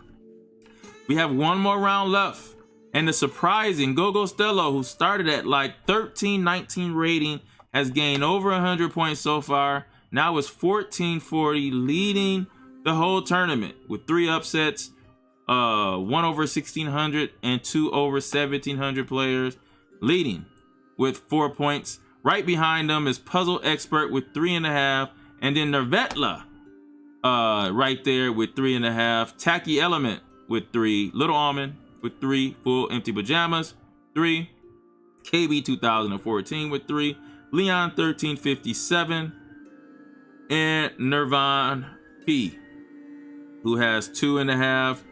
We have 1 more round left. And the surprising Gogo Stello, who started at like 13-19 rating, has gained over 100 points so far. Now is 1440, leading the whole tournament with 3 upsets, 1 over 1600 and 2 over 1700 players, leading with 4 points. Right behind them is Puzzle Expert with 3.5, and then Nervetla right there with 3.5. Tacky Element with 3. Little Almond with 3. Full Empty Pajamas 3. KB 2014 with 3. Leon 1357. And Nirvan P, who has 2.5,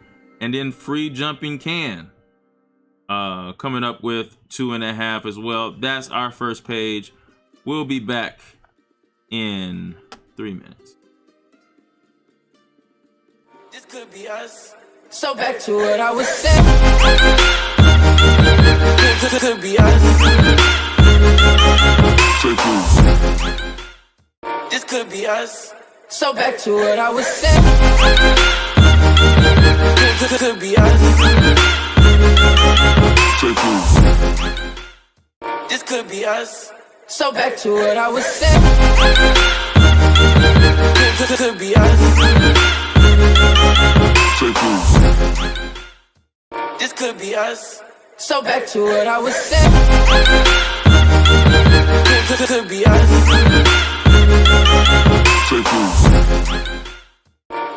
and then Free Jumping Can coming up with 2.5 as well. That's our first page. We'll be back in 3 minutes. This could be us. So back to what I was saying. Could be us. This could be us. So back to what I was saying. Could be us. This could be us. So back to what I was saying. Could be us. This could be us. So back to what I was saying. Could be us.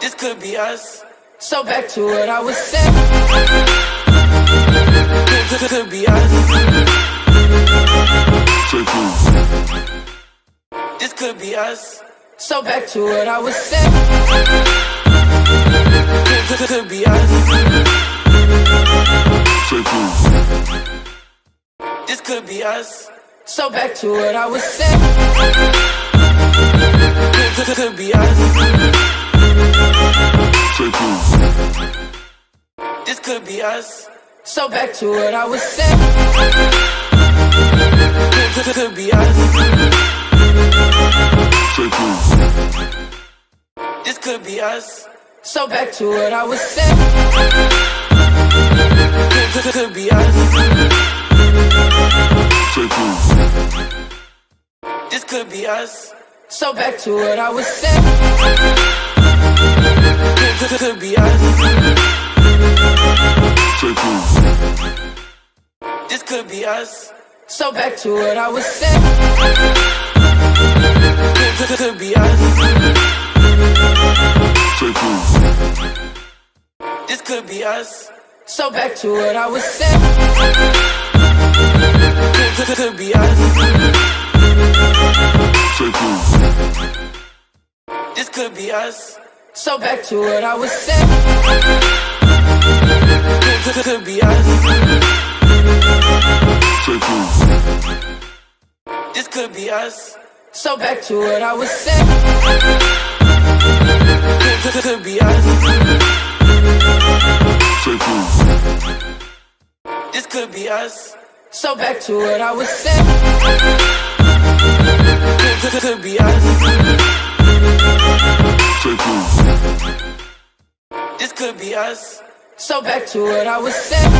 This could be us. So back to what I was saying. Could be us. This could be us. So back to what I was saying. Could be us. This could be us. So back to what I was saying. Could be us. This could be us. So back to what I was saying. Could be us. This could be us. So back to what I was saying. Could be us. This could be us. So back to what I was saying. Could be us. This could be us. So back to what I was saying. Could be us. This could be us. So back to what I was saying. Could be us. This could be us. So back to what I was saying. Could be us. This could be us. So back to what I was saying. Could be us. This could be us. So back to what I was saying. Could be us. This could be us. So back to what I was saying.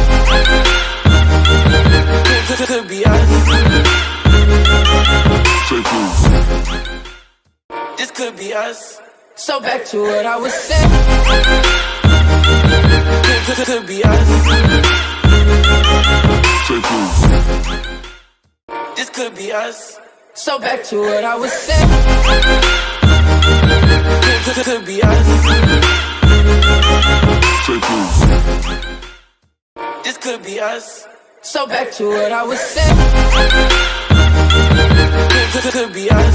Could be us. This could be us. So back to what I was saying. Could be us. This could be us. So back to what I was saying. Could be us. This could be us. So back to what I was saying. Could be us.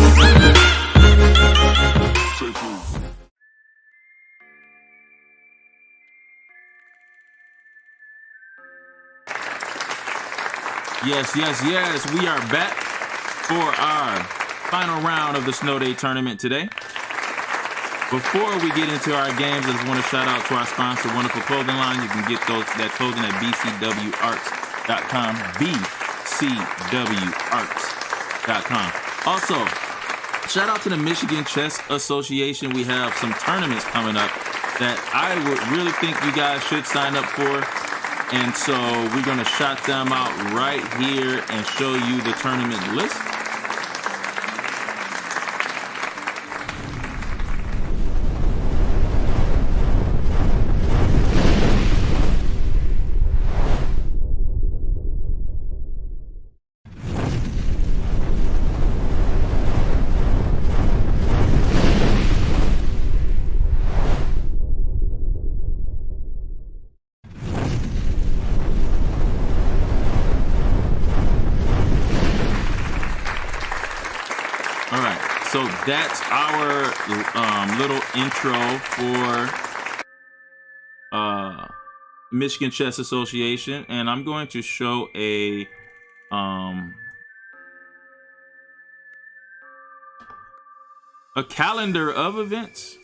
Yes, yes, yes. We are back for our final round of the Snow Day tournament today. Before we get into our games, I just want to shout out to our sponsor, Wonderful Clothing Line. You can get that clothing at bcwarts.com, bcwarts.com. Also, shout out to the Michigan Chess Association. We have some tournaments coming up that I would really think you guys should sign up for. And so we're going to shout them out right here and show you the tournament list. So that's our little intro for Michigan Chess Association, and I'm going to show a a calendar of events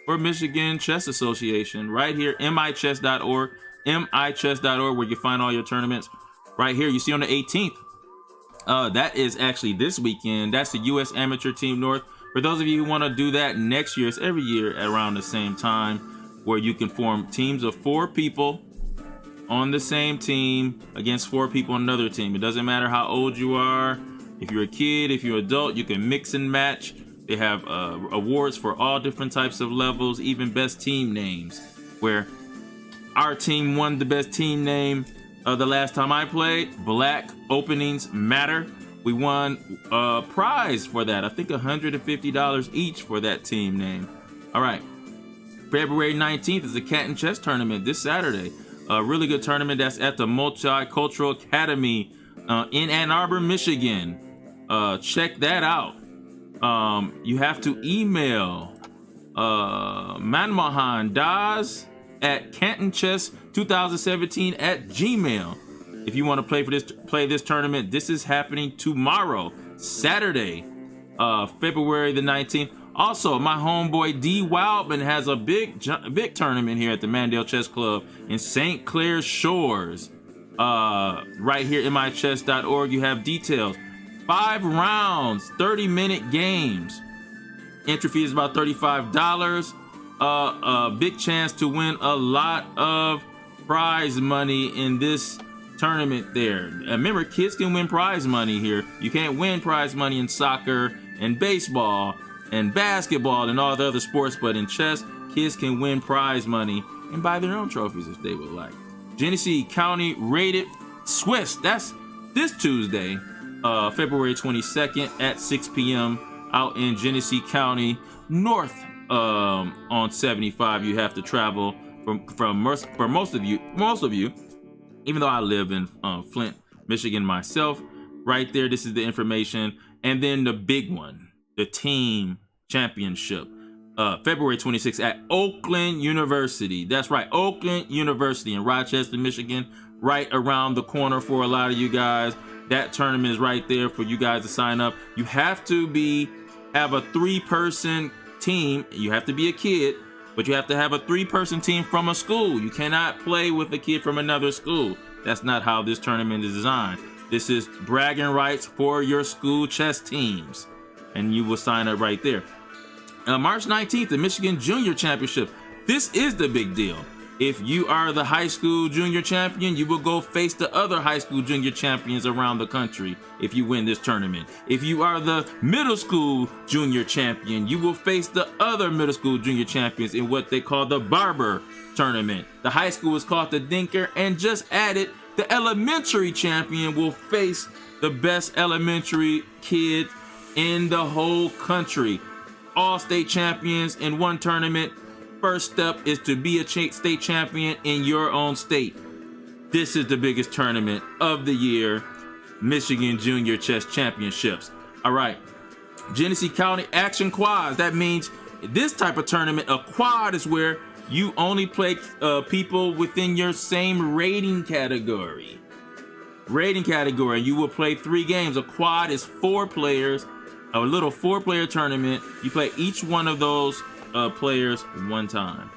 for Michigan Chess Association right here, michess.org, michess.org, where you find all your tournaments. Right here, you see on the 18th. That is actually this weekend. That's the U.S. Amateur Team North. For those of you who want to do that next year, it's every year around the same time, where you can form teams of 4 people on the same team against 4 people on another team. It doesn't matter how old you are. If you're a kid, if you're an adult, you can mix and match. They have awards for all different types of levels, even best team names, where our team won the best team name the last time I played. Black Openings Matter. We won a prize for that. I think $150 each for that team name. All right. February 19th is the Cat and Chess Tournament this Saturday. A really good tournament that's at the Multicultural Academy in Ann Arbor, Michigan. Check that out. You have to email Manmohan Das at cantonchess2017@gmail if you want to play this tournament. This is happening tomorrow, Saturday, February the 19th. Also, my homeboy D Wildman has a big tournament here at the Mandel Chess Club in St. Clair Shores. Right here, michess.org, you have details. 5 rounds, 30-minute games. Entry fee is about $35. A big chance to win a lot of prize money in this tournament there. Remember, kids can win prize money here. You can't win prize money in soccer and baseball and basketball and all the other sports, but in chess, kids can win prize money and buy their own trophies if they would like. Genesee County Rated Swiss. That's this Tuesday, February 22nd at 6 p.m. out in Genesee County, north on 75. You have to travel for most of you, even though I live in Flint, Michigan myself. Right there, this is the information. And then the big one, the team championship, February 26th at Oakland University. That's right, Oakland University in Rochester, Michigan, right around the corner for a lot of you guys. That tournament is right there for you guys to sign up. You have to have a 3-person team. You have to be a kid, but you have to have a 3-person team from a school. You cannot play with a kid from another school. That's not how this tournament is designed. This is bragging rights for your school chess teams, and you will sign up right there. March 19th, the Michigan Junior Championship. This is the big deal. If you are the high school junior champion, you will go face the other high school junior champions around the country if you win this tournament. If you are the middle school junior champion, you will face the other middle school junior champions in what they call the Barber tournament. The high school is called the Dinker, and just added, the elementary champion will face the best elementary kid in the whole country. All state champions in one tournament. First step is to be a state champion in your own state. This is the biggest tournament of the year, Michigan Junior Chess Championships. All right, Genesee County Action Quads. That means this type of tournament, a quad is where you only play people within your same rating category. You will play 3 games. A quad is 4 players, a little 4-player tournament. You play each one of those players one time.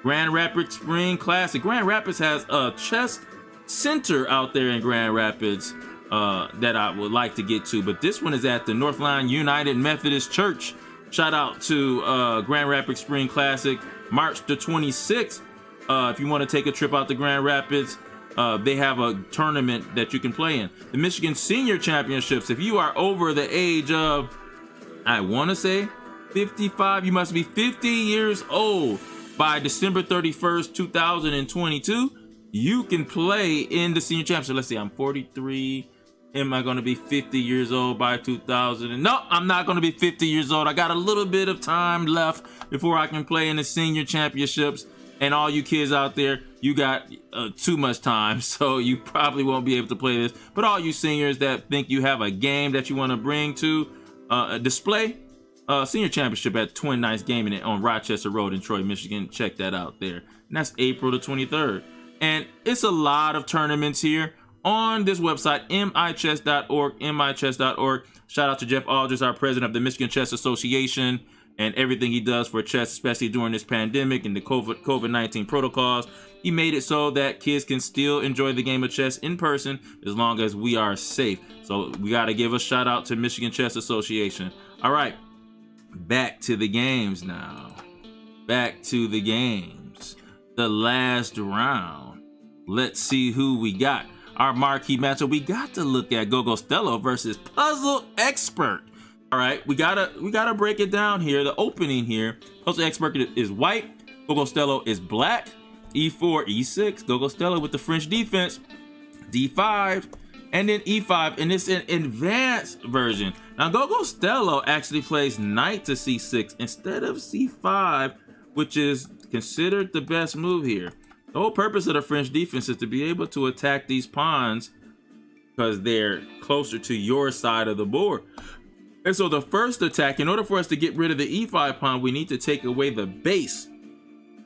Grand Rapids Spring Classic. Grand Rapids has a chess center out there in Grand Rapids that I would like to get to, but this one is at the Northline United Methodist Church. Shout out to Grand Rapids Spring Classic, March the 26th. If you want to take a trip out to Grand Rapids, they have a tournament that you can play in. The Michigan Senior Championships. If you are over the age of, I want to say 55, you must be 50 years old by December 31st, 2022. You can play in the senior championship. Let's see, I'm 43. Am I going to be 50 years old by 2000? No, I'm not going to be 50 years old. I got a little bit of time left before I can play in the senior championships. And all you kids out there, you got too much time, so you probably won't be able to play this. But all you seniors that think you have a game that you want to bring to a display, senior championship at Twin Knights Gaming on Rochester Road in Troy, Michigan. Check that out there. And that's April the 23rd. And it's a lot of tournaments here on this website, michess.org, michess.org. Shout out to Jeff Aldridge, our president of the Michigan Chess Association. and everything he does for chess, especially during this pandemic and the COVID-19 protocols. He made it so that kids can still enjoy the game of chess in person as long as we are safe. So we got to give a shout out to Michigan Chess Association. All right, back to the games now. Back to the games. The last round. Let's see who we got. Our marquee matchup, we got to look at Gogostello versus Puzzle Expert. All right, we gotta break it down here. The opening here, Puzzle Expert is white, Gogostello is black. E4, E6, Gogostello with the French defense, D5, and then E5, and it's an advanced version. Now Gogostello actually plays knight to C6 instead of C5, which is considered the best move here. The whole purpose of the French defense is to be able to attack these pawns because they're closer to your side of the board. And so the first attack, in order for us to get rid of the E5 pawn, we need to take away the base,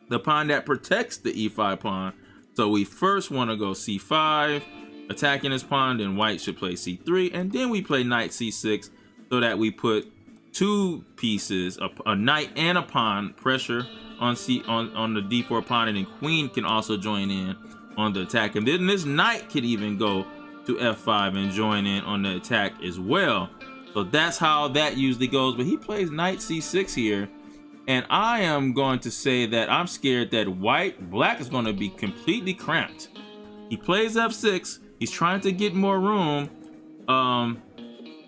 the pawn that protects the E5 pawn. So we first want to go C5, attacking this pawn, then white should play C3, and then we play knight C6 so that we put two pieces, a knight and a pawn, pressure on the D4 pawn, and then queen can also join in on the attack. And then this knight could even go to F5 and join in on the attack as well. So that's how that usually goes. But he plays knight C6 here. And I am going to say that I'm scared that black is going to be completely cramped. He plays F6. He's trying to get more room.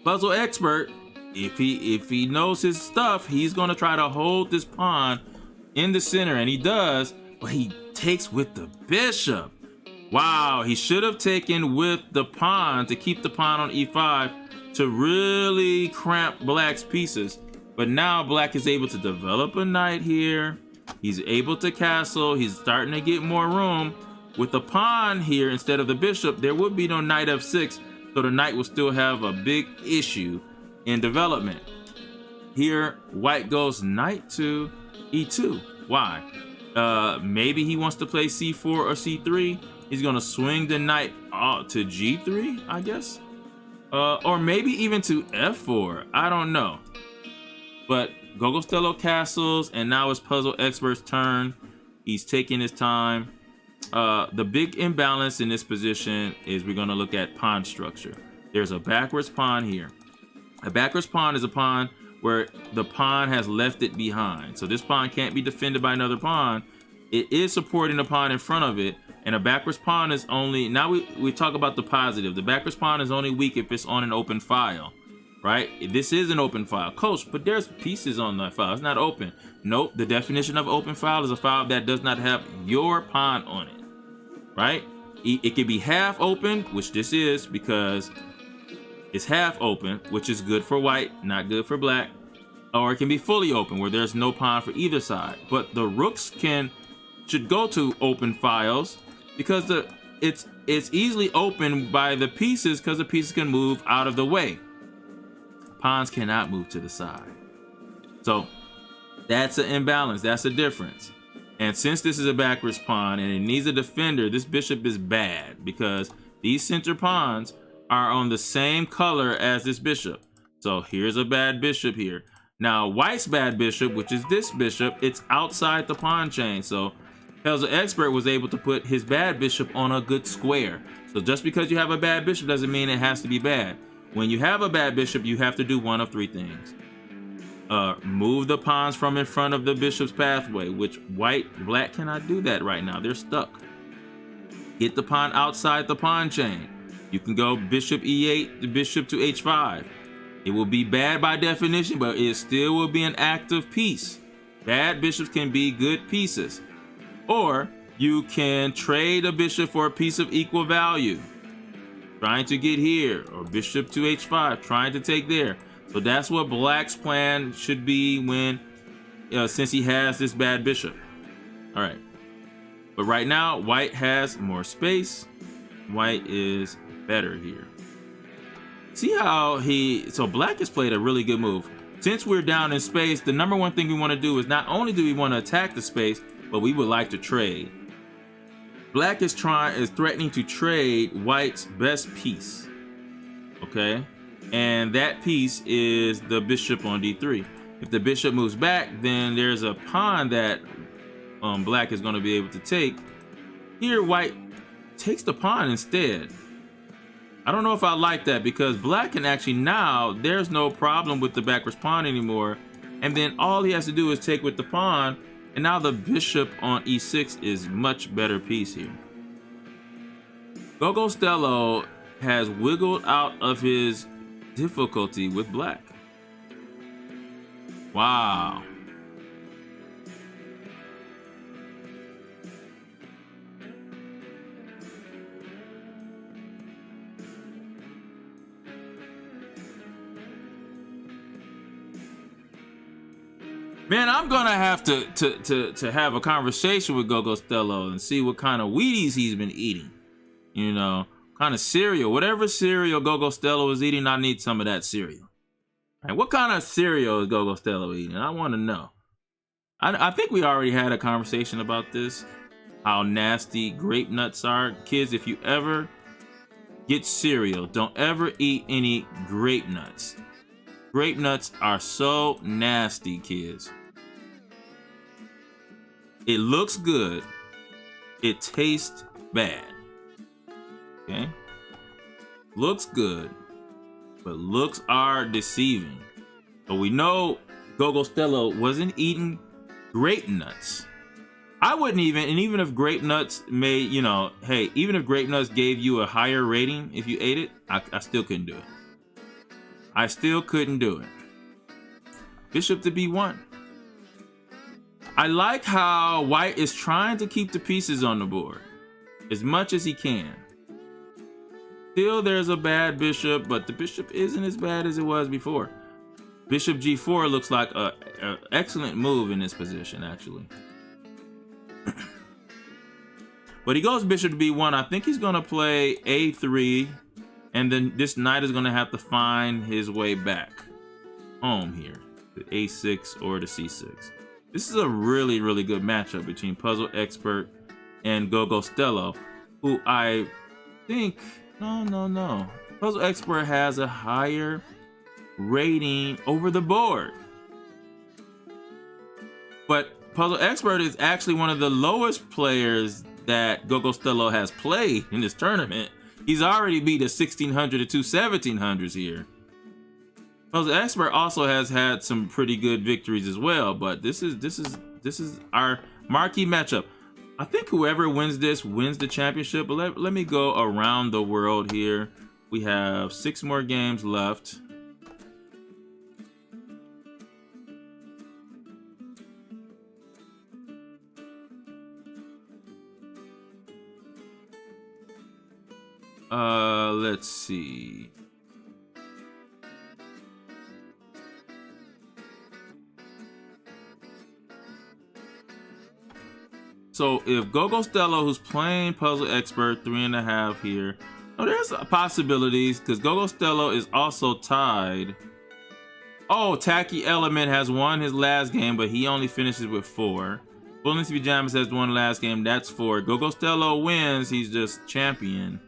Puzzle Expert, if he knows his stuff, he's going to try to hold this pawn in the center, and he does, but he takes with the bishop. Wow, he should have taken with the pawn to keep the pawn on E5 to really cramp black's pieces. But now black is able to develop a knight here. He's able to castle. He's starting to get more room. With the pawn here instead of the bishop, there would be no knight F6, so the knight will still have a big issue in development. Here, white goes knight to E2. Why? Maybe he wants to play C4 or C3. He's gonna swing the knight to G3, I guess. Or maybe even to F4. I don't know. But Gogostello castles, and now it's Puzzle Expert's turn. He's taking his time. The big imbalance in this position is we're gonna look at pawn structure. There's a backwards pawn here. A backwards pawn is a pawn where the pawn has left it behind. So this pawn can't be defended by another pawn. It is supporting the pawn in front of it, and a backwards pawn is only, now we talk about the positive. The backwards pawn is only weak if it's on an open file, right? This is an open file. Coach, but there's pieces on that file. It's not open. Nope, the definition of open file is a file that does not have your pawn on it, right? It could be half open, which this is because it's half open, which is good for white, not good for black. Or it can be fully open, where there's no pawn for either side. But the rooks should go to open files because it's easily open by the pieces, because the pieces can move out of the way. Pawns cannot move to the side. So that's an imbalance. That's a difference. And since this is a backwards pawn and it needs a defender, this bishop is bad because these center pawns are on the same color as this bishop. So here's a bad bishop here. Now white's bad bishop, which is this bishop, it's outside the pawn chain. So Puzzle Expert was able to put his bad bishop on a good square. So just because you have a bad bishop doesn't mean it has to be bad. When you have a bad bishop, you have to do one of three things. Move the pawns from in front of the bishop's pathway, which black cannot do that right now. They're stuck. Get the pawn outside the pawn chain. You can go bishop E8, the bishop to H5. It will be bad by definition, but it still will be an active piece. Bad bishops can be good pieces. Or you can trade a bishop for a piece of equal value. Trying to get here, or bishop to H5, trying to take there. So that's what black's plan should be when, since he has this bad bishop. All right. But right now, white has more space. White is better here. See how so black has played a really good move. Since we're down in space, the number one thing we want to do is not only do we want to attack the space, but we would like to trade. Black is threatening to trade white's best piece. Okay? And that piece is the bishop on D3. If the bishop moves back, then there's a pawn that black is going to be able to take. Here, white takes the pawn instead. I don't know if I like that, because black can actually now, there's no problem with the backwards pawn anymore. And then all he has to do is take with the pawn. And now the bishop on e6 is much better piece here. Gogo Stello has wiggled out of his difficulty with black. Wow. Man, I'm gonna have to have a conversation with Gogo Stello and see what kind of Wheaties he's been eating. You know, kind of cereal, whatever cereal Gogo Stello is eating, I need some of that cereal. All right, what kind of cereal is Gogo Stello eating? I want to know. I think we already had a conversation about this, how nasty grape nuts are. Kids, if you ever get cereal, don't ever eat any grape nuts. Grape nuts are so nasty, kids. It looks good. It tastes bad. Okay? Looks good, but looks are deceiving. But we know Gogo Stello wasn't eating grape nuts. I wouldn't even, and even if grape nuts made, you know, hey, even if grape nuts gave you a higher rating if you ate it, I still couldn't do it. I still couldn't do it. Bishop to b1. I like how white is trying to keep the pieces on the board as much as he can. Still, there's a bad bishop, but the bishop isn't as bad as it was before. Bishop g4 looks like an excellent move in this position, actually. But he goes bishop to b1. I think he's going to play a3. And then this knight is going to have to find his way back home here, to a6 or to c6. This is a really, really good matchup between Puzzle Expert and Gogo Stello, who I think, no. Puzzle Expert has a higher rating over the board. But Puzzle Expert is actually one of the lowest players that Gogo Stello has played in this tournament. He's already beat a 1600 to 1700s here. Puzzle Expert also has had some pretty good victories as well, but this is our marquee matchup. I think whoever wins this wins the championship. But let me go around the world here. We have 6 more games left. Let's see. So if Gogo Stello, who's playing Puzzle Expert 3.5 here, oh, there's possibilities because Gogo Stello is also tied. Oh, Tacky Element has won his last game, but he only finishes with 4. Bullets Pajamas has won last game, that's 4. Gogo Stello wins, he's just champion.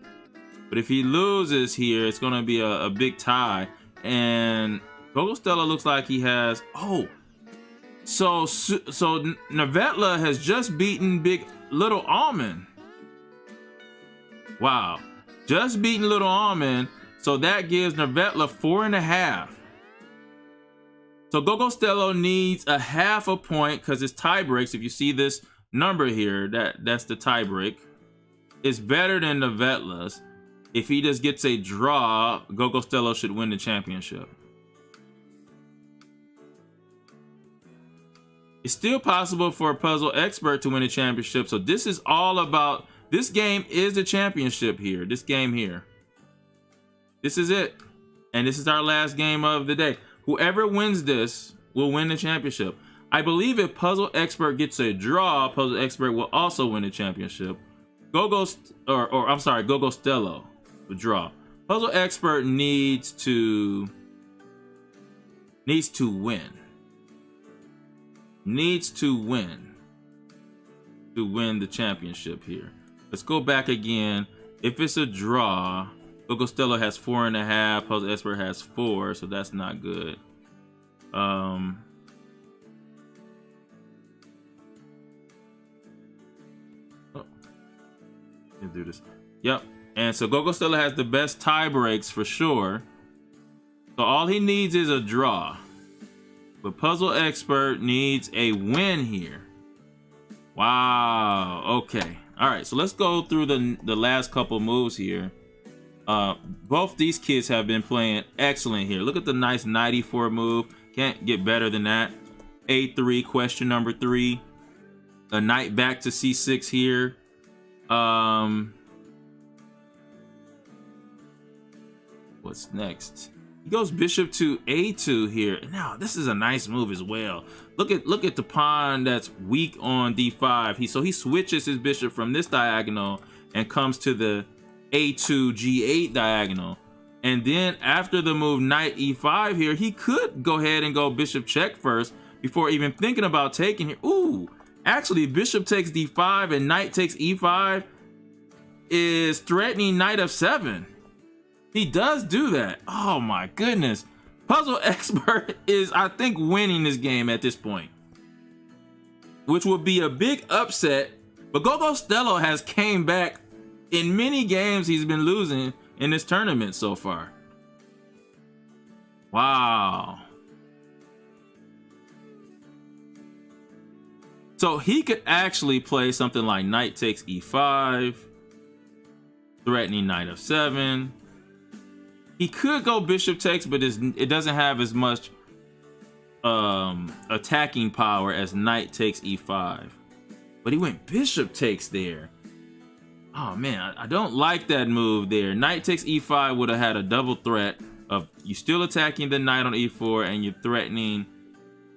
But if he loses here, it's going to be a big tie. And Gogo Stello looks like he has... Oh, so Navetla has just beaten Little Almond. Wow. Just beaten Little Almond. So that gives Navetla 4.5. So Gogo Stello needs a half a point because it's tie breaks. If you see this number here, that's the tie break. It's better than Navetla's. If he just gets a draw, Gogo Stello should win the championship. It's still possible for a Puzzle Expert to win a championship. So this is all about, this game is the championship here. This game here. This is it. And this is our last game of the day. Whoever wins this will win the championship. I believe if Puzzle Expert gets a draw, Puzzle Expert will also win the championship. Gogo Stello. Draw. Puzzle Expert needs to win. Needs to win the championship here. Let's go back again. If it's a draw, Gogo Stello has 4.5. Puzzle Expert has 4, so that's not good. Let's do this. Yep. And so Gogo Stella has the best tie breaks for sure. So all he needs is a draw. But Puzzle Expert needs a win here. Wow. Okay. All right. So let's go through the last couple moves here. Both these kids have been playing excellent here. Look at the nice 94 move. Can't get better than that. A3, question number 3. A knight back to C6 here. What's next? He goes bishop to A2 here. Now, this is a nice move as well. Look at the pawn that's weak on D5. So he switches his bishop from this diagonal and comes to the A2 G8 diagonal. And then after the move knight E5 here, he could go ahead and go bishop check first before even thinking about taking here. Ooh, actually bishop takes D5 and knight takes E5 is threatening knight F7. He does do that. Oh my goodness. Puzzle Expert is, I think, winning this game at this point, which would be a big upset. But Gogo Stella has came back in many games he's been losing in this tournament so far. Wow. So he could actually play something like knight takes E5, threatening knight F7. He could go bishop takes, but it doesn't have as much attacking power as knight takes E5. But he went bishop takes there. Oh man, I don't like that move there. Knight takes E5 would have had a double threat of you still attacking the knight on E4 and you're threatening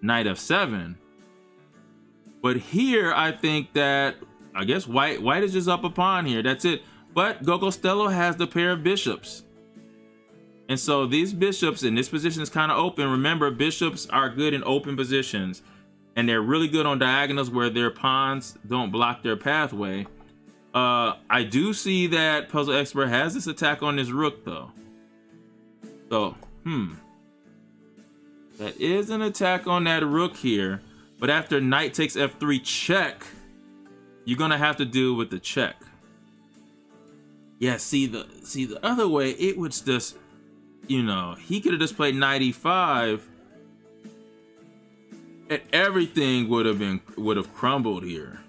knight F7. But here, I think that, I guess white is just up a pawn here. That's it. But Gogo Stella has the pair of bishops. And so these bishops in this position is kind of open. Remember, bishops are good in open positions. And they're really good on diagonals where their pawns don't block their pathway. I do see that Puzzle Expert has this attack on his rook, though. So, that is an attack on that rook here. But after knight takes F3 check, you're gonna have to deal with the check. Yeah, see the other way, it was just, you know, he could have just played knight E5 and everything would have crumbled here.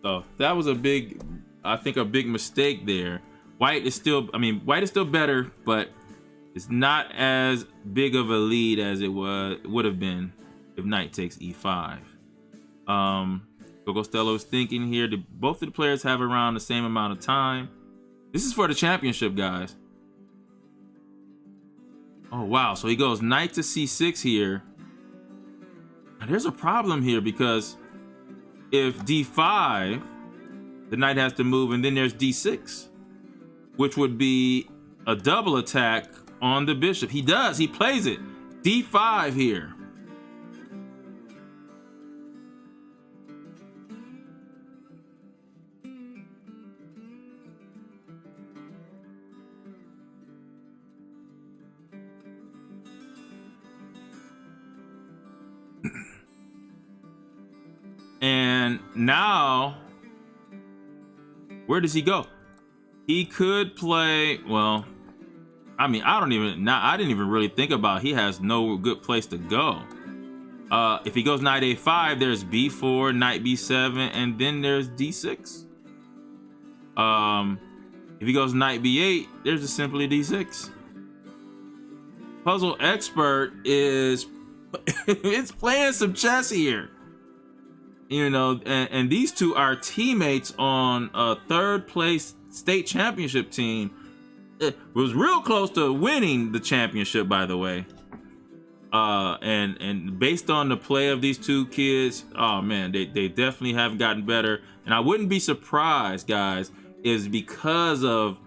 So that was a big mistake there. White is still better, but it's not as big of a lead as it would have been if knight takes E5. Gogo Stella is thinking here that both of the players have around the same amount of time. This is for the championship, guys. Oh wow, so he goes knight to C6 here. Now there's a problem here because if D5, the knight has to move, and then there's D6, which would be a double attack on the bishop. He plays it. D5 here. And now, where does he go? He could play, well, I mean, I didn't even really think about, he has no good place to go. If he goes knight A5, there's B4, knight B7, and then there's D6. If he goes knight B8, there's just simply D6. Puzzle Expert is it's playing some chess here. You know, and these two are teammates on a third place state championship team. It was real close to winning the championship, by the way. And based on the play of these two kids, oh man, they definitely have gotten better. And I wouldn't be surprised, guys, is because of,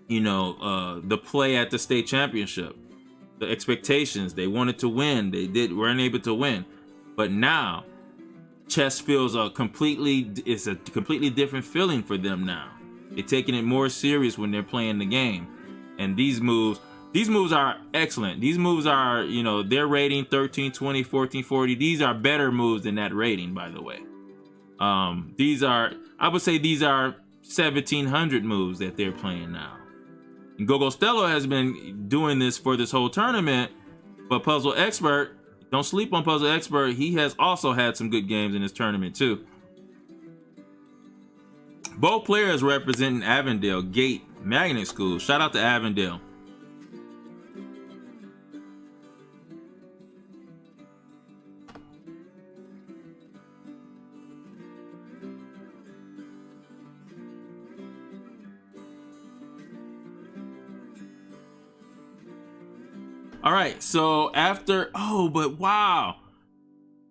you know, the play at the state championship, the expectations. They wanted to win, weren't able to win, but now chess feels it's a completely different feeling for them now. They're taking it more serious when they're playing the game. And these moves are excellent. These moves are, you know, their rating 13, 20, 14, 40. These are better moves than that rating, by the way. I would say these are 1700 moves that they're playing now. And Gogo Stello has been doing this for this whole tournament, but Puzzle Expert, don't sleep on Puzzle Expert. He has also had some good games in this tournament too. Both players representing Avondale Gate Magnet School. Shout out to Avondale. All right, so after, oh, but wow,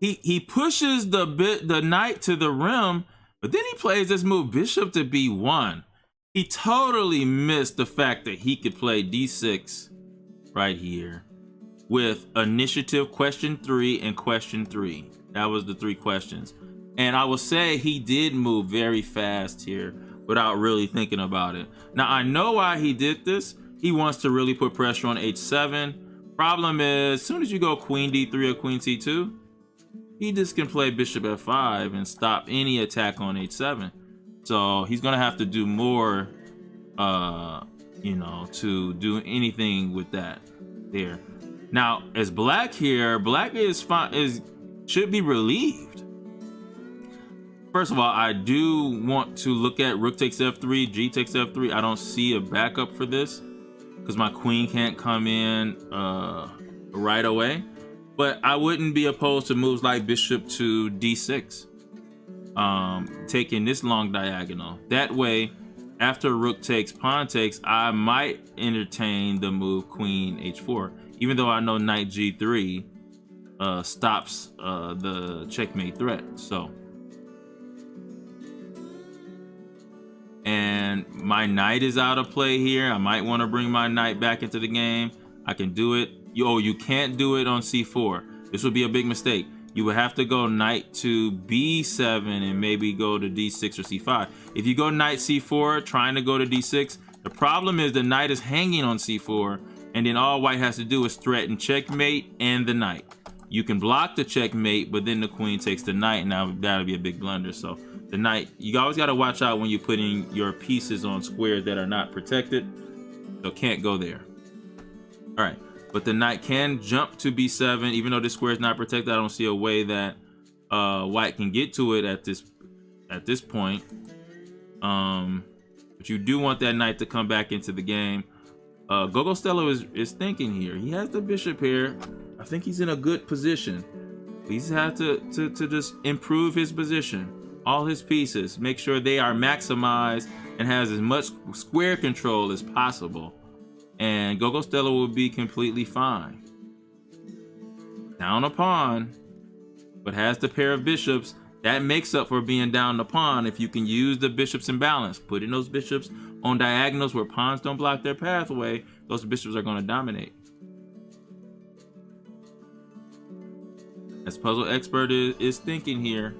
he pushes the knight to the rim, but then he plays this move, bishop to b1. He totally missed the fact that he could play d6 right here with initiative question 3 and question 3. That was the 3 questions. And I will say he did move very fast here without really thinking about it. Now, I know why he did this. He wants to really put pressure on h7. Problem is, as soon as you go queen d3 or queen c2, he just can play bishop f5 and stop any attack on h7. So he's gonna have to do more, you know, to do anything with that there. Now, as black here, black is fine, should be relieved. First of all, I do want to look at rook takes f3, g takes f3. I don't see a backup for this, because my queen can't come in right away. But I wouldn't be opposed to moves like bishop to d6, taking this long diagonal. That way, after rook takes, pawn takes, I might entertain the move queen h4, even though I know knight g3 stops the checkmate threat. So, and my knight is out of play here. I might want to bring my knight back into the game. I can do it. You can't do it on c4. This would be a big mistake. You would have to go knight to b7 and maybe go to d6 or c5. If you go knight c4 trying to go to d6, the problem is the knight is hanging on c4, and then all white has to do is threaten checkmate and the knight. You can block the checkmate, but then the queen takes the knight, and now that'll be a big blunder. So the knight, you always got to watch out when you're putting your pieces on squares that are not protected. So can't go there. All right, but the knight can jump to b7, even though this square is not protected. I don't see a way that white can get to it at this point. But you do want that knight to come back into the game. Gogo Stello is thinking here. He has the bishop here. I think he's in a good position. He's had to just improve his position, all his pieces, make sure they are maximized and has as much square control as possible. And Gogo Stello will be completely fine. Down a pawn, but has the pair of bishops. That makes up for being down the pawn if you can use the bishops in balance. Putting those bishops on diagonals where pawns don't block their pathway, those bishops are going to dominate. As Puzzle Expert is thinking here.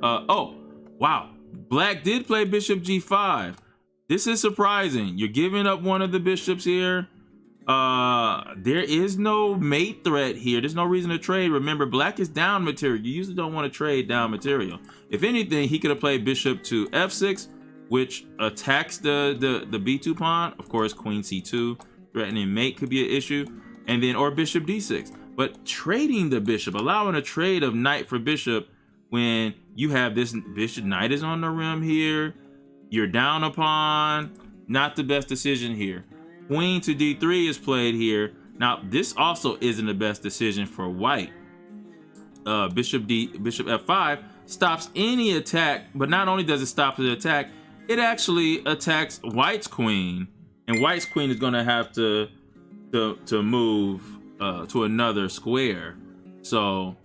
Oh, wow. Black did play bishop g5. This is surprising. You're giving up one of the bishops here. There is no mate threat here. There's no reason to trade. Remember, black is down material. You usually don't want to trade down material. If anything, he could have played bishop to f6, which attacks the b2 pawn. Of course, queen c2, threatening mate could be an issue. And then, or bishop d6. But trading the bishop, allowing a trade of knight for bishop when you have this bishop, knight is on the rim here. You're down a pawn. Not the best decision here. Queen to d3 is played here. Now, this also isn't the best decision for white. Bishop f5 stops any attack, but not only does it stop the attack, it actually attacks white's queen, and white's queen is going to have to move to another square. So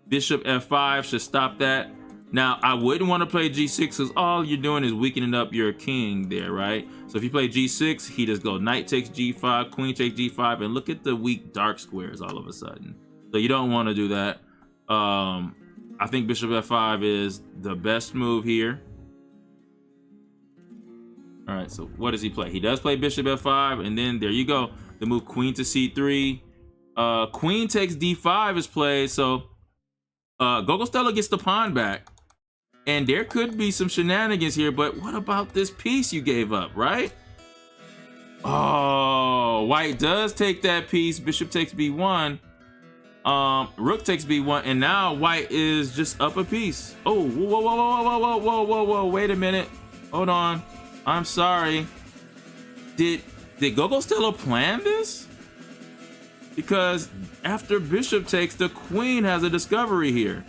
bishop f5 should stop that. Now, I wouldn't want to play g6 because all you're doing is weakening up your king there, right? So if you play g6, he just go knight takes g5, queen takes g5, and look at the weak dark squares all of a sudden. So you don't want to do that. I think bishop f5 is the best move here. All right, so what does he play? He does play bishop f5, and then there you go. The move queen to c3. Queen takes d5 is played, so Gogo Stello gets the pawn back. And there could be some shenanigans here, but what about this piece you gave up, right? Oh, white does take that piece. Bishop takes b1. Rook takes b1, and now white is just up a piece. Oh, whoa, whoa, whoa, whoa, whoa, whoa, whoa, whoa, whoa, wait a minute. Hold on. I'm sorry. Did Gogostello plan this? Because after bishop takes, the queen has a discovery here.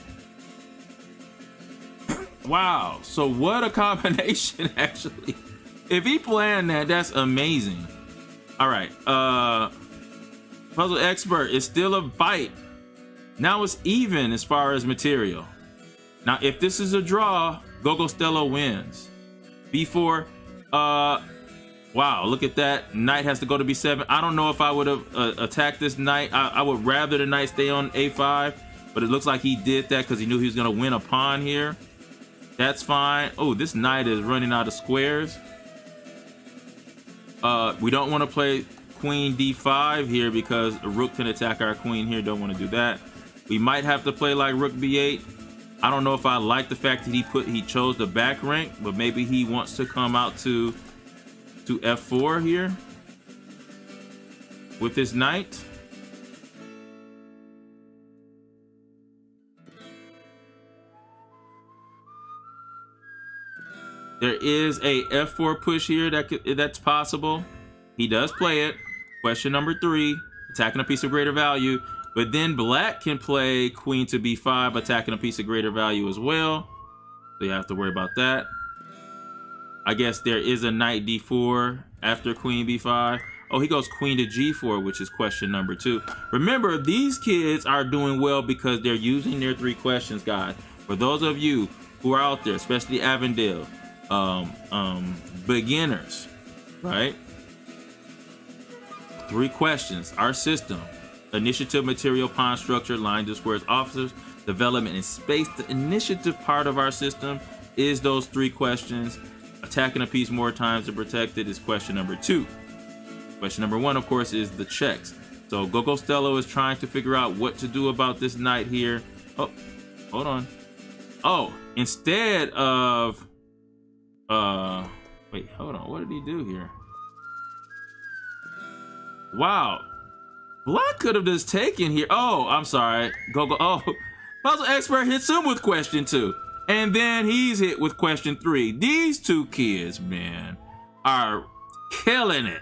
Wow, so what a combination, actually. If he planned that, that's amazing. All right, Puzzle Expert is still a fight. Now it's even as far as material. Now, if this is a draw, Gogostello wins. b4, wow, look at that. Knight has to go to b7. I don't know if I would have attacked this knight. I would rather the knight stay on a5, but it looks like he did that because he knew he was gonna win a pawn here. That's fine. Oh, this knight is running out of squares. We don't want to play queen d5 here because a rook can attack our queen here. Don't want to do that. We might have to play like rook b8. I don't know if I like the fact that he chose the back rank, but maybe he wants to come out to f4 here with his knight. There is a f4 push here that's possible. He does play it. Question number 3, attacking a piece of greater value. But then black can play queen to b5, attacking a piece of greater value as well. So you have to worry about that. I guess there is a knight d4 after queen b5. Oh, he goes queen to g4, which is question number 2. Remember, these kids are doing well because they're using their 3 questions, guys. For those of you who are out there, especially Avondale, beginners, right? 3 questions. Our system: initiative, material, pawn structure, line to squares, officers, development, and space. The initiative part of our system is those 3 questions. Attacking a piece more times to protect it is question number 2. Question number 1, of course, is the checks. So Gogostello is trying to figure out what to do about this knight here. Oh, hold on. Oh, instead of wait, hold on. What did he do here? Wow. Black could have just taken here. Oh, I'm sorry. Oh, Puzzle Expert hits him with question 2. And then he's hit with question 3. These 2 kids, man, are killing it.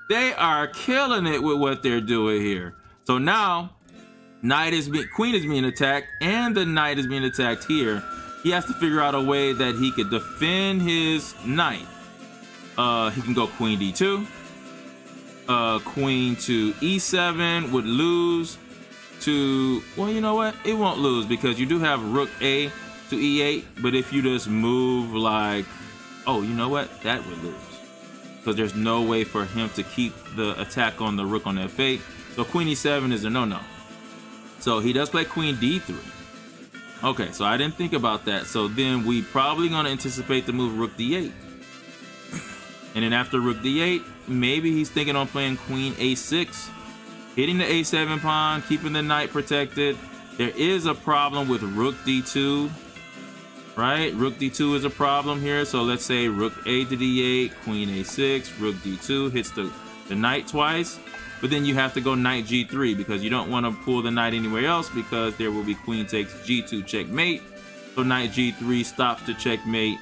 They are killing it with what they're doing here. So now, queen is being attacked, and the knight is being attacked here. He has to figure out a way that he could defend his knight. He can go queen d2. Queen to e7 would lose to, well, you know what? It won't lose because you do have rook a to e8. But if you just move like, oh, you know what? That would lose because there's no way for him to keep the attack on the rook on f8. So queen e7 is a no-no. So he does play queen d3. Okay, so I didn't think about that. So then we probably gonna anticipate the move rook d8. And then after rook d8, maybe he's thinking on playing queen a6, hitting the a7 pawn, keeping the knight protected. There is a problem with rook d2, right? Rook d2 is a problem here. So let's say rook a to d8, queen a6, rook d2 hits the knight twice. But then you have to go knight g3 because you don't want to pull the knight anywhere else because there will be queen takes g2 checkmate. So knight g3 stops the checkmate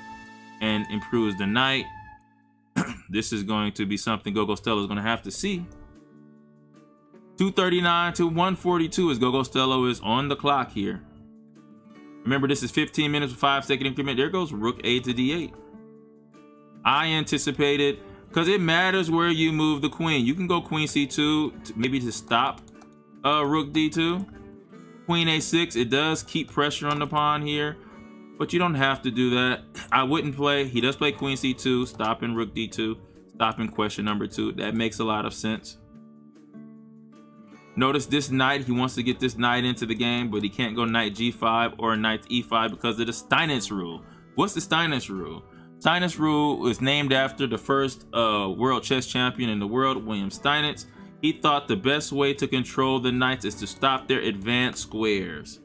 and improves the knight. This is going to be something Gogostello is going to have to see. 239 to 142 as Gogostello is on the clock here. Remember, this is 15 minutes with 5-second increment. There goes rook a to d8. I anticipated, because it matters where you move the queen. You can go queen c2, maybe to stop rook d2. Queen a6, it does keep pressure on the pawn here, but you don't have to do that. I wouldn't play. He does play queen c2, stopping rook d2, stopping question number 2. That makes a lot of sense. Notice this knight, he wants to get this knight into the game, but he can't go knight g5 or knight e5 because of the Steinitz rule. What's the Steinitz rule? Steinitz rule was named after the first world chess champion in the world, William Steinitz. He thought the best way to control the knights is to stop their advanced squares.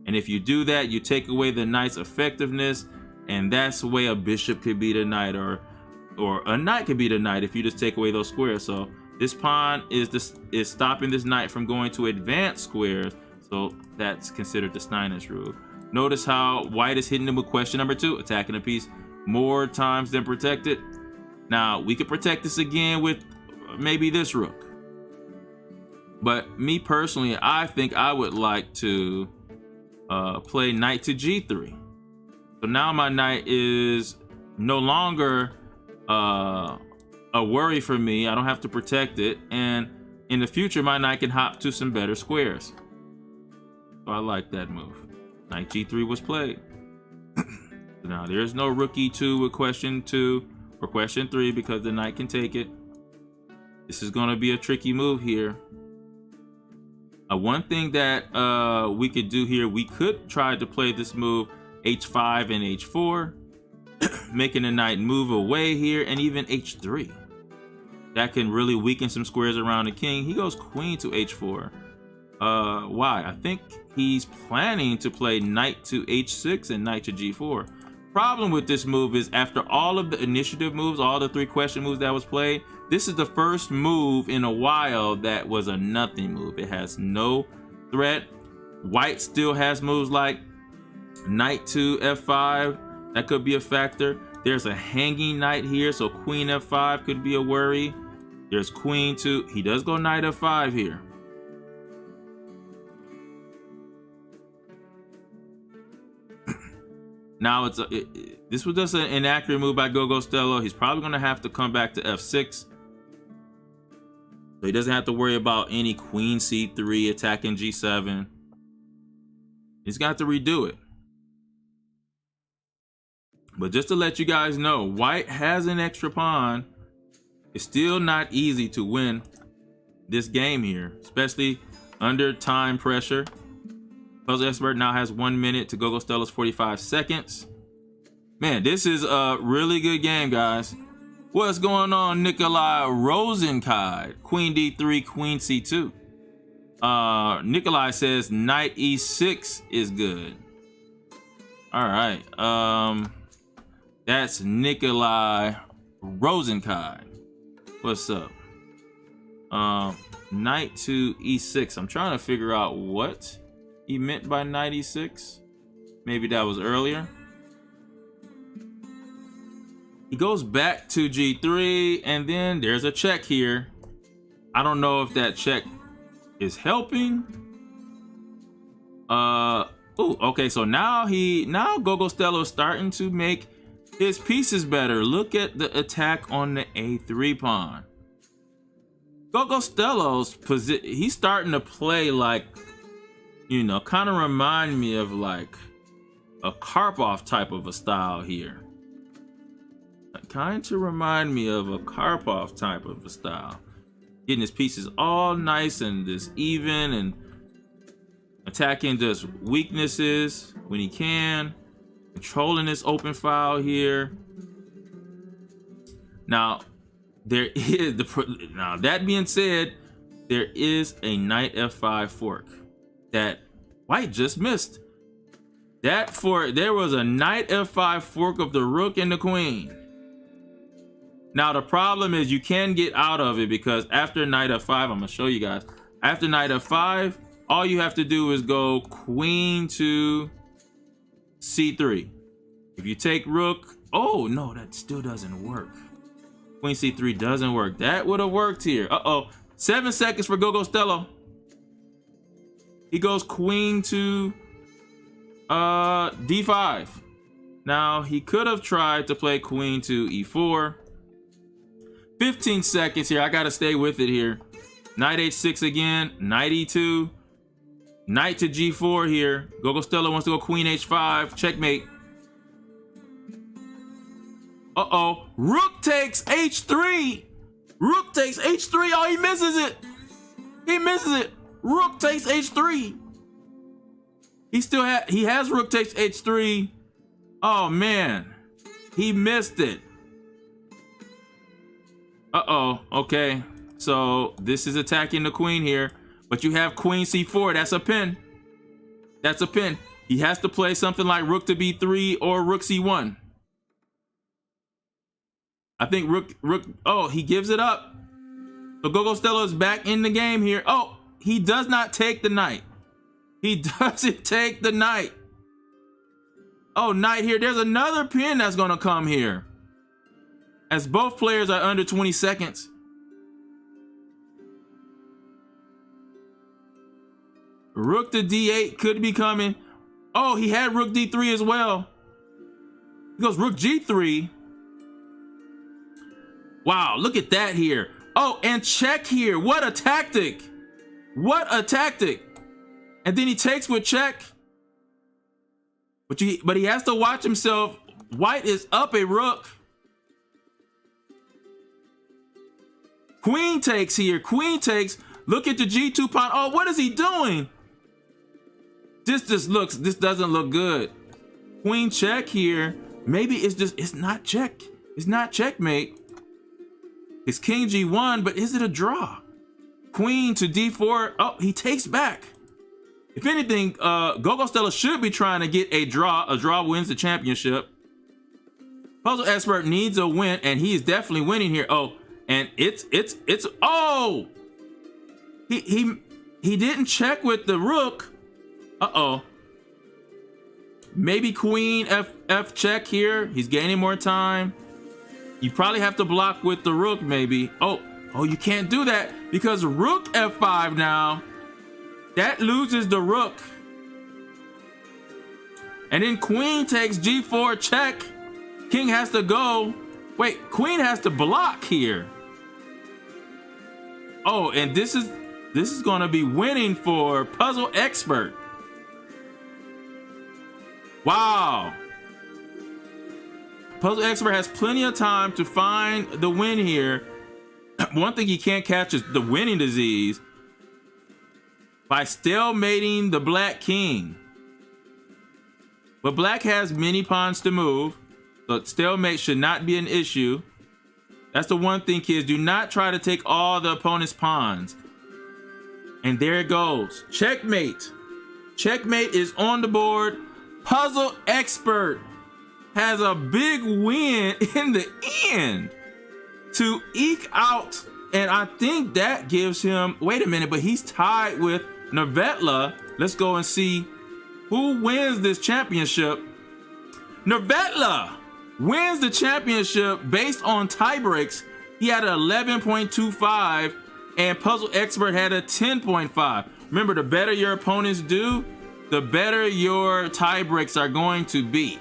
And if you do that, you take away the knight's effectiveness and that's the way a bishop could be tonight, or a knight could be tonight if you just take away those squares. So this pawn is stopping this knight from going to advanced squares, so that's considered the Steiners rule. Notice how white is hitting him with question number 2, attacking a piece more times than protected. Now we could protect this again with maybe this rook, but me personally, I think I would like to play knight to g3. So now my knight is no longer a worry for me. I don't have to protect it, and in the future my knight can hop to some better squares. So I like that move. Knight g3 was played. So now there's no rook e2 with question 2 or question 3 because the knight can take it. This is going to be a tricky move here. One thing that we could do here, we could try to play this move h5 and h4, making the knight move away here, and even h3. That can really weaken some squares around the king. He goes queen to h4. Why? I think he's planning to play knight to h6 and knight to g4. Problem with this move is after all of the initiative moves, all the 3 question moves that was played, this is the first move in a while that was a nothing move. It has no threat. White still has moves like knight to f5. That could be a factor. There's a hanging knight here, so queen f5 could be a worry. There's queen to, he does go knight f5 here. Now this was just an inaccurate move by Gogo Stello. He's probably going to have to come back to f6. So he doesn't have to worry about any queen c3 attacking g7. He's got to redo it. But just to let you guys know, white has an extra pawn. It's still not easy to win this game here, especially under time pressure. Puzzle Expert now has 1 minute to Gogo Stello's 45 seconds. Man, this is a really good game, guys. What's going on, Nikolai Rosenkide? Queen d3, queen c2. Nikolai says knight e6 is good. All right. That's Nikolai Rosenkide. What's up? Knight to e6. I'm trying to figure out what he meant by knight e6. Maybe that was earlier. He goes back to g3, and then there's a check here. I don't know if that check is helping. Okay, so now Gogo Stello is starting to make his pieces better. Look at the attack on the a3 pawn. Gogo Stello's position, he's starting to play like, you know, kind of remind me of like a Karpov type of a style here. Kind of remind me of a Karpov type of a style. Getting his pieces all nice and just even, and attacking just weaknesses when he can. Controlling this open file here. Now, now that being said, there is a knight f5 fork that white just missed. That fork, there was a knight f5 fork of the rook and the queen. Now the problem is you can get out of it, because after knight f5, I'm gonna show you guys. After knight f5, all you have to do is go queen to c3. If you take rook, oh no, that still doesn't work. Queen c3 doesn't work. That would have worked here. 7 seconds for Gogo Stello. He goes queen to d5. Now he could have tried to play queen to e4. 15 seconds here. I gotta stay with it here. Knight h6 again. Knight e2. Knight to g4 here. Gogo Stello wants to go queen h5. Checkmate. Rook takes h3. Rook takes h3. Oh, he misses it. He misses it. Rook takes h3. He has rook takes h3. Oh man, he missed it. Okay, so this is attacking the queen here, but you have queen c4. That's a pin. That's a pin. He has to play something like rook to b3 or rook c1. I think rook, oh, he gives it up. So Gogo Stelo is back in the game here. Oh, he does not take the knight. He doesn't take the knight. Oh, knight here. There's another pin that's going to come here, as both players are under 20 seconds. Rook to d8 could be coming. Oh, he had rook d3 as well. He goes rook g3. Wow, look at that here. Oh, and check here. What a tactic. What a tactic. And then he takes with check. But he has to watch himself. White is up a rook. Queen takes here. Queen takes. Look at the g2 pawn. Oh, what is he doing? This doesn't look good. Queen check here. Maybe it's not check. It's not checkmate. It's king g1, but is it a draw? Queen to d4. Oh, he takes back. If anything, Gogo Stelo should be trying to get a draw. A draw wins the championship. Puzzle Expert needs a win, and he is definitely winning here. Oh, and it's oh! He didn't check with the rook. Uh-oh. Maybe queen f check here. He's gaining more time. You probably have to block with the rook, maybe. Oh, you can't do that because rook f5 now. That loses the rook. And then queen takes g4 check. King has to go. Wait, queen has to block here. Oh, and this is going to be winning for Puzzle Expert. Wow. Puzzle Expert has plenty of time to find the win here. One thing he can't catch is the winning disease by stalemating the black king. But black has many pawns to move, so stalemate should not be an issue. That's the one thing, kids. Do not try to take all the opponent's pawns. And there it goes. Checkmate. Checkmate is on the board. Puzzle Expert has a big win in the end to eke out. And I think that gives him, wait a minute, but he's tied with Nvetla. Let's go and see who wins this championship. Nvetla wins the championship based on tiebreaks. He had an 11.25 and Puzzle Expert had a 10.5. Remember, the better your opponents do, the better your tiebreaks are going to be,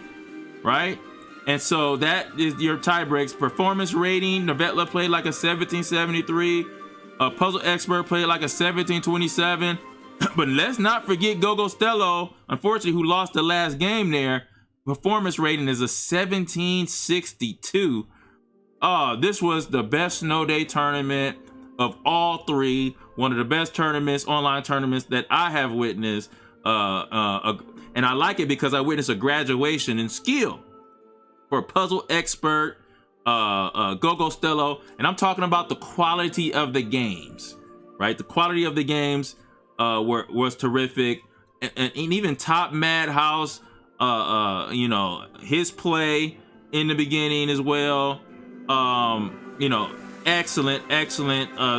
right? And so that is your tiebreaks. Performance rating, Nvetla played like a 1773. Puzzle Expert played like a 1727. But let's not forget Gogo Stelo, unfortunately, who lost the last game there. Performance rating is a 1762. This was the best snow day tournament of all three. One of the best tournaments, online tournaments that I have witnessed. And I like it because I witnessed a graduation in skill for Puzzle Expert, Gogo Stelo. And I'm talking about the quality of the games, right? The quality of the games was terrific. And even Top Madhouse, you know, his play in the beginning as well. You know, excellent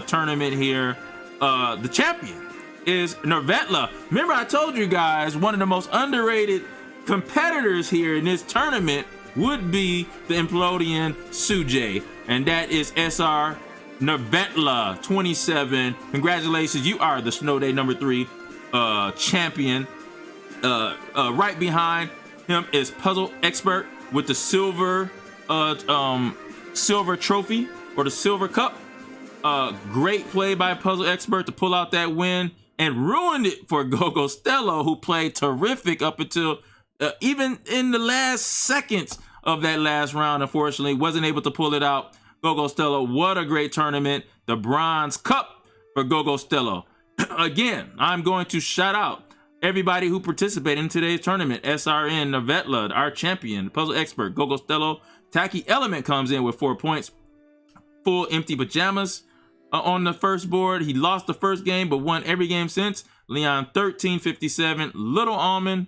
tournament here. The champion is Nvetla. Remember, I told you guys one of the most underrated competitors here in this tournament would be the Implodian Suje, and that is SR Nvetla 27. Congratulations, you are the Snow Day number 3 champion. Right behind him is Puzzle Expert with the silver trophy or the silver cup. Great play by Puzzle Expert to pull out that win and ruined it for Gogo Stelo, who played terrific up until even in the last seconds of that last round. Unfortunately, wasn't able to pull it out. Gogo Stelo, what a great tournament. The bronze cup for Gogo Stelo. Again, I'm going to shout out everybody who participated in today's tournament. SRN, Nvetla, our champion, Puzzle Expert, Gogo Stelo. Tacky Element comes in with 4 points. Full Empty Pajamas on the first board. He lost the first game, but won every game since. Leon 1357. Little Almond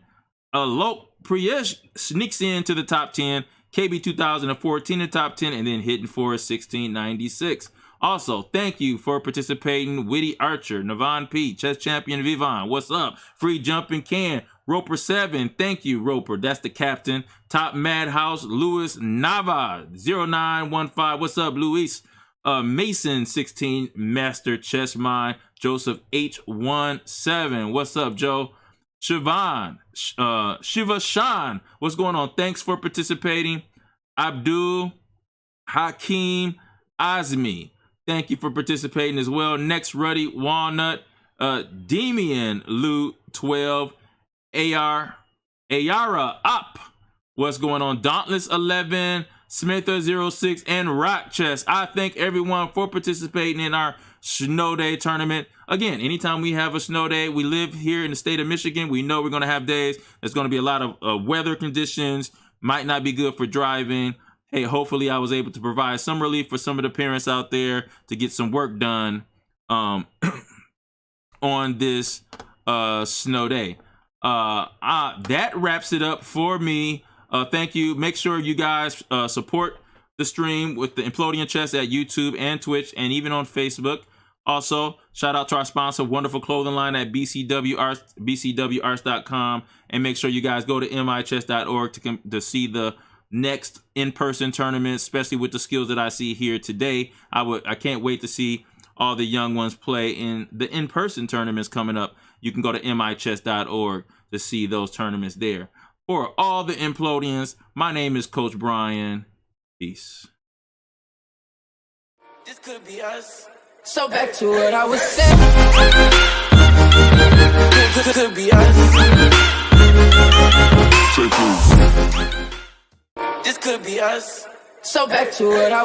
Alok Priyesh sneaks into the top 10. KB 2014 in the top 10, and then hitting for 1696. Also, thank you for participating. Witty Archer, Navan P, Chess Champion Vivon, what's up? Free Jumping Can, Roper 7, thank you, Roper. That's the captain. Top Madhouse, Luis Nava, 0915, what's up, Luis? Mason 16, Master Chess Mind, Joseph H17, what's up, Joe? Sivan, Shiva Shan, what's going on? Thanks for participating. Abdul Hakeem Azmi, thank you for participating as well. Next, Ruddy Walnut, Demian Lou 12, Ayara Up, what's going on? Dauntless 11, Smitha 06, and Rock Chess. I thank everyone for participating in our Snow Day tournament. Again, anytime we have a snow day, we live here in the state of Michigan. We know we're going to have days. There's going to be a lot of weather conditions. Might not be good for driving. Hey, hopefully I was able to provide some relief for some of the parents out there to get some work done on this snow day. That wraps it up for me. Thank you. Make sure you guys support the stream with the Implodian Chess at YouTube and Twitch and even on Facebook. Also, shout out to our sponsor, wonderful clothing line at bcwarts.com, and make sure you guys go to michess.org to see the next in-person tournament, especially with the skills that I see here today. I can't wait to see all the young ones play in the in-person tournaments coming up. You can go to michess.org to see those tournaments there. For all the Implodians, my name is Coach Bryan. Peace. This could be us. So back to what I was saying. Could be us. This could be us. So back to what I was